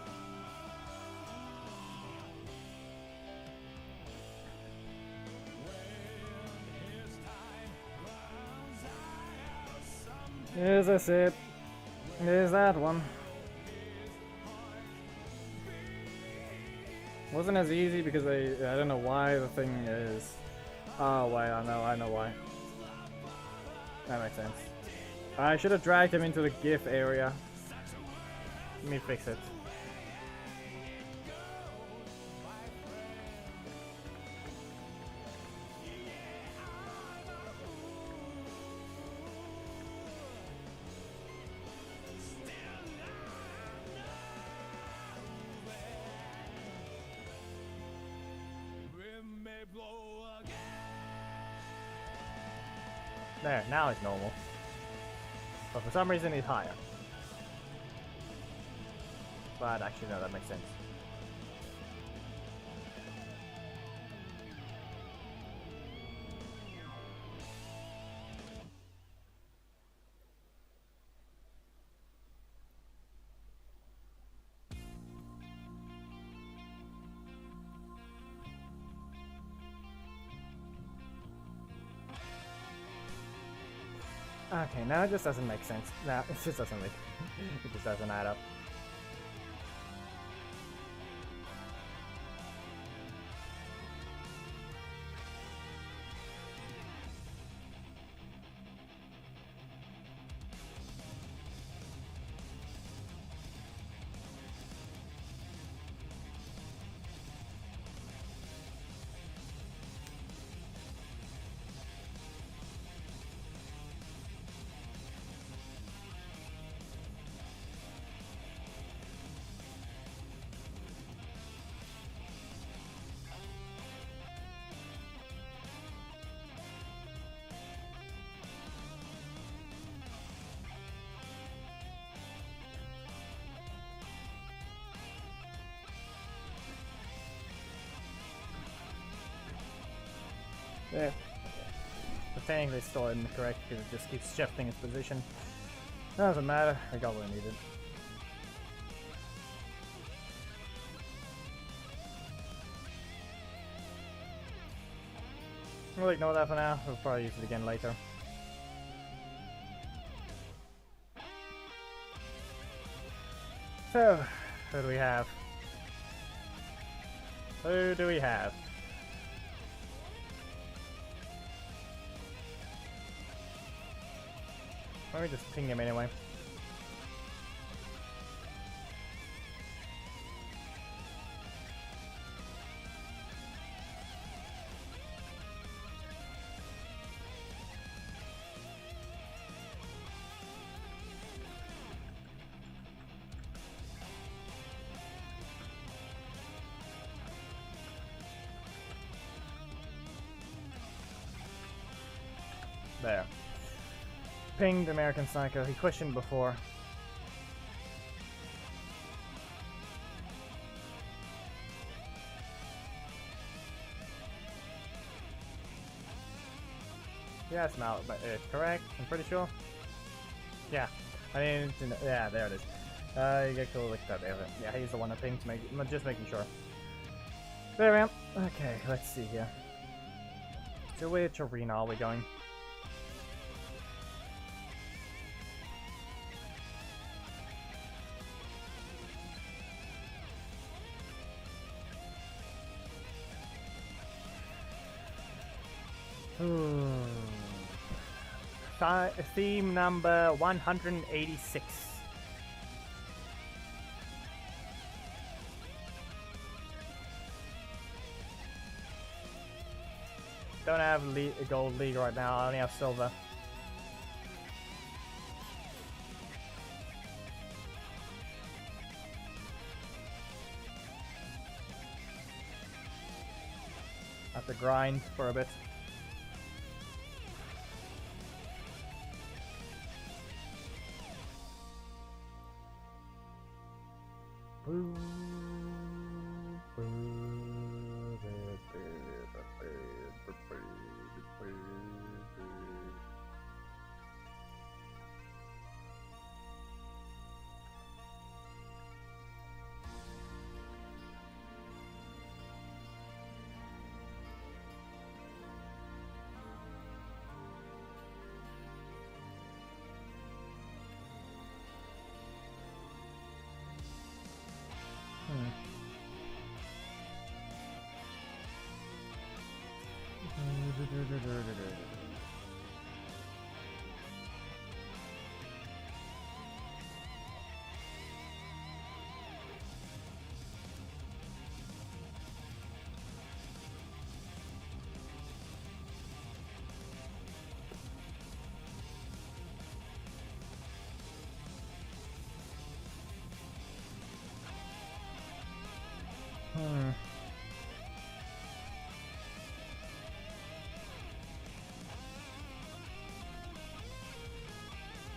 S2: When his time runs out, some
S1: Is this it? Is that one? Wasn't as easy because I don't know why the thing is. Oh wait, I know why. That makes sense. I should have dragged him into the GIF area. Let me fix it.
S2: wind may blow again.
S1: There, now it's normal. But for some reason he's higher. But actually no, that makes sense. Okay, now it just doesn't make sense. No, it just doesn't make it just doesn't add up. Yeah. But technically it's still incorrect because it just keeps shifting its position. Doesn't matter, I got what I needed. We'll ignore that for now, we'll probably use it again later. So, who do we have? Who do we have? Why don't we just ping him anyway? There. Pinged American Psycho. He questioned before. Yes, Mal, but it's correct. I'm pretty sure. Yeah. I mean, yeah, there it is. You get cool like that. Yeah, he's the one I think. Just making sure. There we are. Okay, let's see here. To which arena are we going? Theme number 186. Don't have gold league right now, I only have silver. Have to grind for a bit.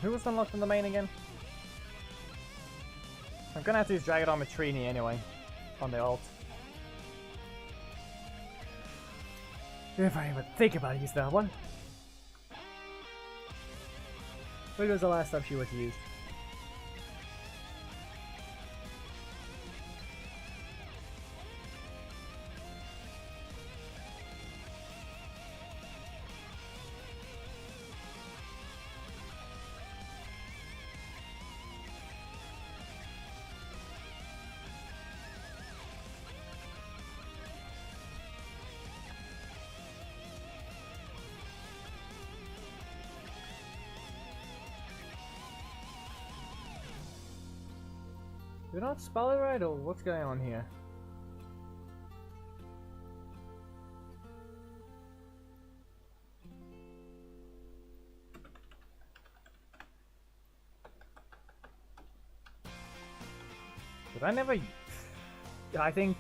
S1: Who was unlocked in the main again? I'm gonna have to use Dragon Armor Trini anyway, on the ult. If I even think about using that one. When was the last time she was used? Did I not spell it right, or what's going on here? Did I never... I think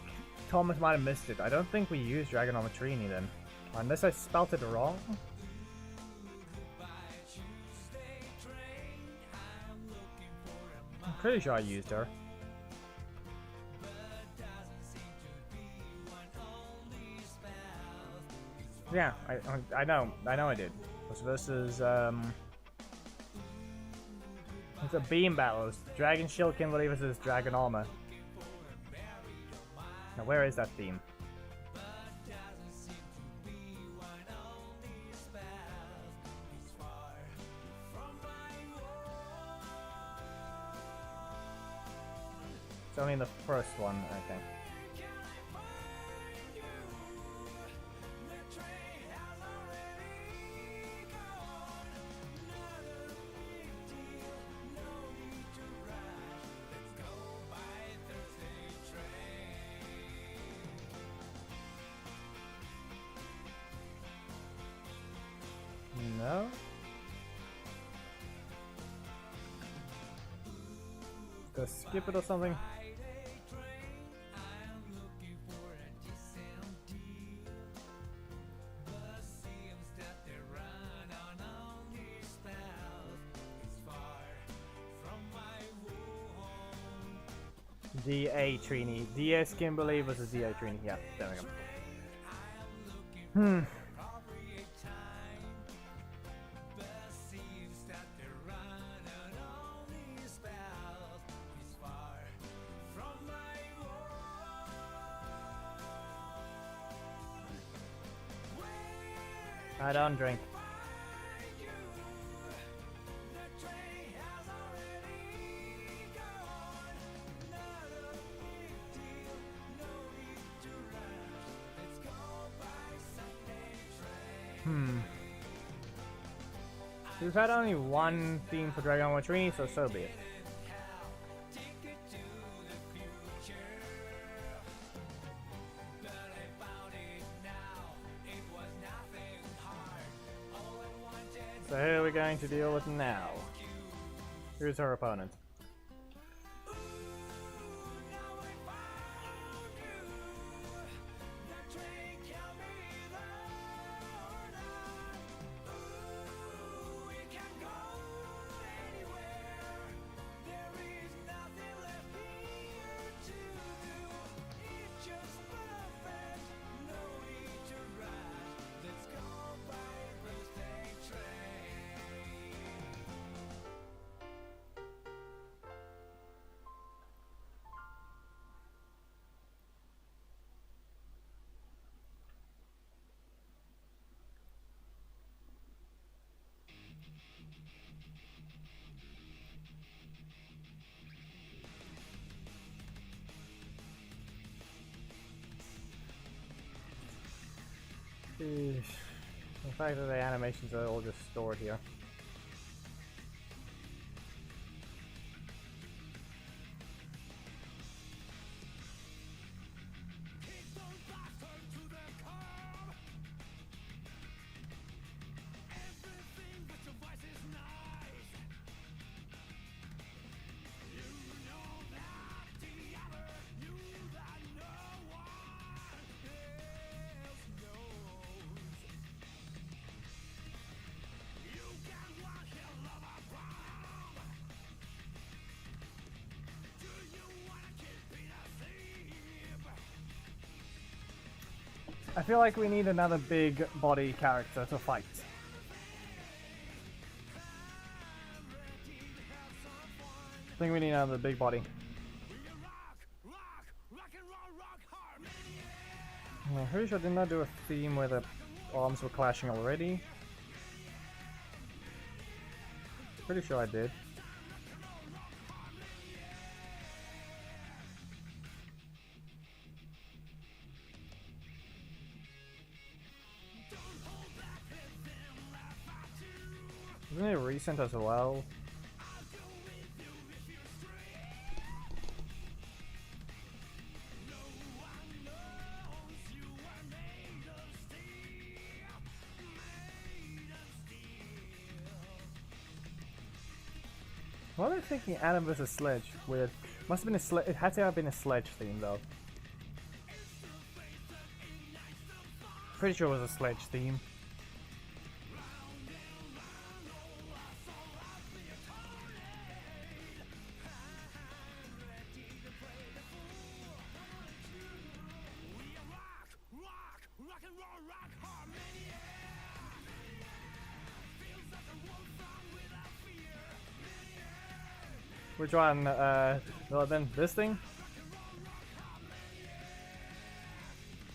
S1: Thomas might have missed it. I don't think we used Dragon Armor Trini then. Unless I spelt it wrong. I'm pretty sure I used her. Yeah, I know I did. It was versus it's a beam battle. It's Dragon Shield Kimberly versus Dragon Armor. Now where is that theme? It's only in the first one, okay. No? Just skip it or something? DA Trini. DS Kimberly versus DA Trini. Yeah, there we go. I don't drink. We've had only one theme for Dragon Ball 3, so be it. So who are we going to deal with now? Who's our opponent? Sheesh. The fact that the animations are all just stored here. I feel like we need another big body character to fight. I think we need another big body. I'm pretty sure I did not do a theme where the arms were clashing already. Pretty sure I did. Isn't it recent as well? What am I thinking? Adam vs. Sledge. Weird. Must have been a Sledge. It had to have been a Sledge theme though. Pretty sure it was a Sledge theme. Which one? Well, then this thing?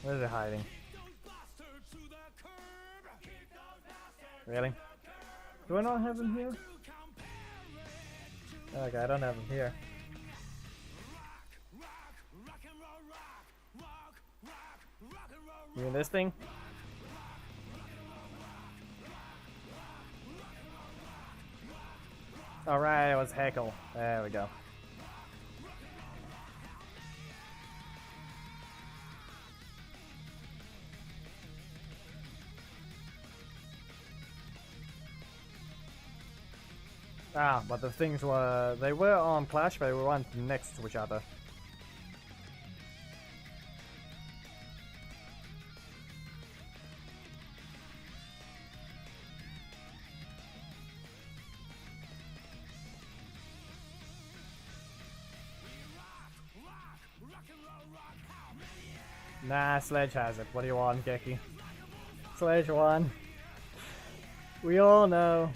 S1: Where is it hiding? Really? Do I not have him here? Okay, I don't have him here. You mean this thing? Alright, it was Heckle. There we go. Ah, but the things were... They were on Clash, but they weren't next to each other. Nah, Sledge has it. What do you want, Geki? Sledge won. We all know.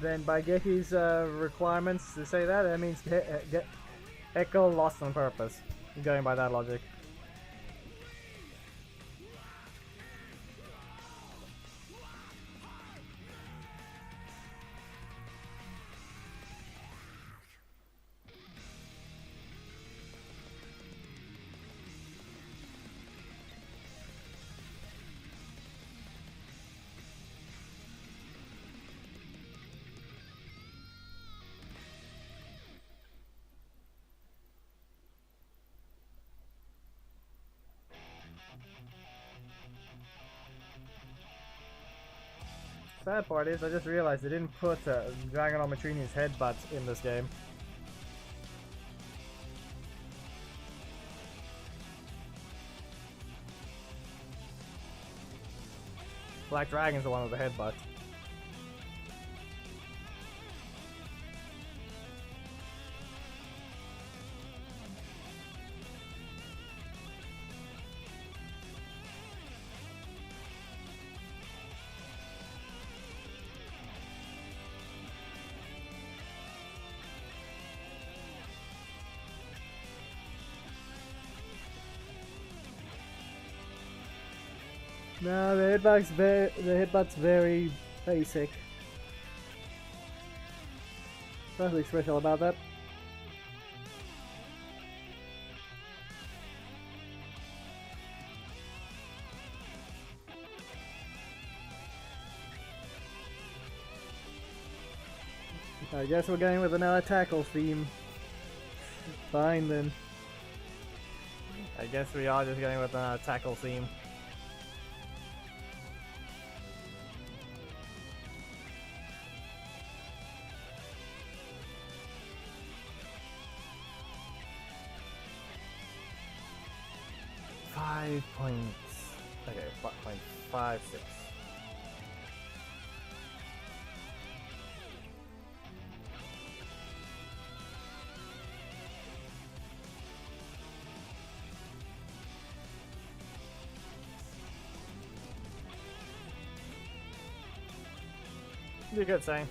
S1: then by Geki's requirements to say that, that means Echo lost on purpose. Going by that logic. Sad part is, I just realized they didn't put Dragon Matrini's headbutt in this game. Black Dragon's the one with the headbutt. No, the headbutt's very basic. Nothing special about that. I guess we're going with another tackle theme. Fine then. I guess we are just going with another tackle theme. Points. Okay, 5.56. You're good, saying.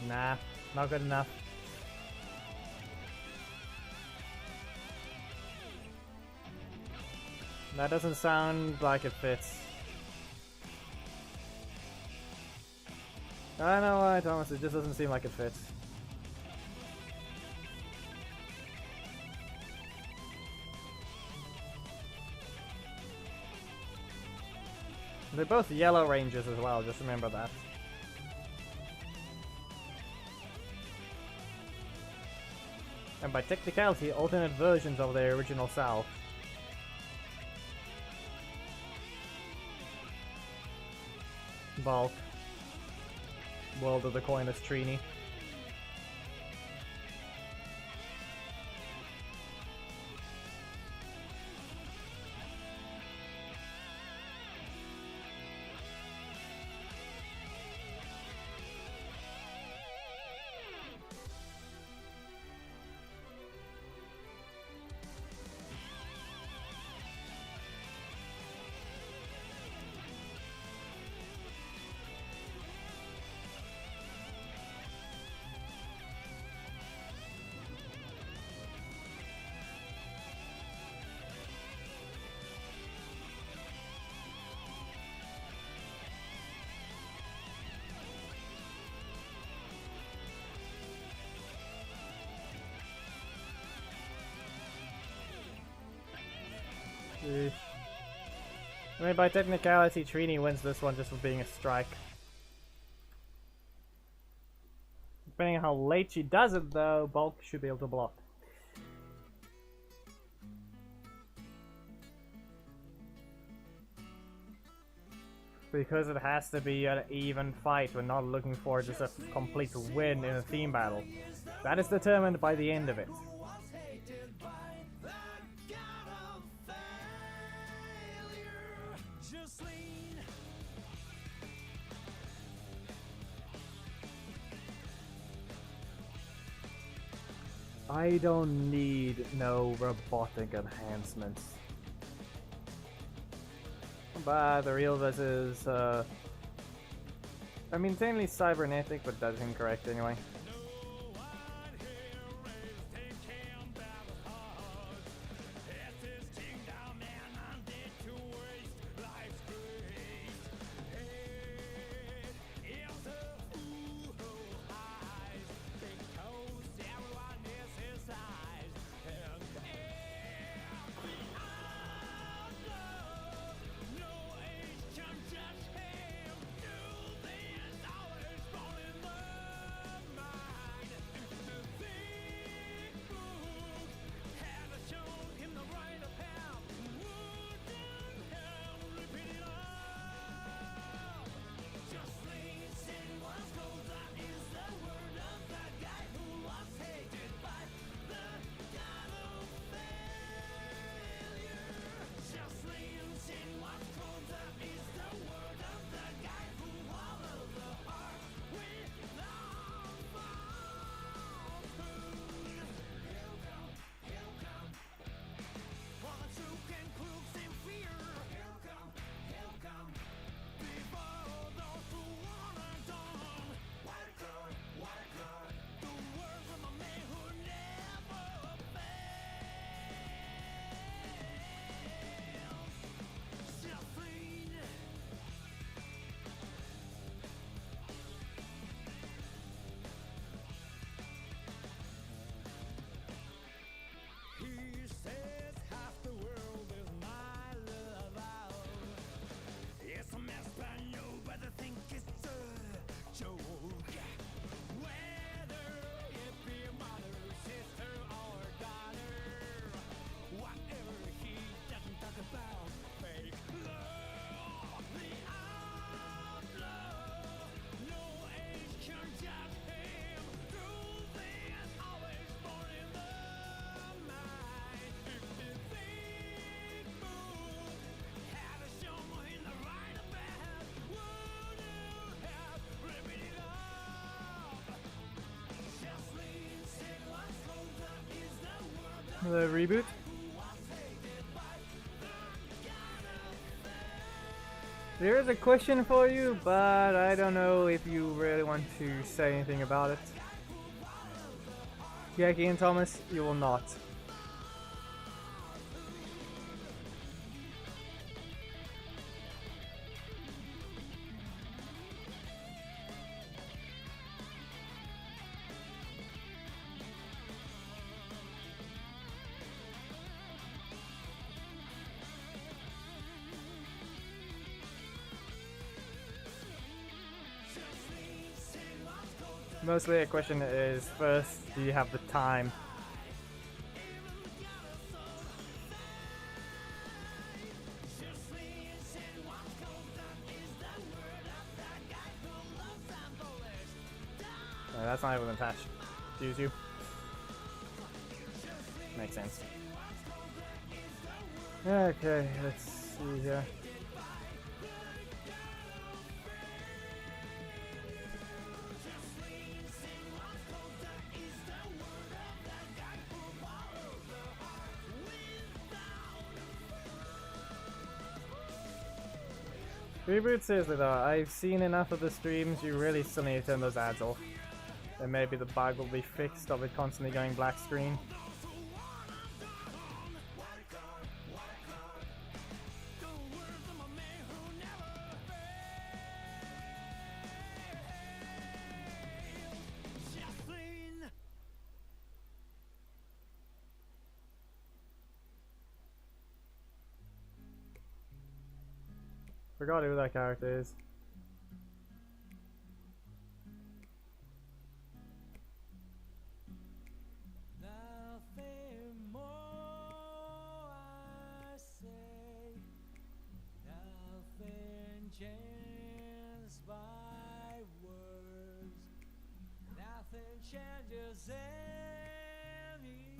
S1: Nah, not good enough. That doesn't sound like it fits. I know why, Thomas, it just doesn't seem like it fits. They're both yellow ranges as well, just remember that. And by technicality, alternate versions of their original self. Bulk. World of the Coinless Trini. Sheesh. I mean, by technicality, Trini wins this one just for being a strike. Depending on how late she does it, though, Bulk should be able to block. Because it has to be an even fight, we're not looking for just a complete win in a team battle. That is determined by the end of it. I don't need no robotic enhancements. But the real versus, I mean, technically cybernetic, but that's incorrect anyway. The reboot. There is a question for you, but I don't know if you really want to say anything about it. Jackie and Thomas, you will not. Mostly a question is, first, do you have the time? No, that's not even attached. Excuse you. Makes sense. Okay, let's see here. Reboot says that I've seen enough of the streams, you really still need to turn those ads off. Then maybe the bug will be fixed of it constantly going black screen. Forgot who that character is.
S2: Nothing more I say, nothing changed by words, nothing changes anyway,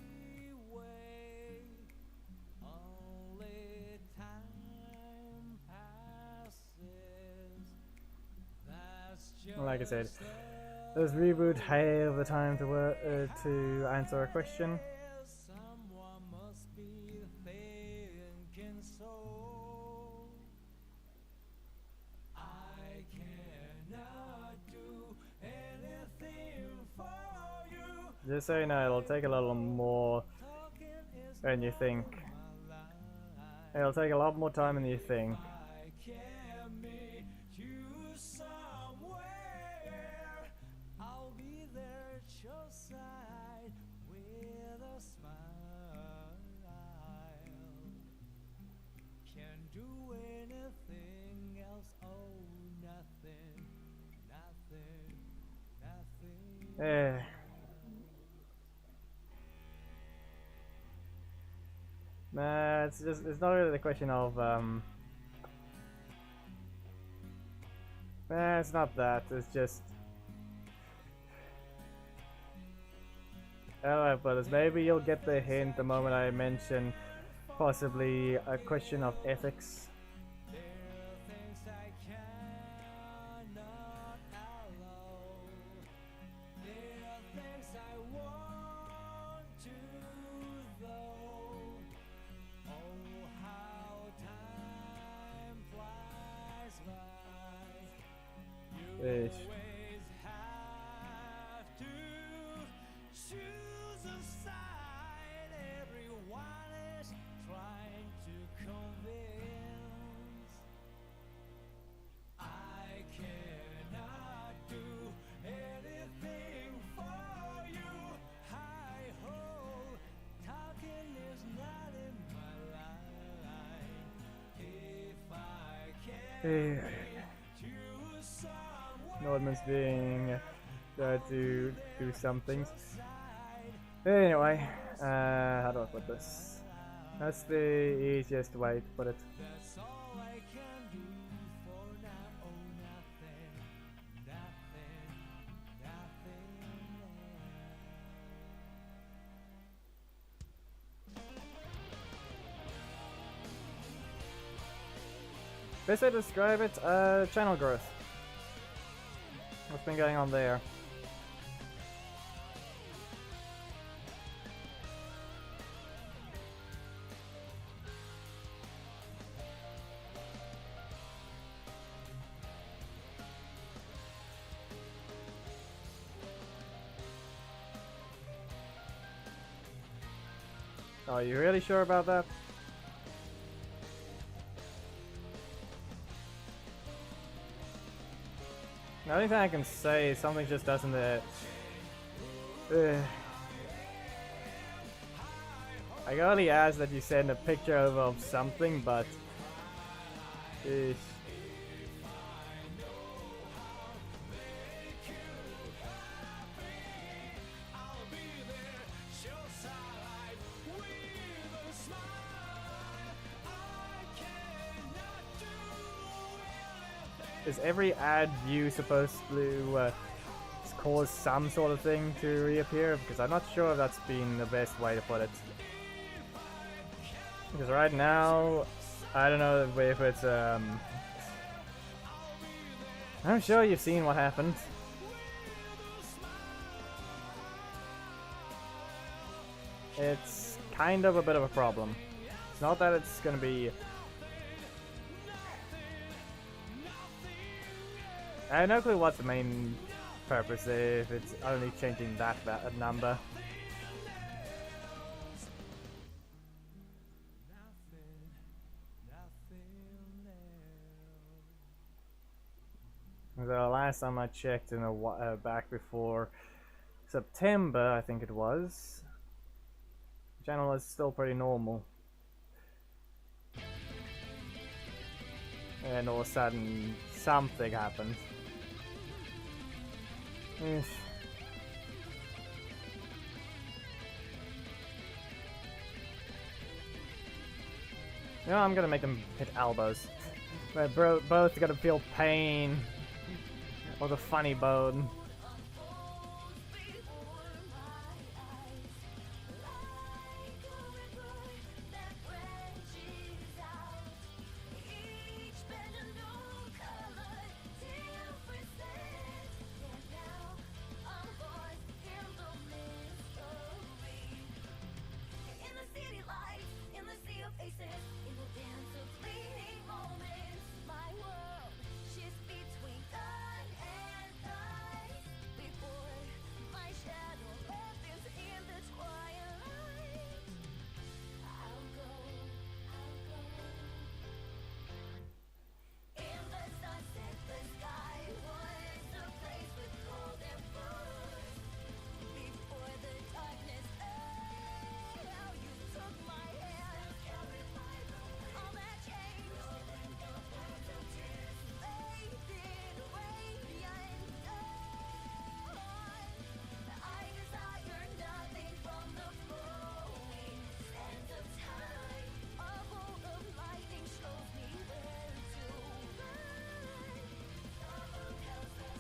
S2: only time passes. That's just
S1: Like I said, does Reboot have the time to answer a question?
S2: someone must be thinking so. I cannot do anything for you.
S1: Just so you know, it'll take a little more
S2: Talking is
S1: than you think.
S2: my life.
S1: It'll take a lot more time than you think.
S2: I can meet you somewhere. I'll be there at your side with a smile. Can't do anything else. Oh, nothing, nothing, nothing.
S1: Eh. Nah, it's not really the question of nah, it's not that, it's just I don't know, but maybe you'll get the hint the moment I mention possibly a question of ethics.
S2: There are things I cannot allow. There are things I want to though. Oh, how time flies by. You
S1: Ish.
S2: always have to choose a side. Everyone is trying to convince. I cannot do anything for you. I hope talking is not in my line. If I can choose someone
S1: Nordman's being tried to do some things.
S2: side,
S1: Anyway, how do I put this? That's the easiest way to put it.
S2: that's all I can do for now. Oh, nothing, nothing, nothing.
S1: Best way to describe it, channel growth. What's been going on there? Are you really sure about that? The only thing I can say is something just doesn't I only ask that you send a picture over of something, but ish.
S2: I'll be there, show side with a smile. I cannot do anything.
S1: Is every ad view supposed to cause some sort of thing to reappear? Because I'm not sure if that's been the best way to put it. Because right now, I don't know if it's I'm sure you've seen what happened. It's kind of a bit of a problem. It's not that it's gonna be. I have no clue what the main purpose is if it's only changing that number. The last time I checked in back before September, I think it was, the channel is still pretty normal. And all of a sudden, something happens. Yes. You know, I'm gonna make them hit elbows. But both gonna feel pain. Or the funny bone.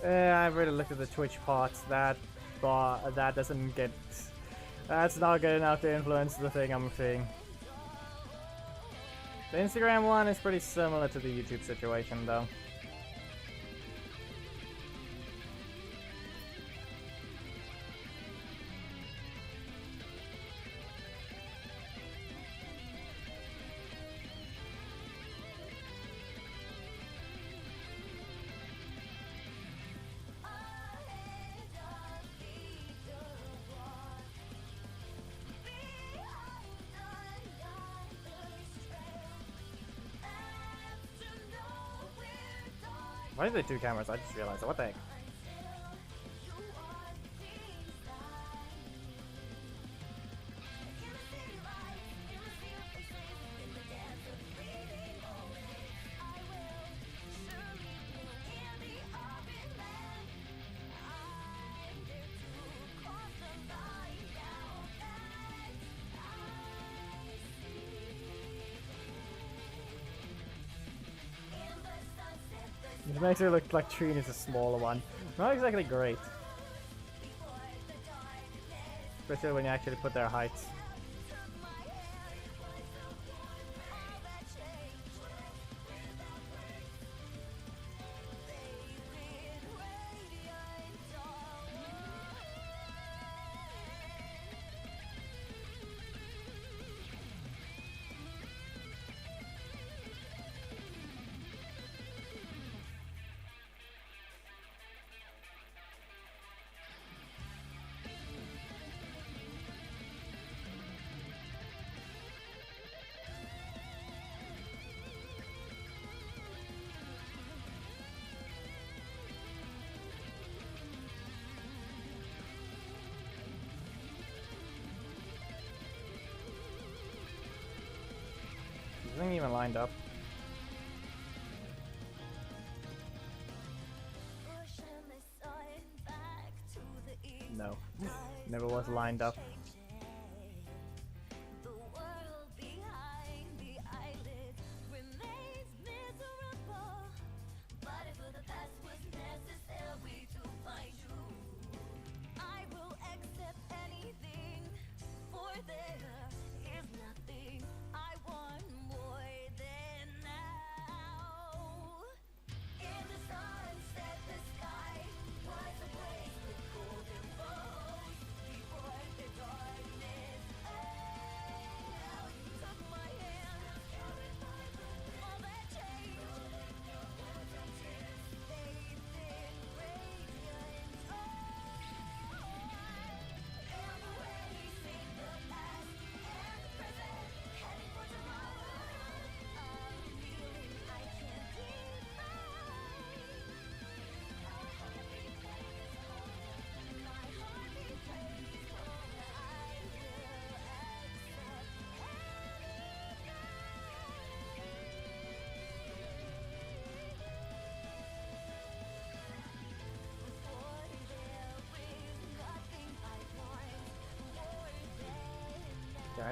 S1: I really looked at the Twitch parts. That doesn't get. That's not good enough to influence the thing I'm seeing. The Instagram one is pretty similar to the YouTube situation, though. Why are there two cameras? I just realized. What the heck? It makes it look like Trine is a smaller one. Not exactly great. Especially when you actually put their heights. Isn't even lined up. No, never was lined up.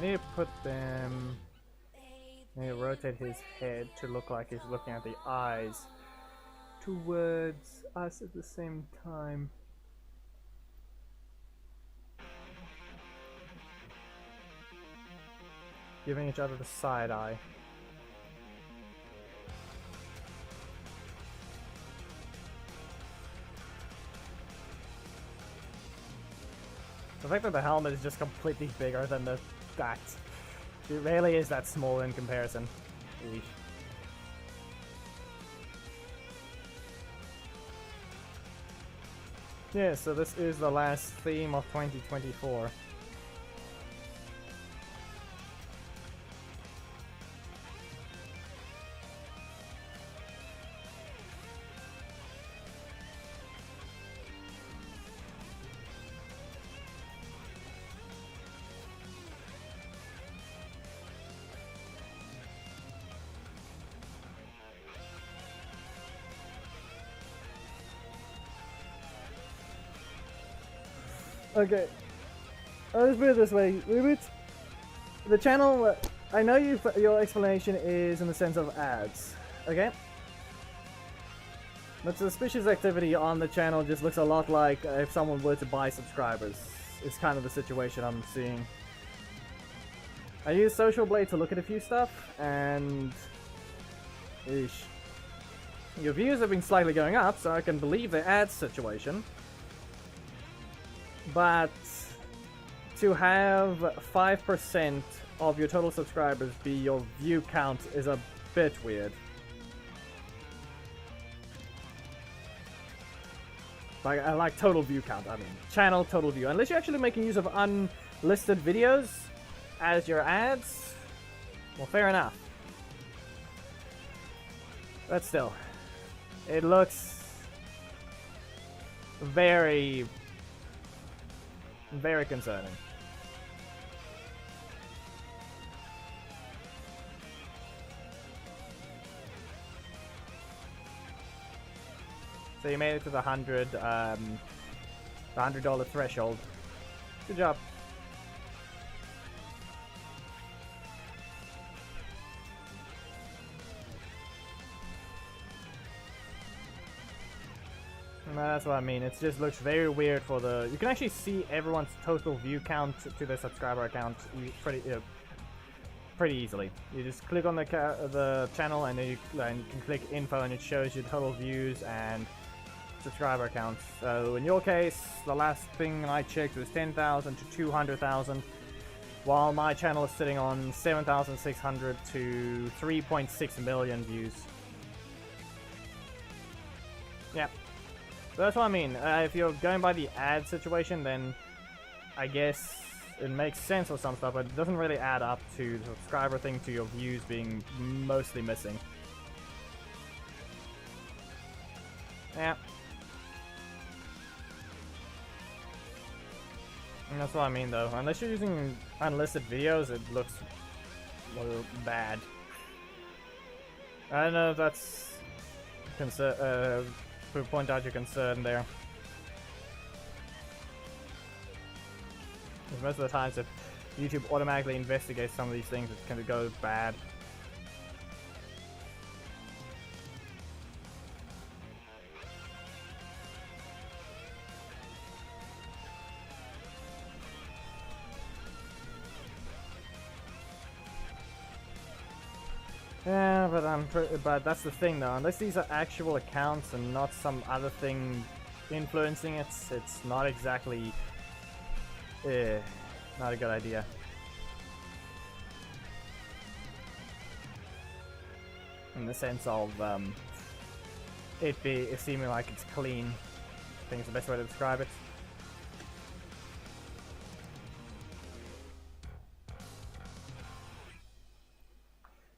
S1: I need to put them... I need to rotate his head to look like he's looking at the eyes towards us at the same time. Giving each other the side eye. The fact that the helmet is just completely bigger than the that. It really is that small in comparison. Eesh. Yeah, so this is the last theme of 2024. Okay, I'll just put it this way, Ribbit. The channel, I know your explanation is in the sense of ads, okay? But suspicious activity on the channel just looks a lot like if someone were to buy subscribers. It's kind of the situation I'm seeing. I use Social Blade to look at a few stuff, and... Eesh. Your views have been slightly going up, so I can believe the ads situation. But to have 5% of your total subscribers be your view count is a bit weird. Like total view count, I mean. Channel total view. Unless you're actually making use of unlisted videos as your ads, well, fair enough. But still, it looks very concerning. So you made it to the $100 threshold. Good job. That's what I mean. It just looks very weird for the... You can actually see everyone's total view count to their subscriber account pretty easily. You just click on the channel and then you can click info and it shows you total views and subscriber accounts. So in your case, the last thing I checked was 10,000 to 200,000, while my channel is sitting on 7,600 to 3.6 million views. Yeah. So that's what I mean. If you're going by the ad situation, then I guess it makes sense for some stuff, but it doesn't really add up to the subscriber thing, to your views being mostly missing. Yeah. And that's what I mean, though. Unless you're using unlisted videos, it looks a little bad. I don't know if that's to point out your concern there. Because most of the times, if YouTube automatically investigates some of these things, it can go bad. Yeah, but that's the thing though. Unless these are actual accounts and not some other thing influencing it, it's not exactly not a good idea. In the sense of it seeming like it's clean. I think it's the best way to describe it.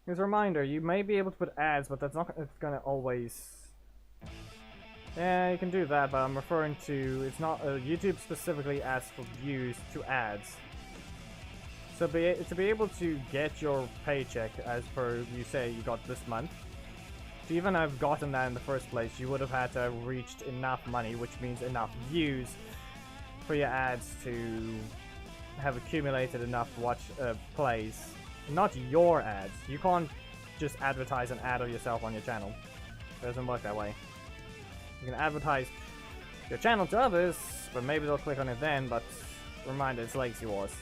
S1: As a reminder, you may be able to put ads, but that's not gonna always... Yeah, you can do that, but I'm referring to... It's not... YouTube specifically asks for views to ads. So to be able to get your paycheck, as per you say you got this month, to even have gotten that in the first place, you would have had to have reached enough money, which means enough views, for your ads to have accumulated enough plays. Not your ads. You can't just advertise an ad of yourself on your channel. It doesn't work that way. You can advertise your channel to others, but maybe they'll click on it then, but reminder, it's Legacy Wars.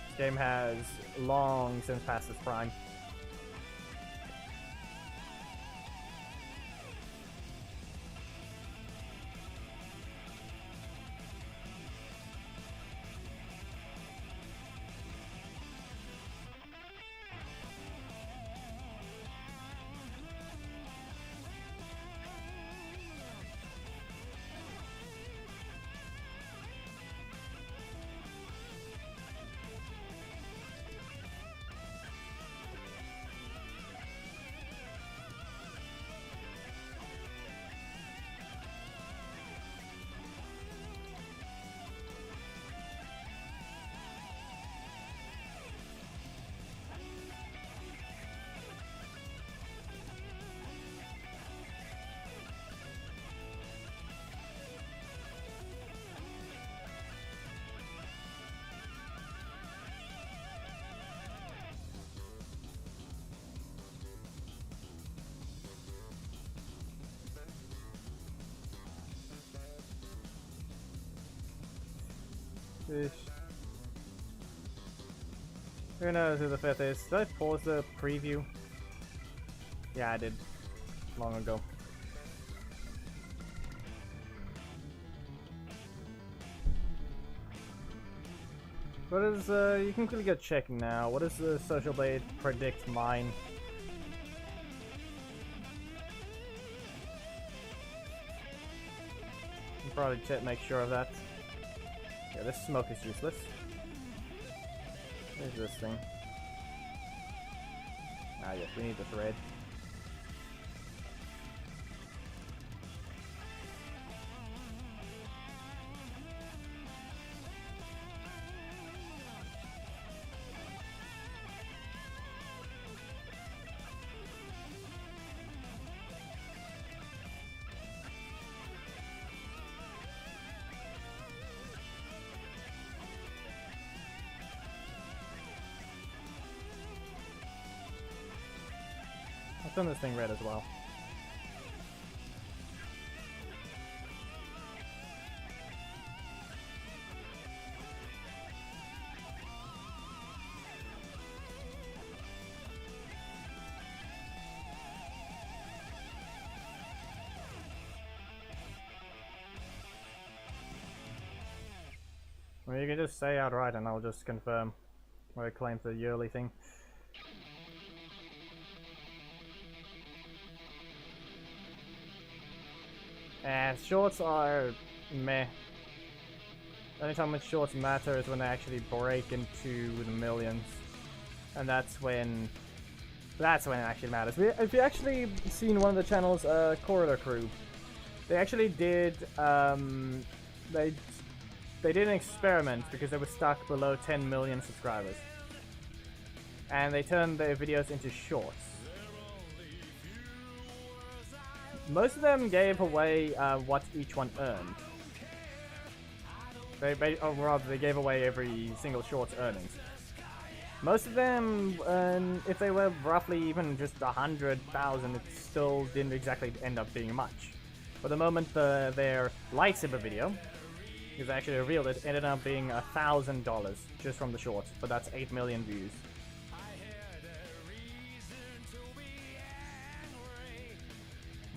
S1: This game has long since passed its prime. Ish. Who knows who the fifth is? Did I pause the preview? Yeah, I did. Long ago. What is, you can quickly go check now. What does the Social Blade predict mine? You can probably make sure of that. Yeah, this smoke is useless. Where's this thing? Ah yes, we need the thread. I've done this thing red as well. Well, you can just say outright and I'll just confirm where it claims the yearly thing. Shorts are meh. The only time when shorts matter is when they actually break into the millions. And that's when it actually matters. If you actually seen one of the channels, Corridor Crew, they actually did they did an experiment because they were stuck below 10 million subscribers. And they turned their videos into shorts. Most of them gave away what each one earned. Or rather, they gave away every single short's earnings. Most of them, if they were roughly even just 100,000, it still didn't exactly end up being much. But the moment their lightsaber video, because I actually revealed it, ended up being $1,000 just from the shorts. But that's 8 million views.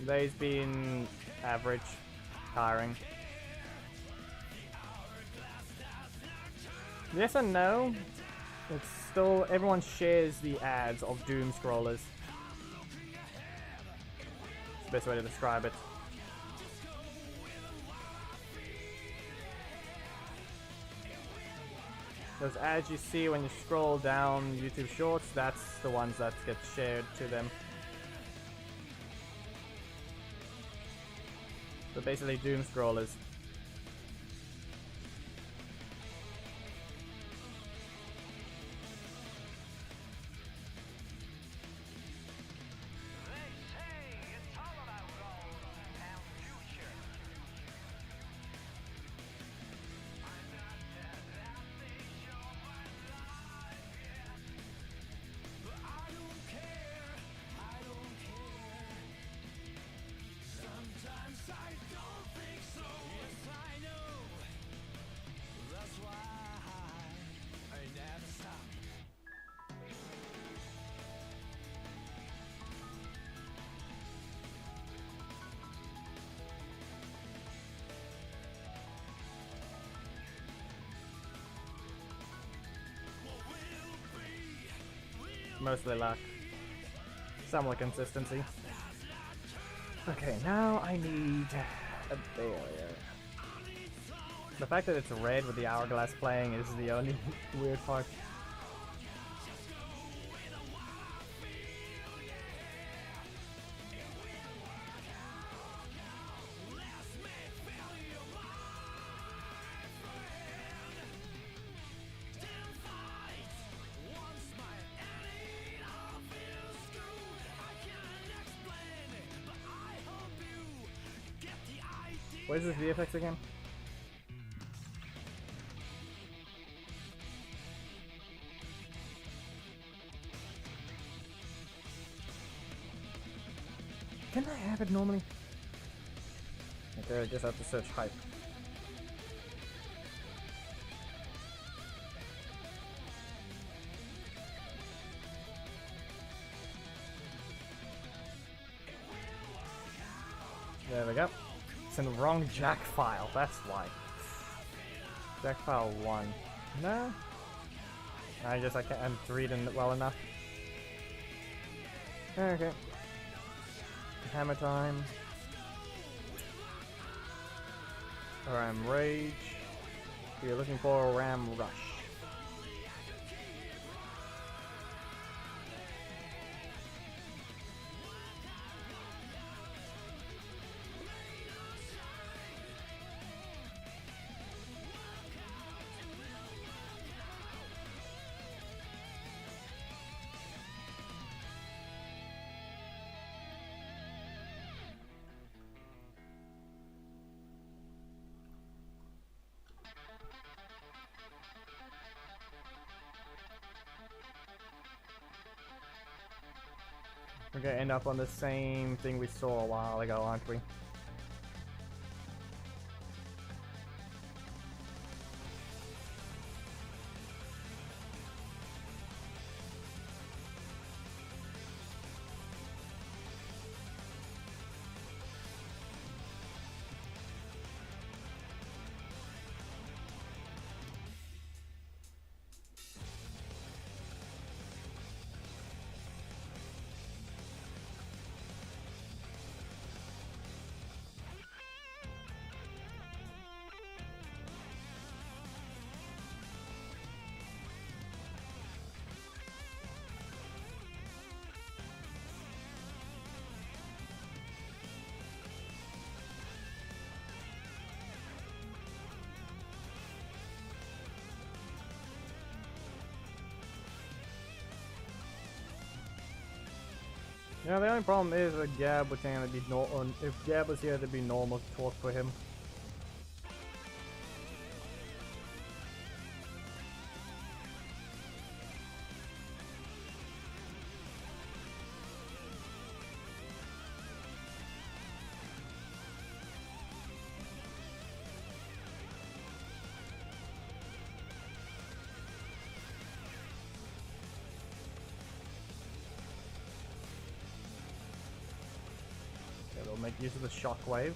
S1: They've been average, tiring. Yes and no. It's still, everyone shares the ads of doom scrollers. It's the best way to describe it. Those ads you see when you scroll down YouTube Shorts, that's the ones that get shared to them. So basically doom scrollers. Mostly luck. Somewhat consistency. Okay, now I need a barrier. The fact that it's red with the hourglass playing is the only weird part. What is this VFX again? Can I have it normally? Okay, I guess I have to search hype. There we go. It's in the wrong jack file, that's why. Jack file 1. No? I guess I can't read it well enough. Okay. Hammer time. Ram Rage. We're looking for a Ram Rush. We're gonna end up on the same thing we saw a while ago, aren't we? Yeah, the only problem is that Gab would kind of be if Gab was here, it'd be normal to talk for him. We'll make use of the shockwave.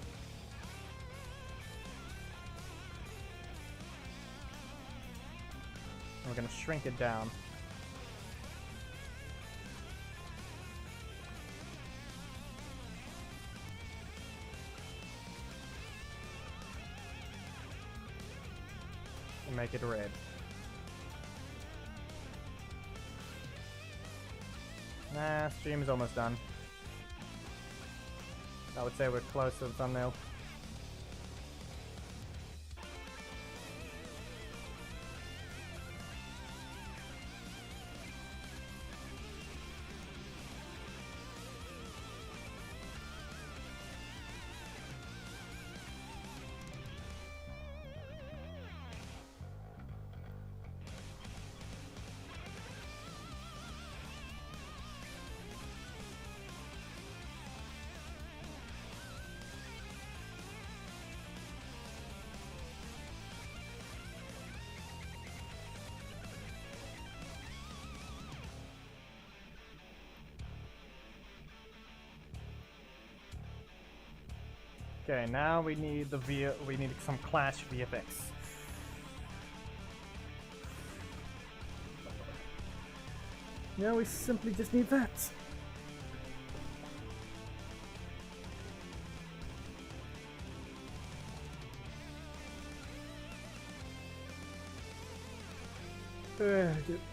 S1: And we're going to shrink it down. And make it red. Nah, stream is almost done. I would say we're close to the thumbnail. Okay, now we need we need some Clash VFX. Yeah, we simply just need that.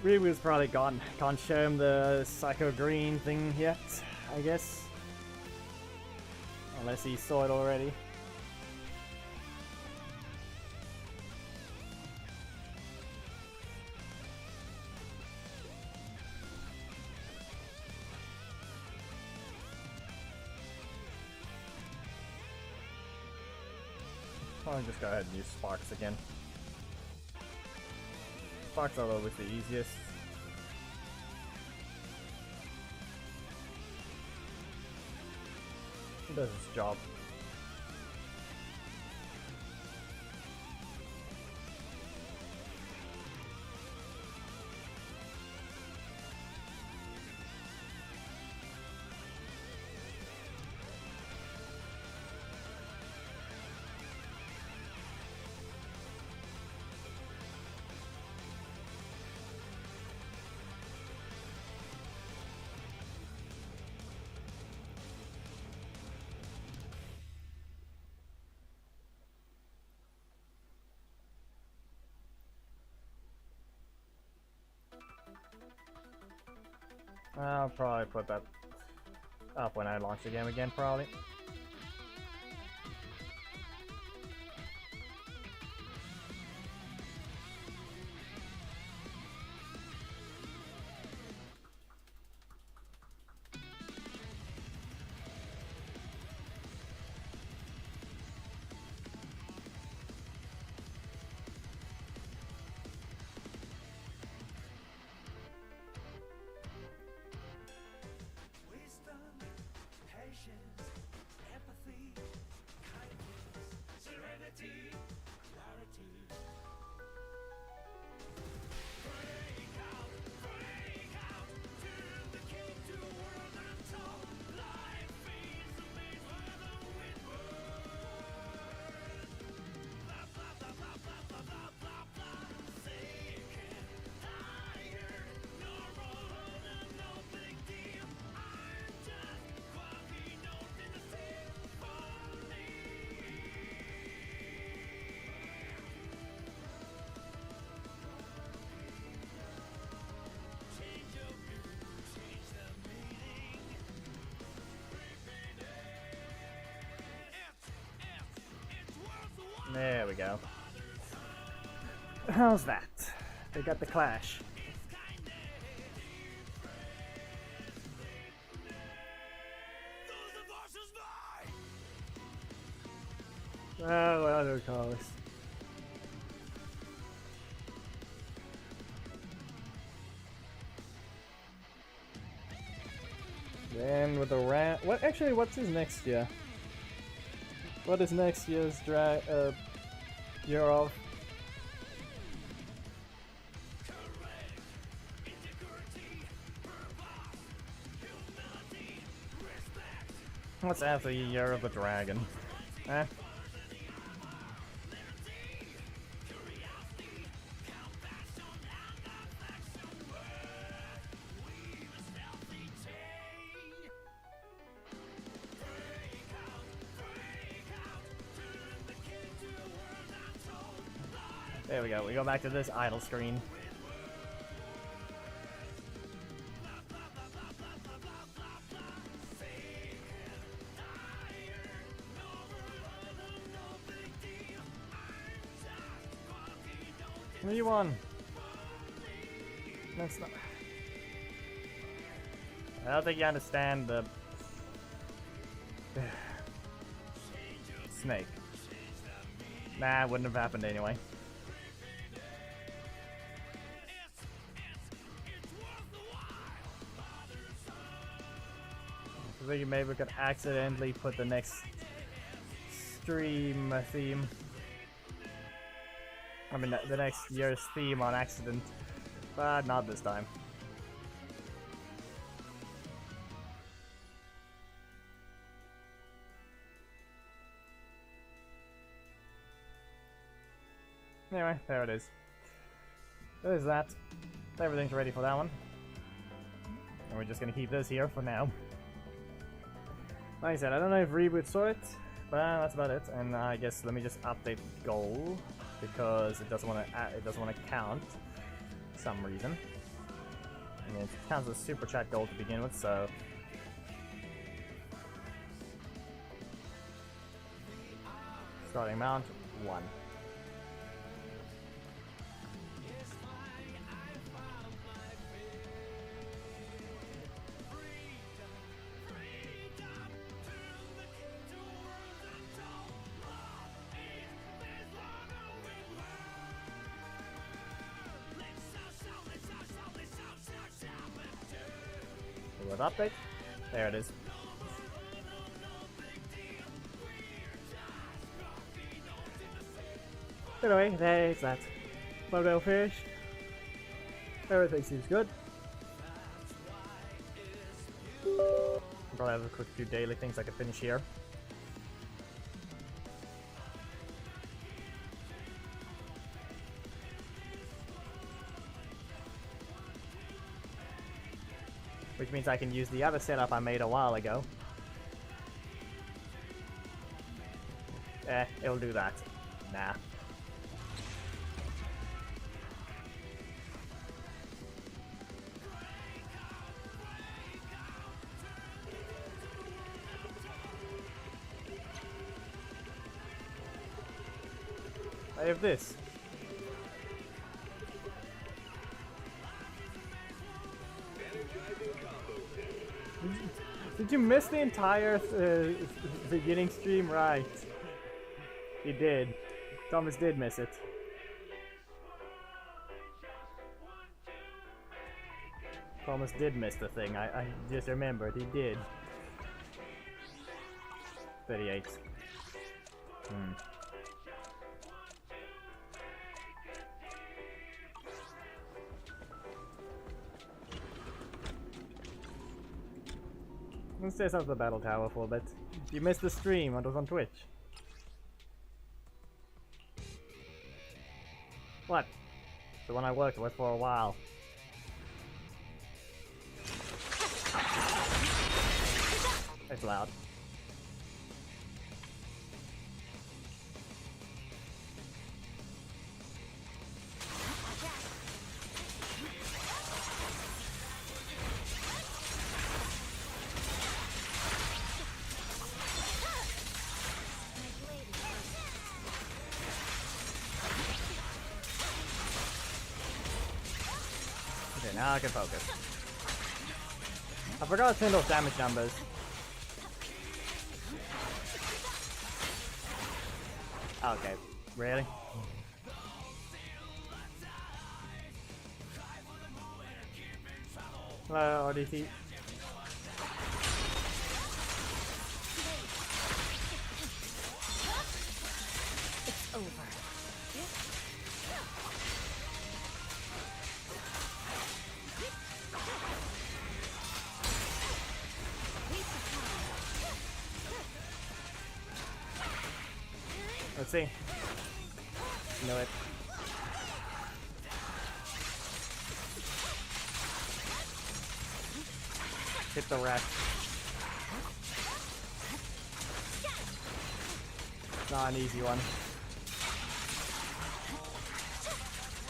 S1: Ribu's probably gone. Can't show him the Psycho Green thing yet, I guess. Unless he saw it already. I'll just go ahead and use Sparks again. Sparks are always the easiest. He does his job. I'll probably put that up when I launch the game again, probably.
S2: Wisdom, patience, empathy, kindness, serenity, clarity. Break out, turn the key to a world untold. Life is a maze where the wind whirs. Blah, blah, blah, blah, blah, blah, blah, blah, blah. Sick and tired, normal and no big deal. I'm just quirky note in the symphony. Change your view, change the meaning. It's worth the while.
S1: There we go. How's that? They got the clash.
S2: Those are forces by.
S1: Oh, well, no call this. Then with the rat. What actually? What's his next year? What is next year's year of? What's after the year of the dragon? Eh? There we go. We go back to this idle screen. What do you want? That's not. I don't think you understand the snake. Nah, it wouldn't have happened anyway. I think maybe we could accidentally put the next stream theme. I mean, the next year's theme on accident, but not this time. Anyway, there it is. There's that. Everything's ready for that one. And we're just gonna keep this here for now. Like I said, I don't know if Ribbit saw it, but that's about it. And I guess let me just update goal because it doesn't want to count for some reason. I mean, it counts as super chat goal to begin with, so starting amount 1. Update. There it is. Anyway, there's that. Model fish. Everything seems good. Probably have a quick few daily things I can finish here. Which means I can use the other setup I made a while ago. It'll do that. Nah. I have this. Did you miss the entire beginning stream? Right. You did. Thomas did miss it. Thomas did miss the thing. I just remembered. He did. 38. Let's stay up the battle tower for a bit. You missed the stream, it was on Twitch. What? The one I worked with for a while. It's loud. Okay, now I can focus. I forgot to turn those damage numbers. Okay, really? Hello, RDT.
S5: It's over.
S1: Let's see. Know it. Hit the rat. Not an easy one.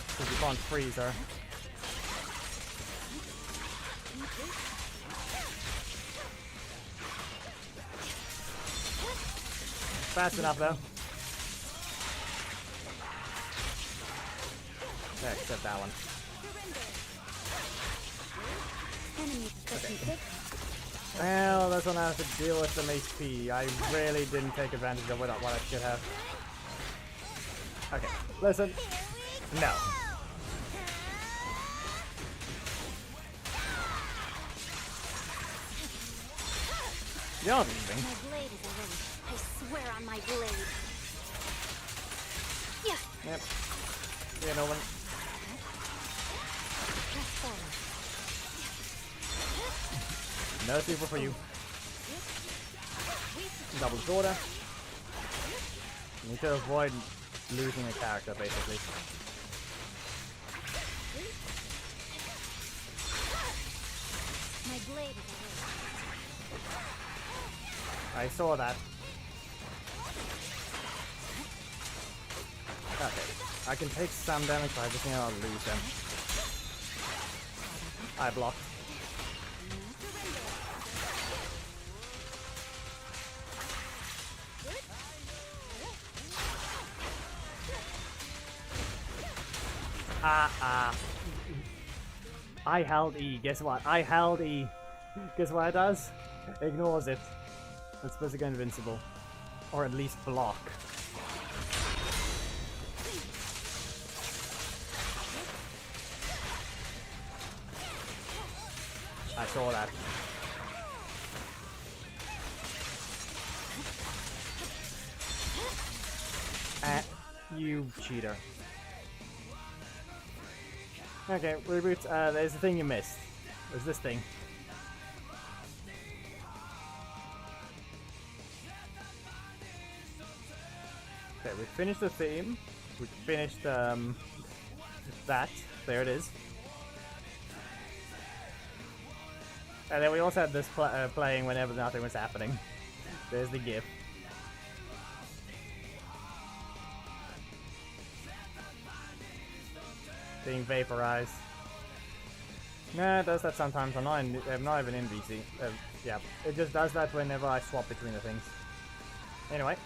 S1: Because you can't freeze her. Fast enough though. Yeah, except that one. Okay. Well, that's when I have to deal with some HP. I really didn't take advantage of what I should have. Okay, listen. No. You're leaving.
S5: My blade is ready. I swear on my blade. Yeah.
S1: Yep. Yeah, no one.
S5: Press forward.
S1: No super for you. Double order. You need to avoid losing a character, basically.
S5: My blade is
S1: I saw that. Okay, I can take some damage, but I just think I'll lose them. I blocked. I held E. Guess what? I held E. Guess what it does? Ignores it. It's supposed to go invincible. Or at least block. I saw that. You cheater. Okay, Ribbit, there's a thing you missed. There's this thing. Okay, we finished the theme. We finished, that. There it is. And then we also had this playing whenever nothing was happening. There's the GIF. Being vaporized. Nah, it does that sometimes. I'm not even in VC. Yeah, it just does that whenever I swap between the things. Anyway.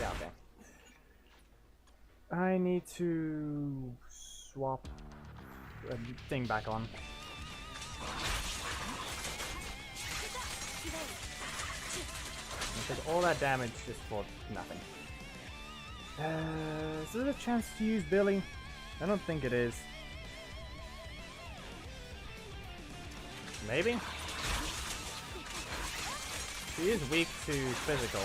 S1: Yeah, okay. I need to swap the thing back on. Take all that damage just for nothing. Is there a chance to use Billy? I don't think it is. Maybe? She is weak to physical.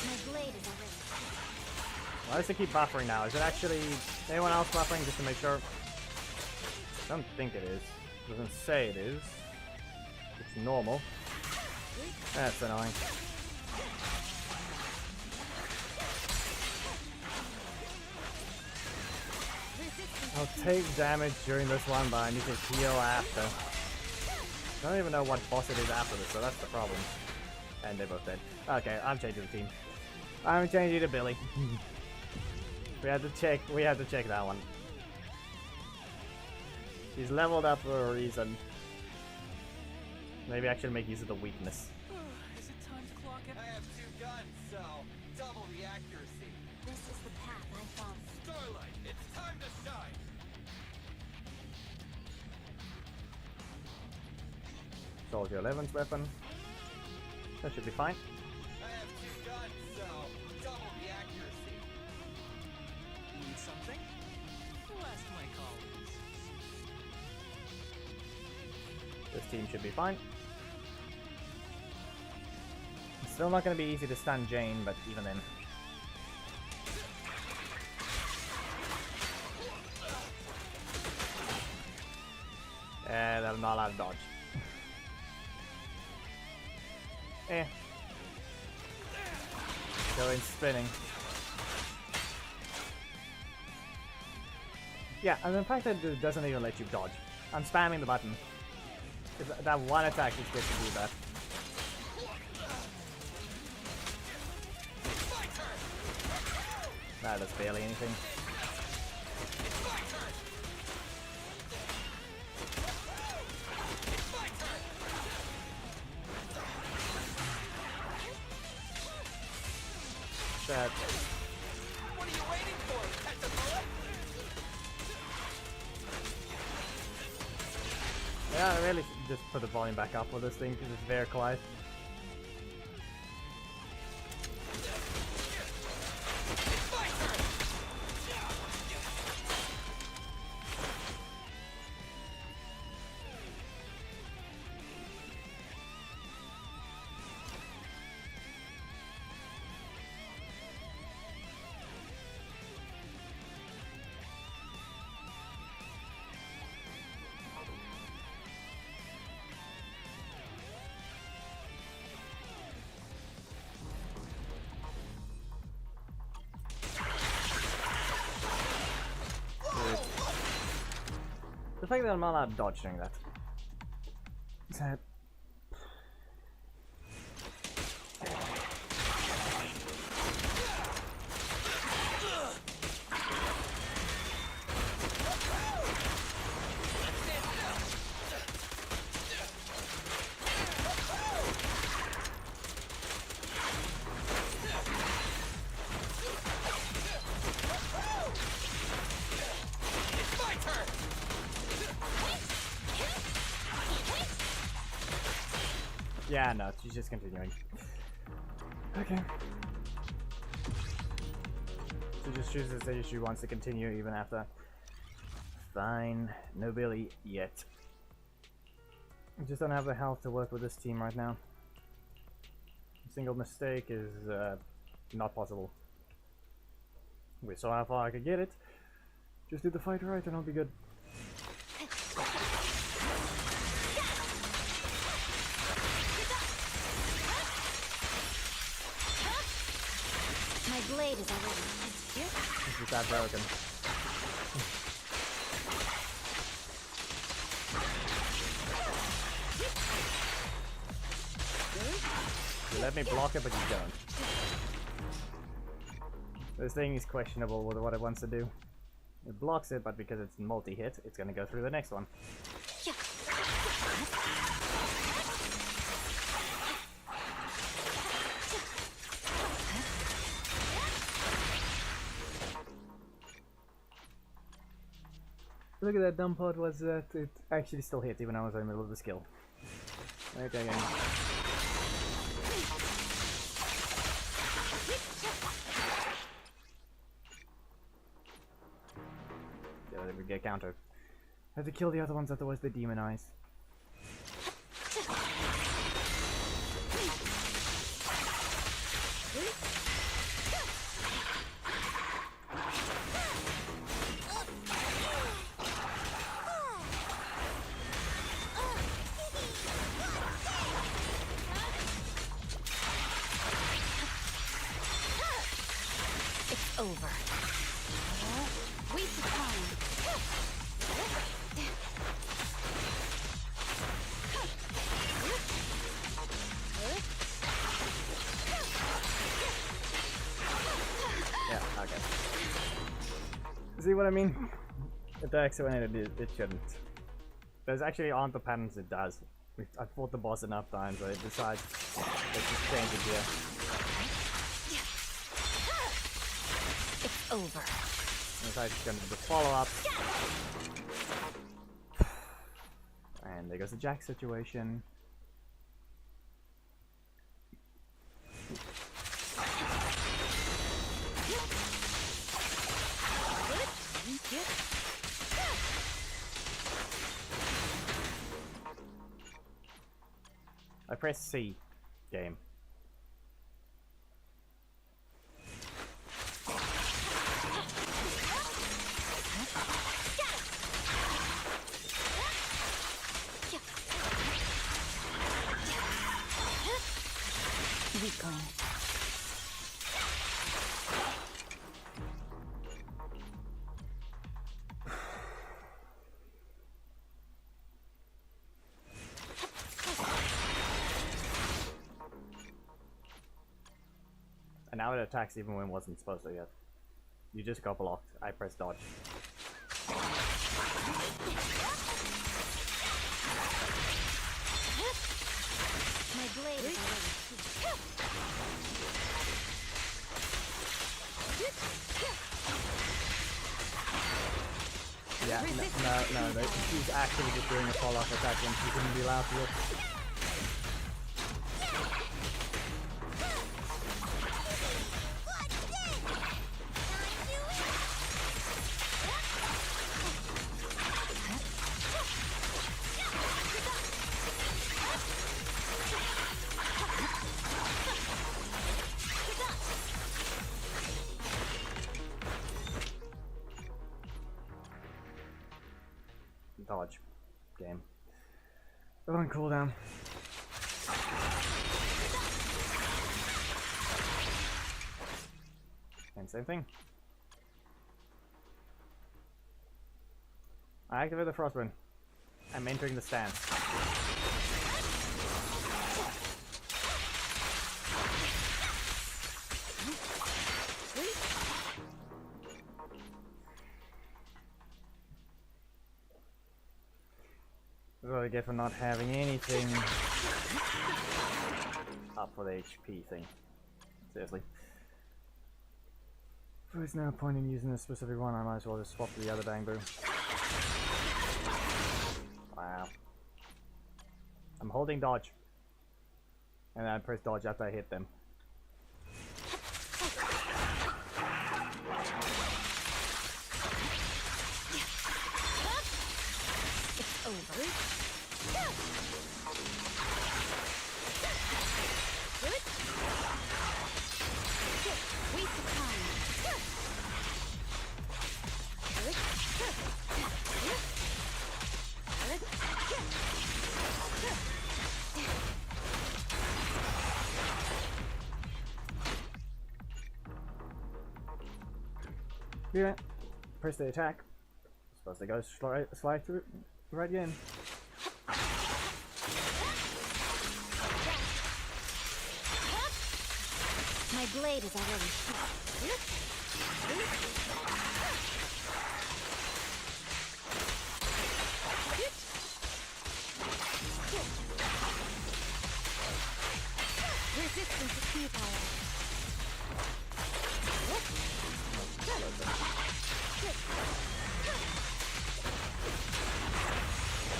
S5: my blade is already.
S1: Why does it keep buffering now? Is it actually anyone else buffering just to make sure? I don't think it is. It doesn't say it is. It's normal. That's annoying. I'll take damage during this one, but I need to heal after. I don't even know what boss it is after this, so that's the problem. And they're both dead. Okay, I'm changing the team. I'm changing to Billy. We had to check that one. He's leveled up for a reason. Maybe I should make use of the weakness.
S2: Is it time to clock it?
S6: I have 2 guns, so double the accuracy.
S5: This is the path I followed.
S6: Starlight, it's time to shine.
S1: Soldier 11's weapon. That should be fine.
S6: I have 2 guns, so double the accuracy.
S2: Need something? Ask my colleagues.
S1: This team should be fine. It's still not going to be easy to stun Jane, but even then. I'm not allowed to dodge. Going spinning. Yeah, and the fact that it doesn't even let you dodge. I'm spamming the button. That one attack is good to do that. That does barely anything. That.
S6: What are you waiting for? Catch a bullet?
S1: Yeah, I really should just put the volume back up for this thing because it's very quiet. The fact that I'm not allowed to dodge during that. Sad. Yeah, no, she's just continuing. Okay. She just chooses that she wants to continue even after. Fine. No Billy yet. I just don't have the health to work with this team right now. A single mistake is not possible. We saw how far I could get it. Just do the fight right and I'll be good.
S5: My blade is already.
S1: This is that broken. You let me block it, but you don't. This thing is questionable with what it wants to do. It blocks it, but because it's multi-hit, it's gonna go through the next one. Look at that dumb part was that it actually still hit even though I was in the middle of the skill. Okay, again. Yeah, we get countered. Have to kill the other ones, otherwise they demonize.
S5: Over. Waste of time.
S1: Yeah, okay. See what I mean? It attacks when it shouldn't. There's actually aren't the patterns it does. I fought the boss enough times that it decides let's just change it here.
S5: It's over.
S1: Decides it's gonna do the follow-up. And there goes the Jack situation. I press C. Game.
S5: Weakling.
S1: And now it attacks even when it wasn't supposed to yet. You just got blocked. I press dodge.
S5: My blade is already.
S1: Yeah, no, she's actually just doing a follow-up attack when she shouldn't be allowed to. Dodge. Game. They're on cooldown. And same thing. I activate the Frostwind. I'm entering the stance. That's what I get for not having anything up for the HP thing. Seriously. There's no point in using a specific one, I might as well just swap to the other bang boom. Wow. I'm holding dodge. And then I press dodge after I hit them.
S5: It's over. Good. Waste of time.
S1: Yeah. Press the attack. Suppose they go slide through right in.
S5: My blade is already sharp. Resistance is futile.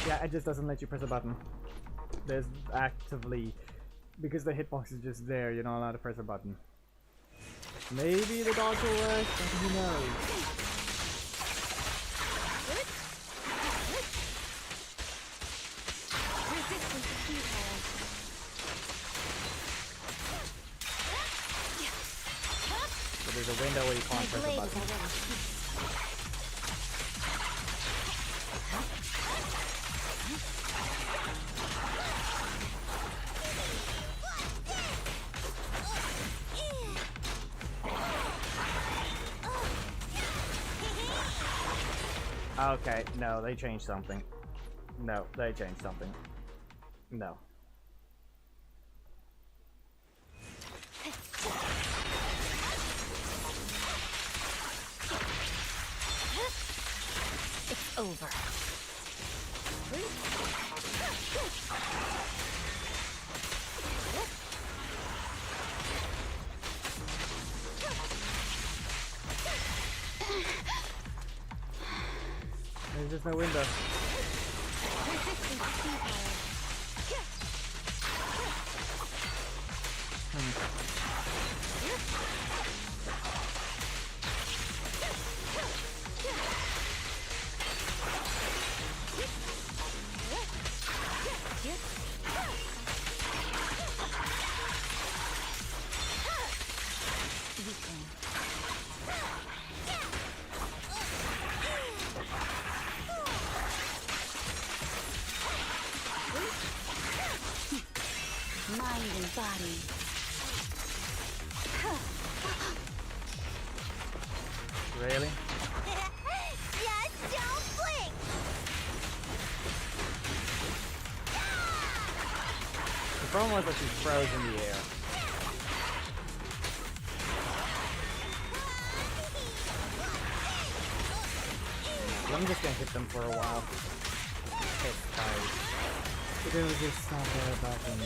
S1: Yeah, it just doesn't let you press a button. There's actively, because the hitbox is just there, you're not allowed to press a button. Maybe the dodge will work, but who knows?
S5: Resistance is futile.
S1: So there's a window where you can't press a
S5: Blade is
S1: button.
S5: already sharp.
S1: Okay, no, they changed something. No, they changed something. No.
S5: It's over.
S1: There's just no window.
S5: Resistance is futile. Mind and body.
S1: Really?
S5: Just don't blink.
S1: The problem was that she froze in the air. I'm just gonna hit them for a while. Hit tight. But they will just stop there back and...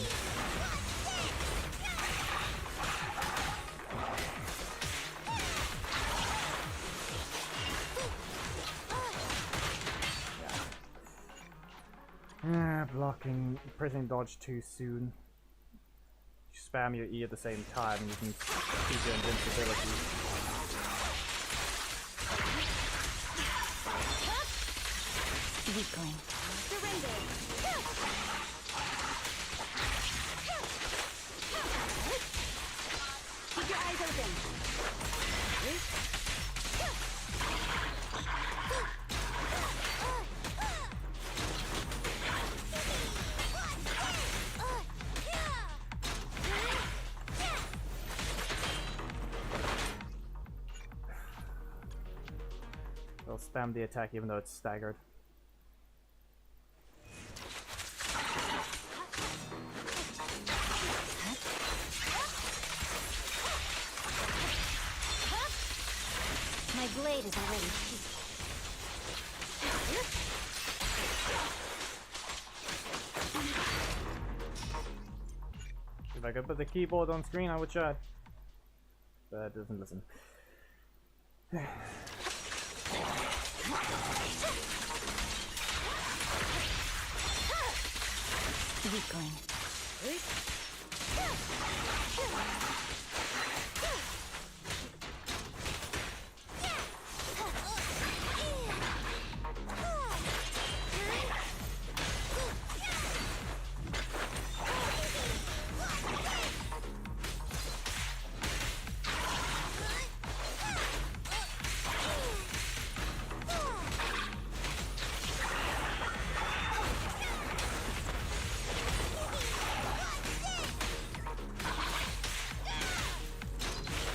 S1: blocking, pressing dodge too soon. You spam your E at the same time, you can keep your invincibility.
S5: Weakling. Surrender. Keep your eyes open.
S1: They'll spam the attack even though it's staggered.
S5: blade is already
S1: If I could put the keyboard on screen, I would try. But it doesn't listen.
S5: weakling.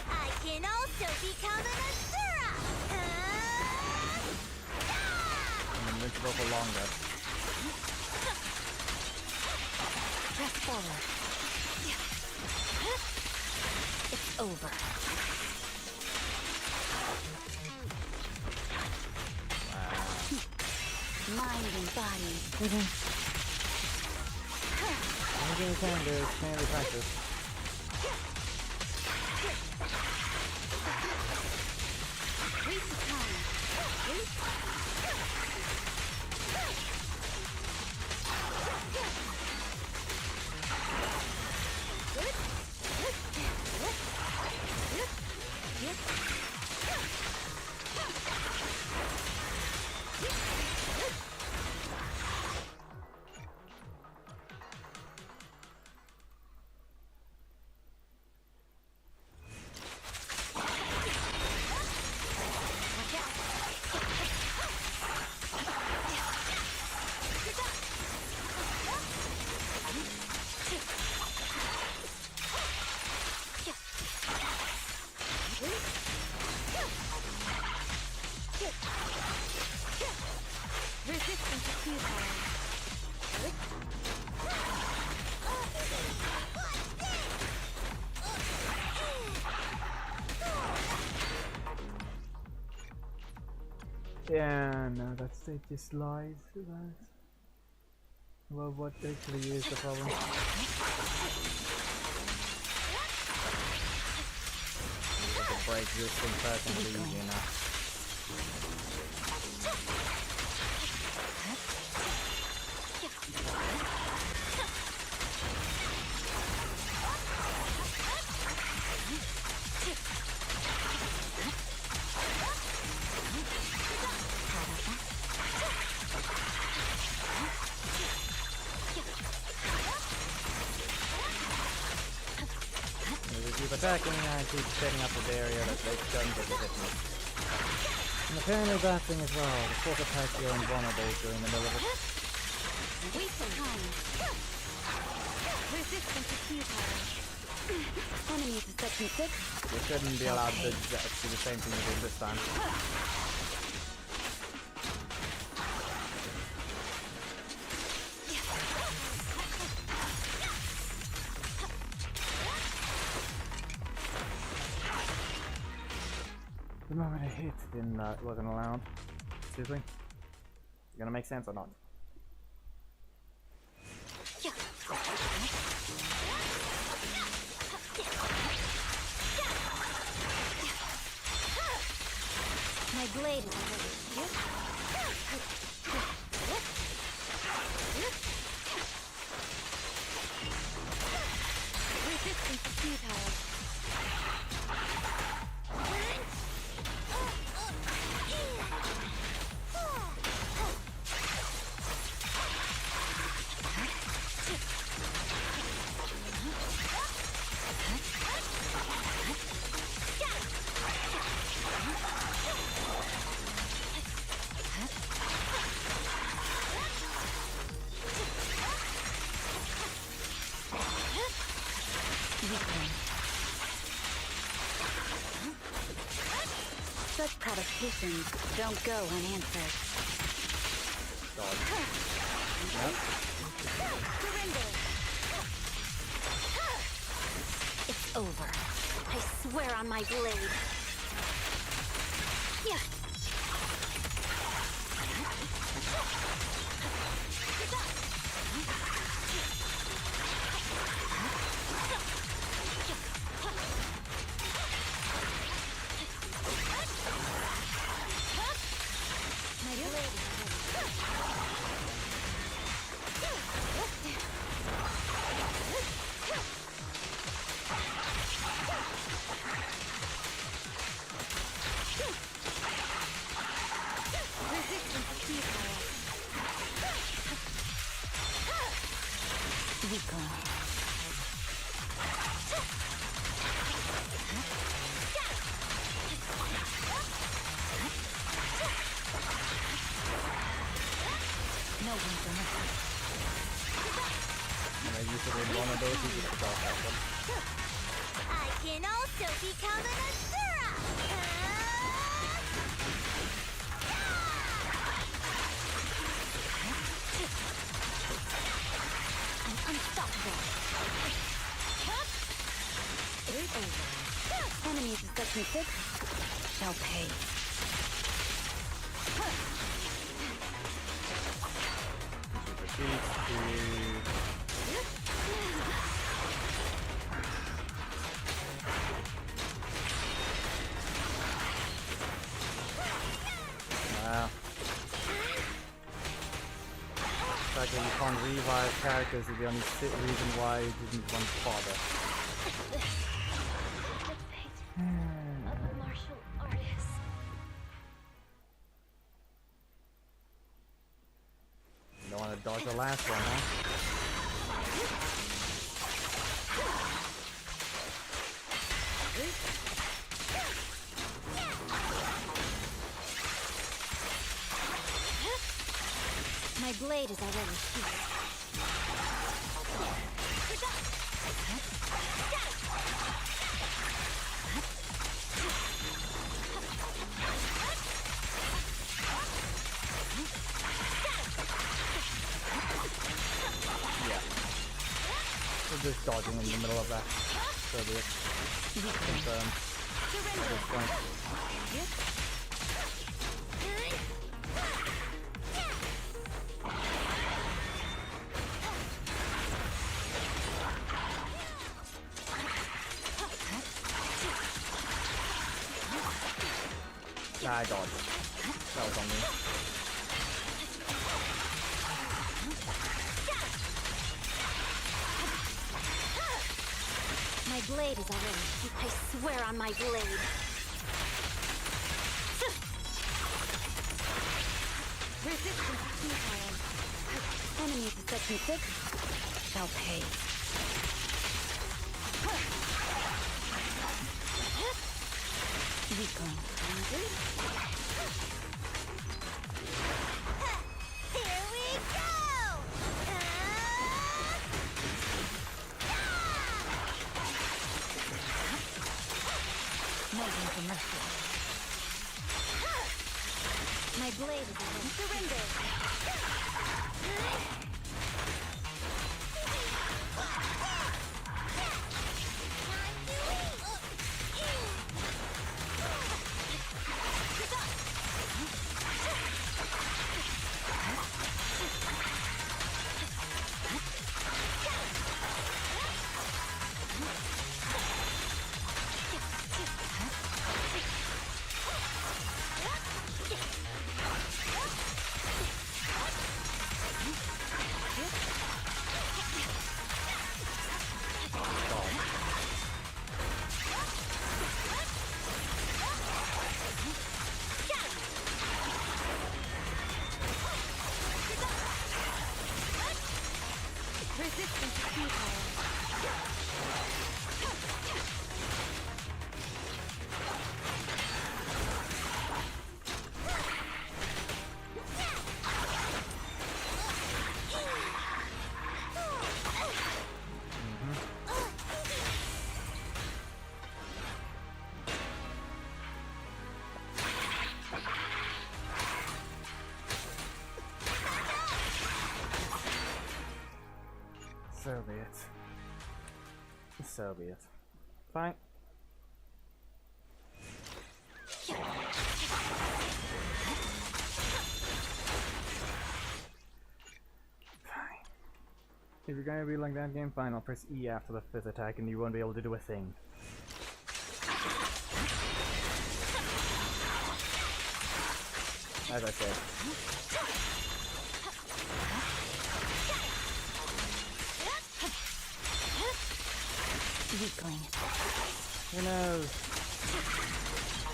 S5: I can also become an Asura!
S1: I'm invincible for longer.
S5: Press forward. It's over. Mind and body.
S1: Anything you can do is mainly practice.
S5: Reach the time. Resistance is futile.
S1: Yeah, no, that stage just lies. Well, what actually is the problem? The break this thing first and be easy enough. Keep attacking and keep setting up this area that they don't get to hit me. And apparently that thing as well. The force attack you're invulnerable during the middle of it.
S5: Wait for time. Resistance is futile. Enemy to section 6.
S1: You shouldn't be allowed to do the same thing you did this time. The moment I hit wasn't allowed. Seriously? Gonna make sense or not?
S5: My blade is ready. Resistance is futile. Such provocations don't go unanswered. Surrender! It's over. I swear on my blade.
S1: And I used to be one of those who just forgot that one.
S5: I can also become an Asura! I'm unstoppable. It's over. Enemies of Section 6 shall pay.
S1: Wow. The fact that you can't revive characters is the only reason why you didn't want to bother.
S5: The fate of a martial artist.
S1: You don't want to dodge the last one, huh?
S5: My blade is already heated.
S1: Yeah. We're just dodging in the middle of that. So be it. Confirmed. At this point. Nah, I dodged it. That was on me.
S5: My blade is already heated. I swear on my blade. Resistance is futile. Enemies of Section 6 shall pay. Weakling. Here we go! No one can rescue. My blade is already surrendered. Resistance is futile.
S1: So be it. So be it. Fine. If you're gonna be like that game, fine, I'll press E after the 5th attack and you won't be able to do a thing. As I said.
S5: Weakling.
S1: Who knows?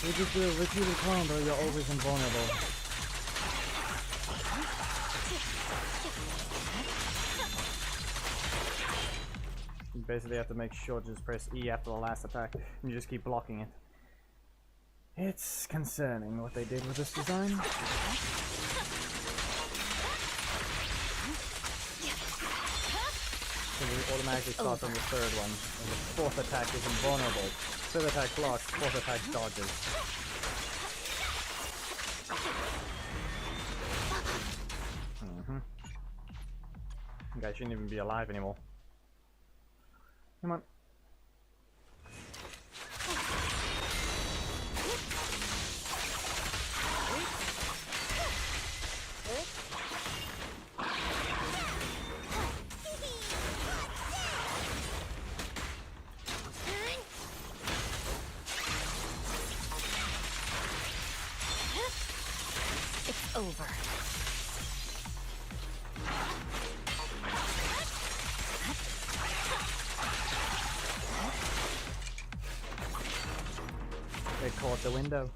S1: You just do a repeated combo, you're always invulnerable. You basically have to make sure to just press E after the last attack, and you just keep blocking it. It's concerning what they did with this design. So we automatically start on the 3rd one, and the 4th attack is invulnerable. 5th attack blocks, 4th attack dodges. You guys shouldn't even be alive anymore. Come on.
S5: It's over.
S1: They caught the window.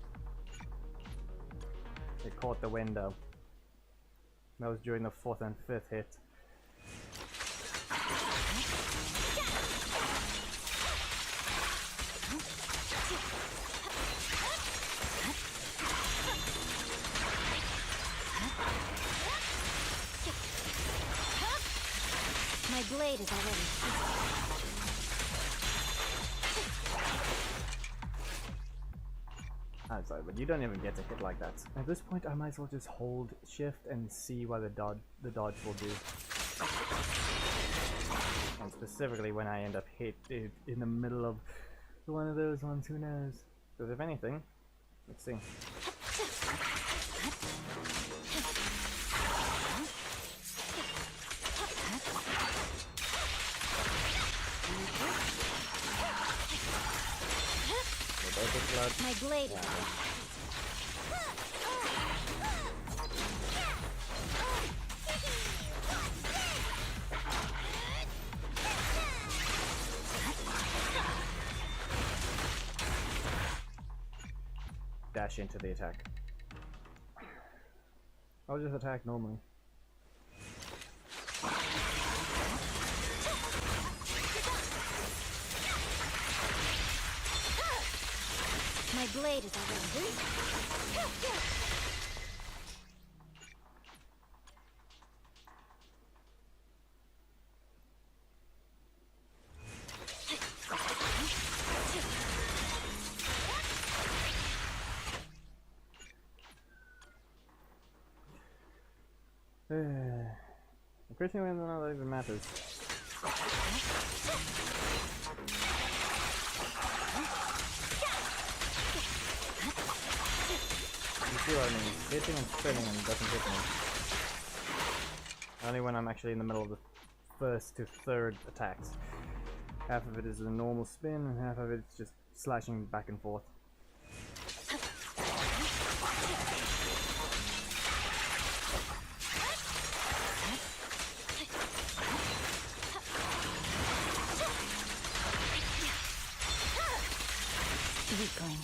S1: They caught the window. That was during the 4th and 5th hit.
S5: My blade is already.
S1: I'm sorry, but you don't even get to hit like that. At this point, I might as well just hold shift and see what the dodge will do. And specifically when I end up hit in the middle of one of those ones, who knows? Because if anything, let's see.
S5: My blade is
S1: dash into the attack. I'll just attack normally.
S5: My blade is already.
S1: Increasingly, none of that even matters. You see what I mean? Hitting and spinning and doesn't hit me. Only when I'm actually in the middle of the 1st to 3rd attacks. Half of it is a normal spin and half of it's just slashing back and forth.
S5: Weakling.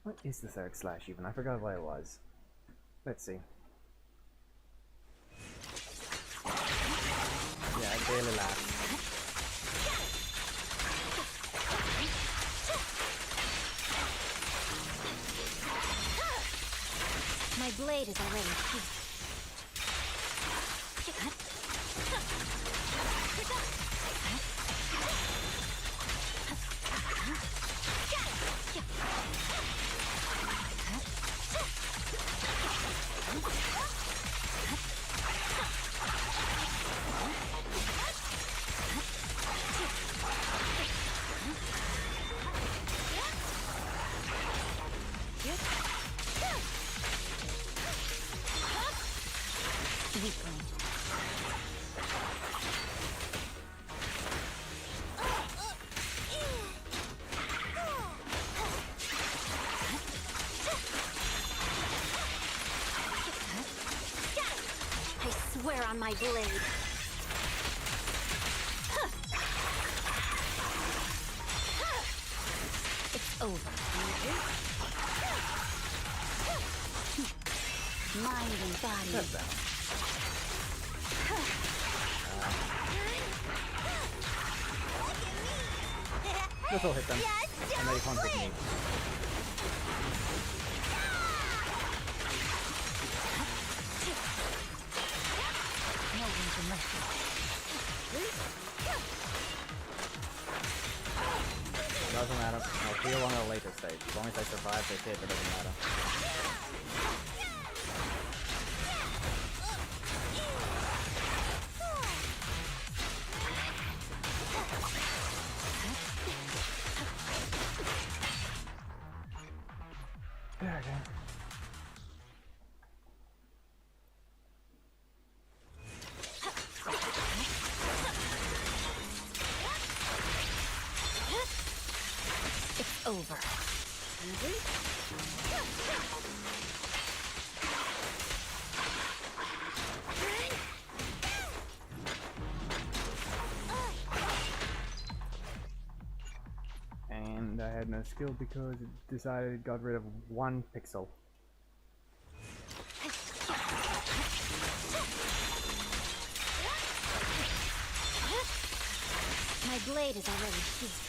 S1: What is the 3rd slash even? I forgot what it was. Let's see. Yeah, it barely lasts.
S5: My blade is already. Weakling. I swear on my blade. It's over. Mind and body.
S1: That's down. This will hit them. And they can't hit me.
S5: No one's a mercy.
S1: It doesn't matter. I'll heal on a later stage. As long as I survive this hit, it doesn't matter. There we go.
S5: It's over.
S1: And I had no skill because it decided it got rid of 1 pixel.
S5: My blade is already sheathed.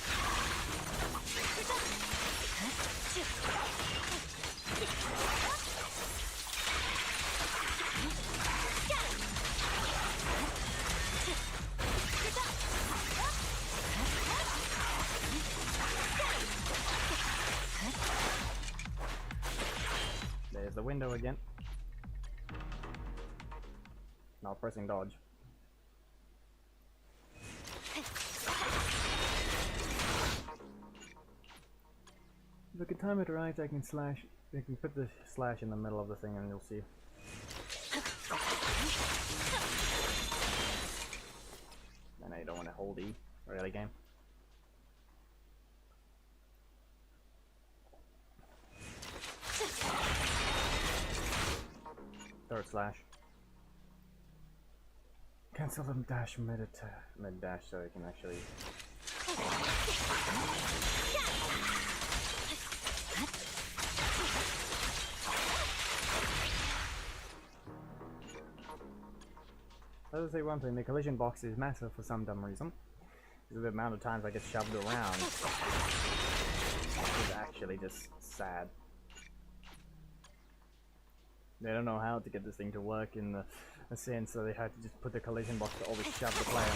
S1: There's the window again. Now pressing dodge. If I can time it right, I can slash. I can put the slash in the middle of the thing, and you'll see. And I don't want to hold E. Really, game. Third slash. Cancel the dash mid dash so I can actually. Let's say one thing, the collision box is massive for some dumb reason. The amount of times I get shoved around is actually just sad. They don't know how to get this thing to work in the sense, so they had to just put the collision box to always shove the player.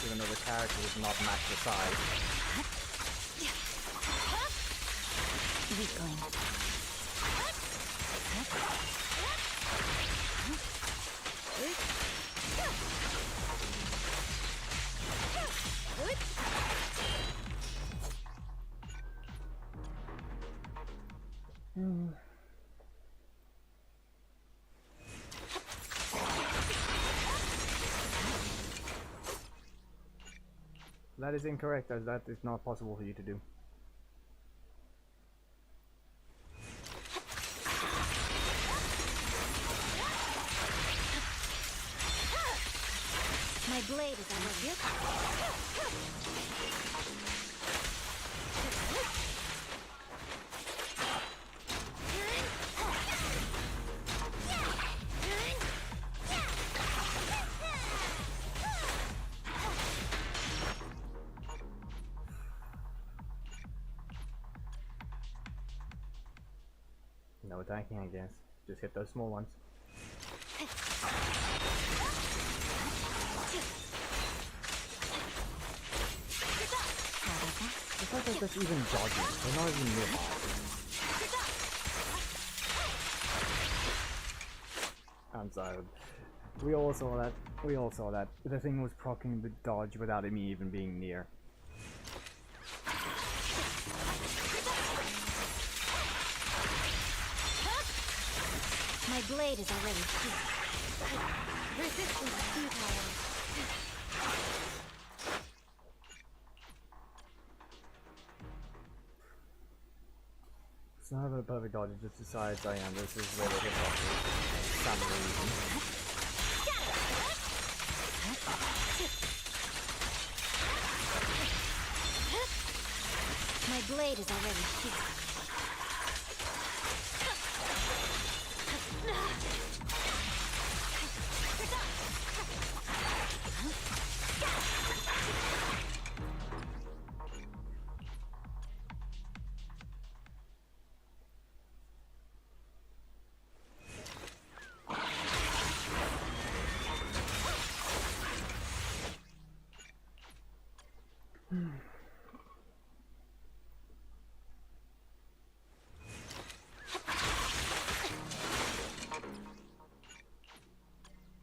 S1: Even though the character does not match the size.
S5: Weakling.
S1: That is incorrect, as that is not possible for you to do.
S5: My blade is already.
S1: No attacking, I guess. Just hit those small ones. It's not like that's even dodging. They're not even nearby. I'm sorry. We all saw that. We all saw that. The thing was proccing the dodge without me even being near.
S5: My My blade is already here. Resistance is futile.
S1: It's not a perfect dodge, it just decides, oh yeah, this is where the hitbox is for some reason.
S5: My blade is already here.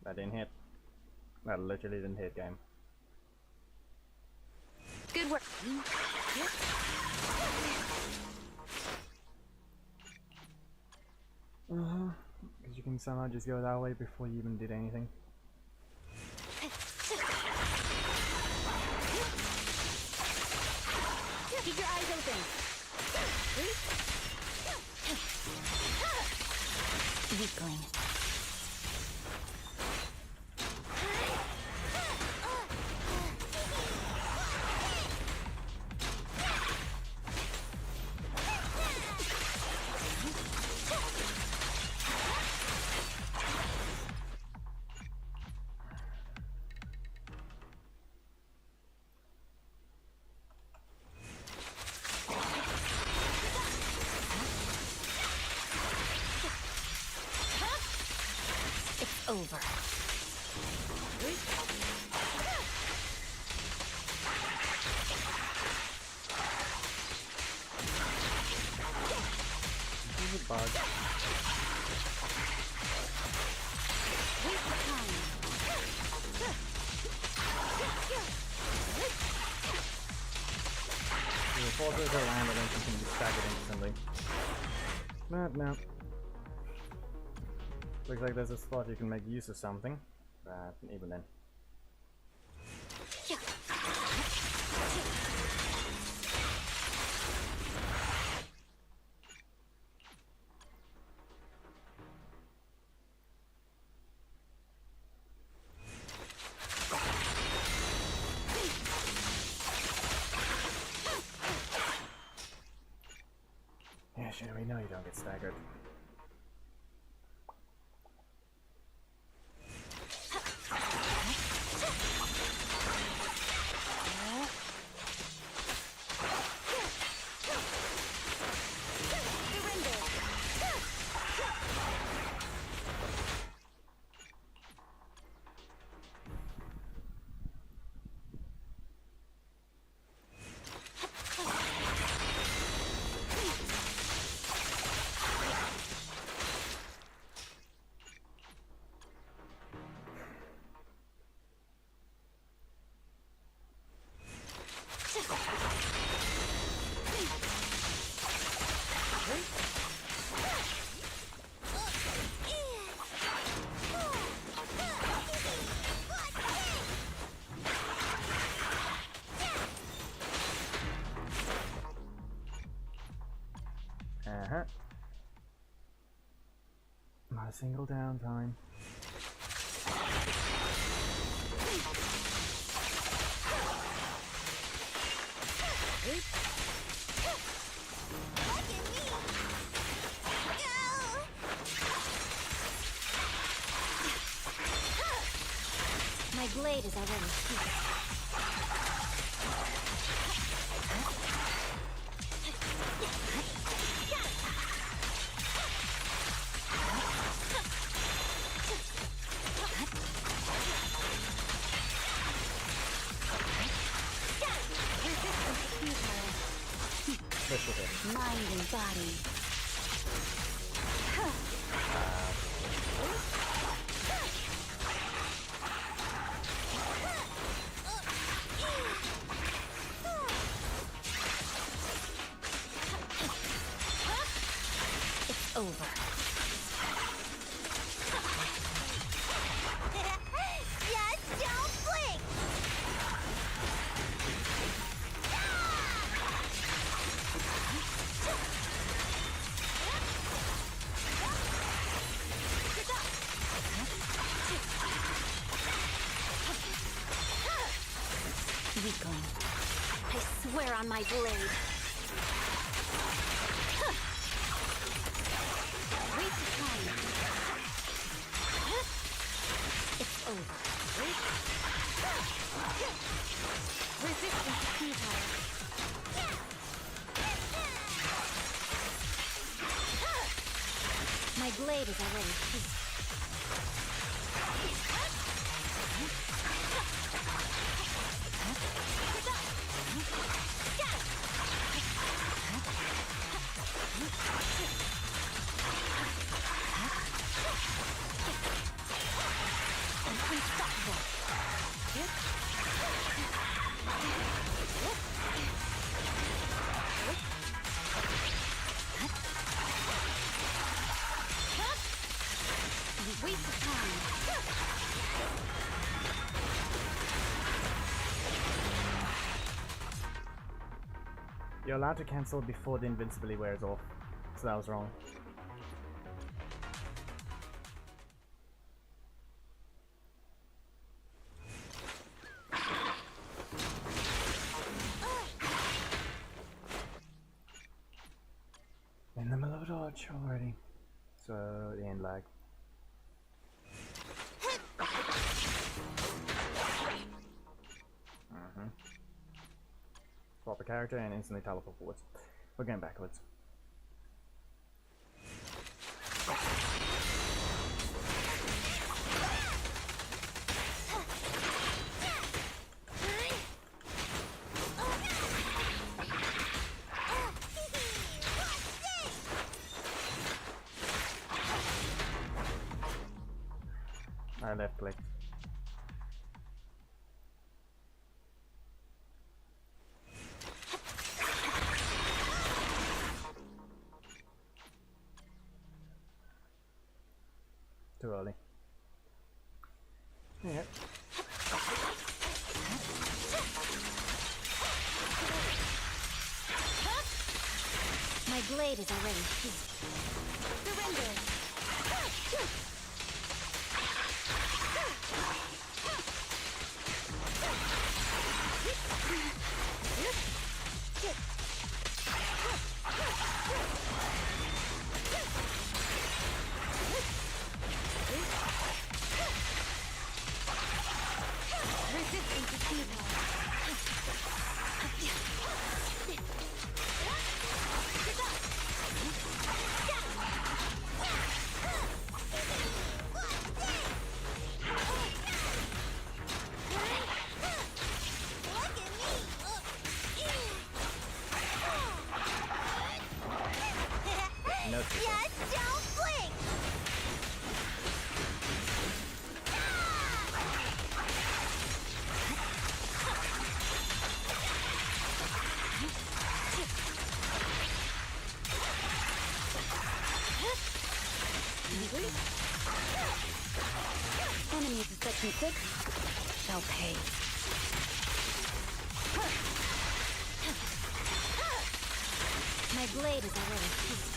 S1: That didn't hit. That literally didn't hit, game.
S5: Good work.
S1: Because you can somehow just go that way before you even did anything.
S5: Keep your eyes open. Weakling. Over.
S1: This is a bug. The forces are land, I don't think you can just stack it instantly. No. Looks like there's a spot you can make use of something, but even then. Yeah, sure, we know you don't get staggered. Not a single downtime.
S5: My blade is already here. Mind and body. It's over. Weakling. I swear on my blade. Waste of time. It's over. Resistance is futile. My blade is already peaked. Unstoppable. Waste of time.
S1: You're allowed to cancel before the invincibility wears off, so that was wrong. In the middle of a dodge already, so the end lag. Swap a character and instantly teleport forwards. We're going backwards. I left clicked. Too early. Yeah.
S5: My blade is already peaked. Surrender. Resistance is futile.
S1: No.
S5: Just don't blink! Enemies of Section 6 shall pay. My blade is already peaked.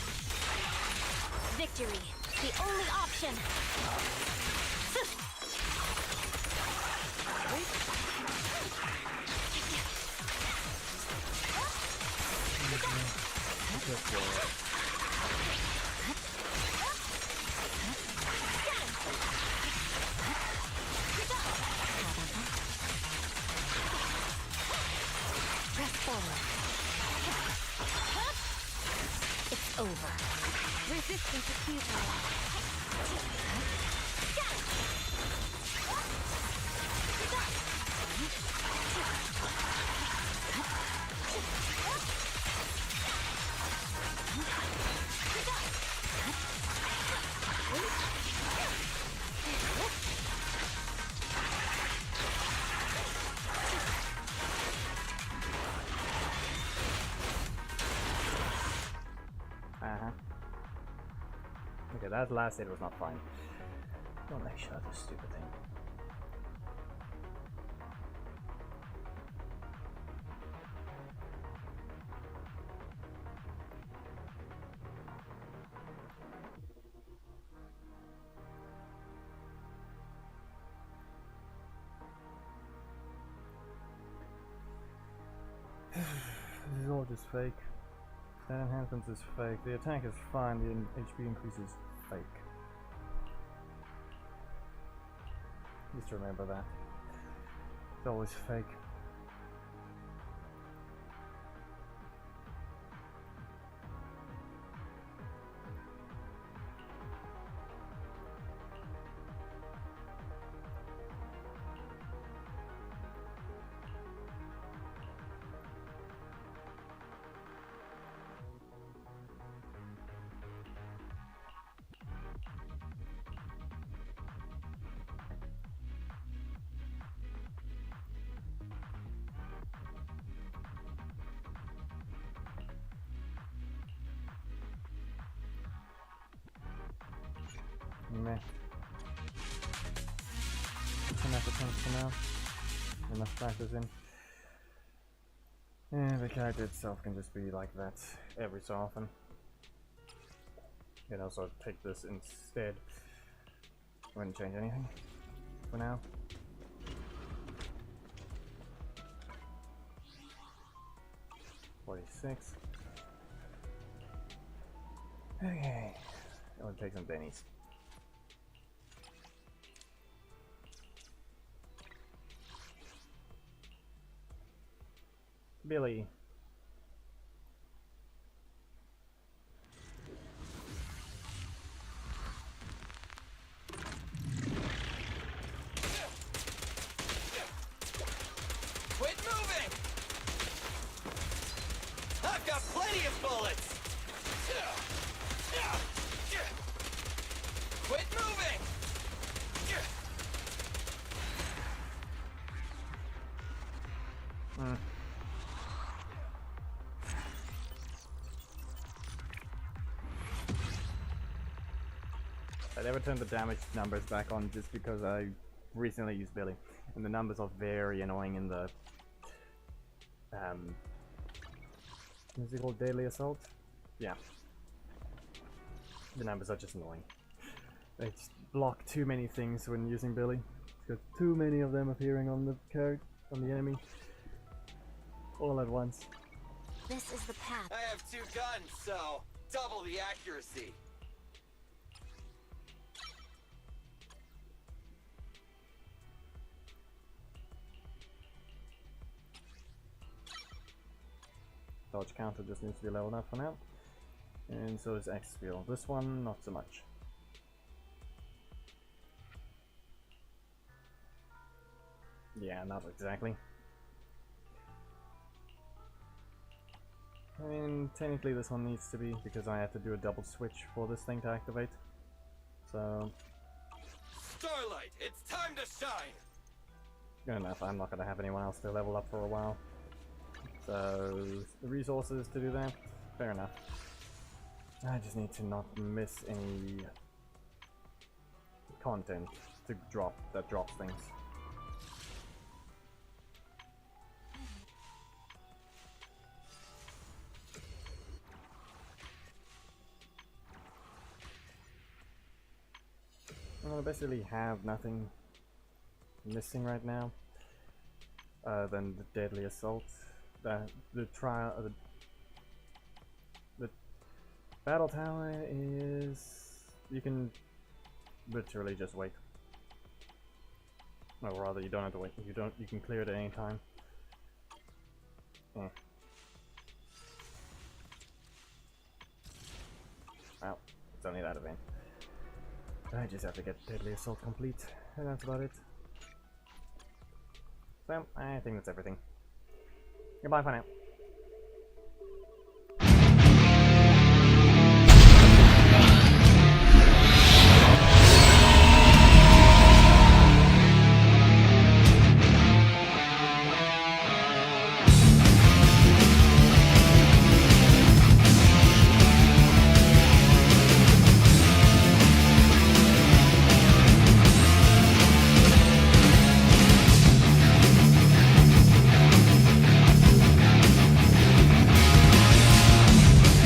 S5: Victory, the only option. Press forward. It's over. Resistance is futile.
S1: Okay, that last hit was not fine. Don't make sure this stupid thing. Health is fake. Stat enhancements is fake. The attack is fine. The HP increase is fake. Just remember that. It's always fake. Meh. Enough attempts for now. Enough practice in. And the character itself can just be like that every so often. You can also take this instead. Wouldn't change anything for now. $46. Okay. I want to take some bennies. Billy.
S6: Quit moving! I've got plenty of bullets! Quit moving!
S1: I never turned the damage numbers back on just because I recently used Billy, and the numbers are very annoying in the is it called Deadly Assault? Yeah. The numbers are just annoying. They just block too many things when using Billy. It's got too many of them appearing on the character, on the enemy, all at once.
S5: This is the path.
S6: I have 2 guns, so double the accuracy.
S1: Dodge counter just needs to be leveled up for now. And so is X skill. This one, not so much. Yeah, not exactly. I mean, technically this one needs to be, because I have to do a double switch for this thing to activate. So...
S6: Starlight, it's time to shine!
S1: good enough, I'm not going to have anyone else to level up for a while. So, the resources to do that, fair enough. I just need to not miss any content to drop that drops things. Well, I basically have nothing missing right now, than the Deadly Assault. The Battle Tower is... you can literally just wait. Or rather, you don't have to wait. You can clear it at any time. Well, it's only that event. I just have to get Deadly Assault complete, and that's about it. So, I think that's everything. Goodbye for now.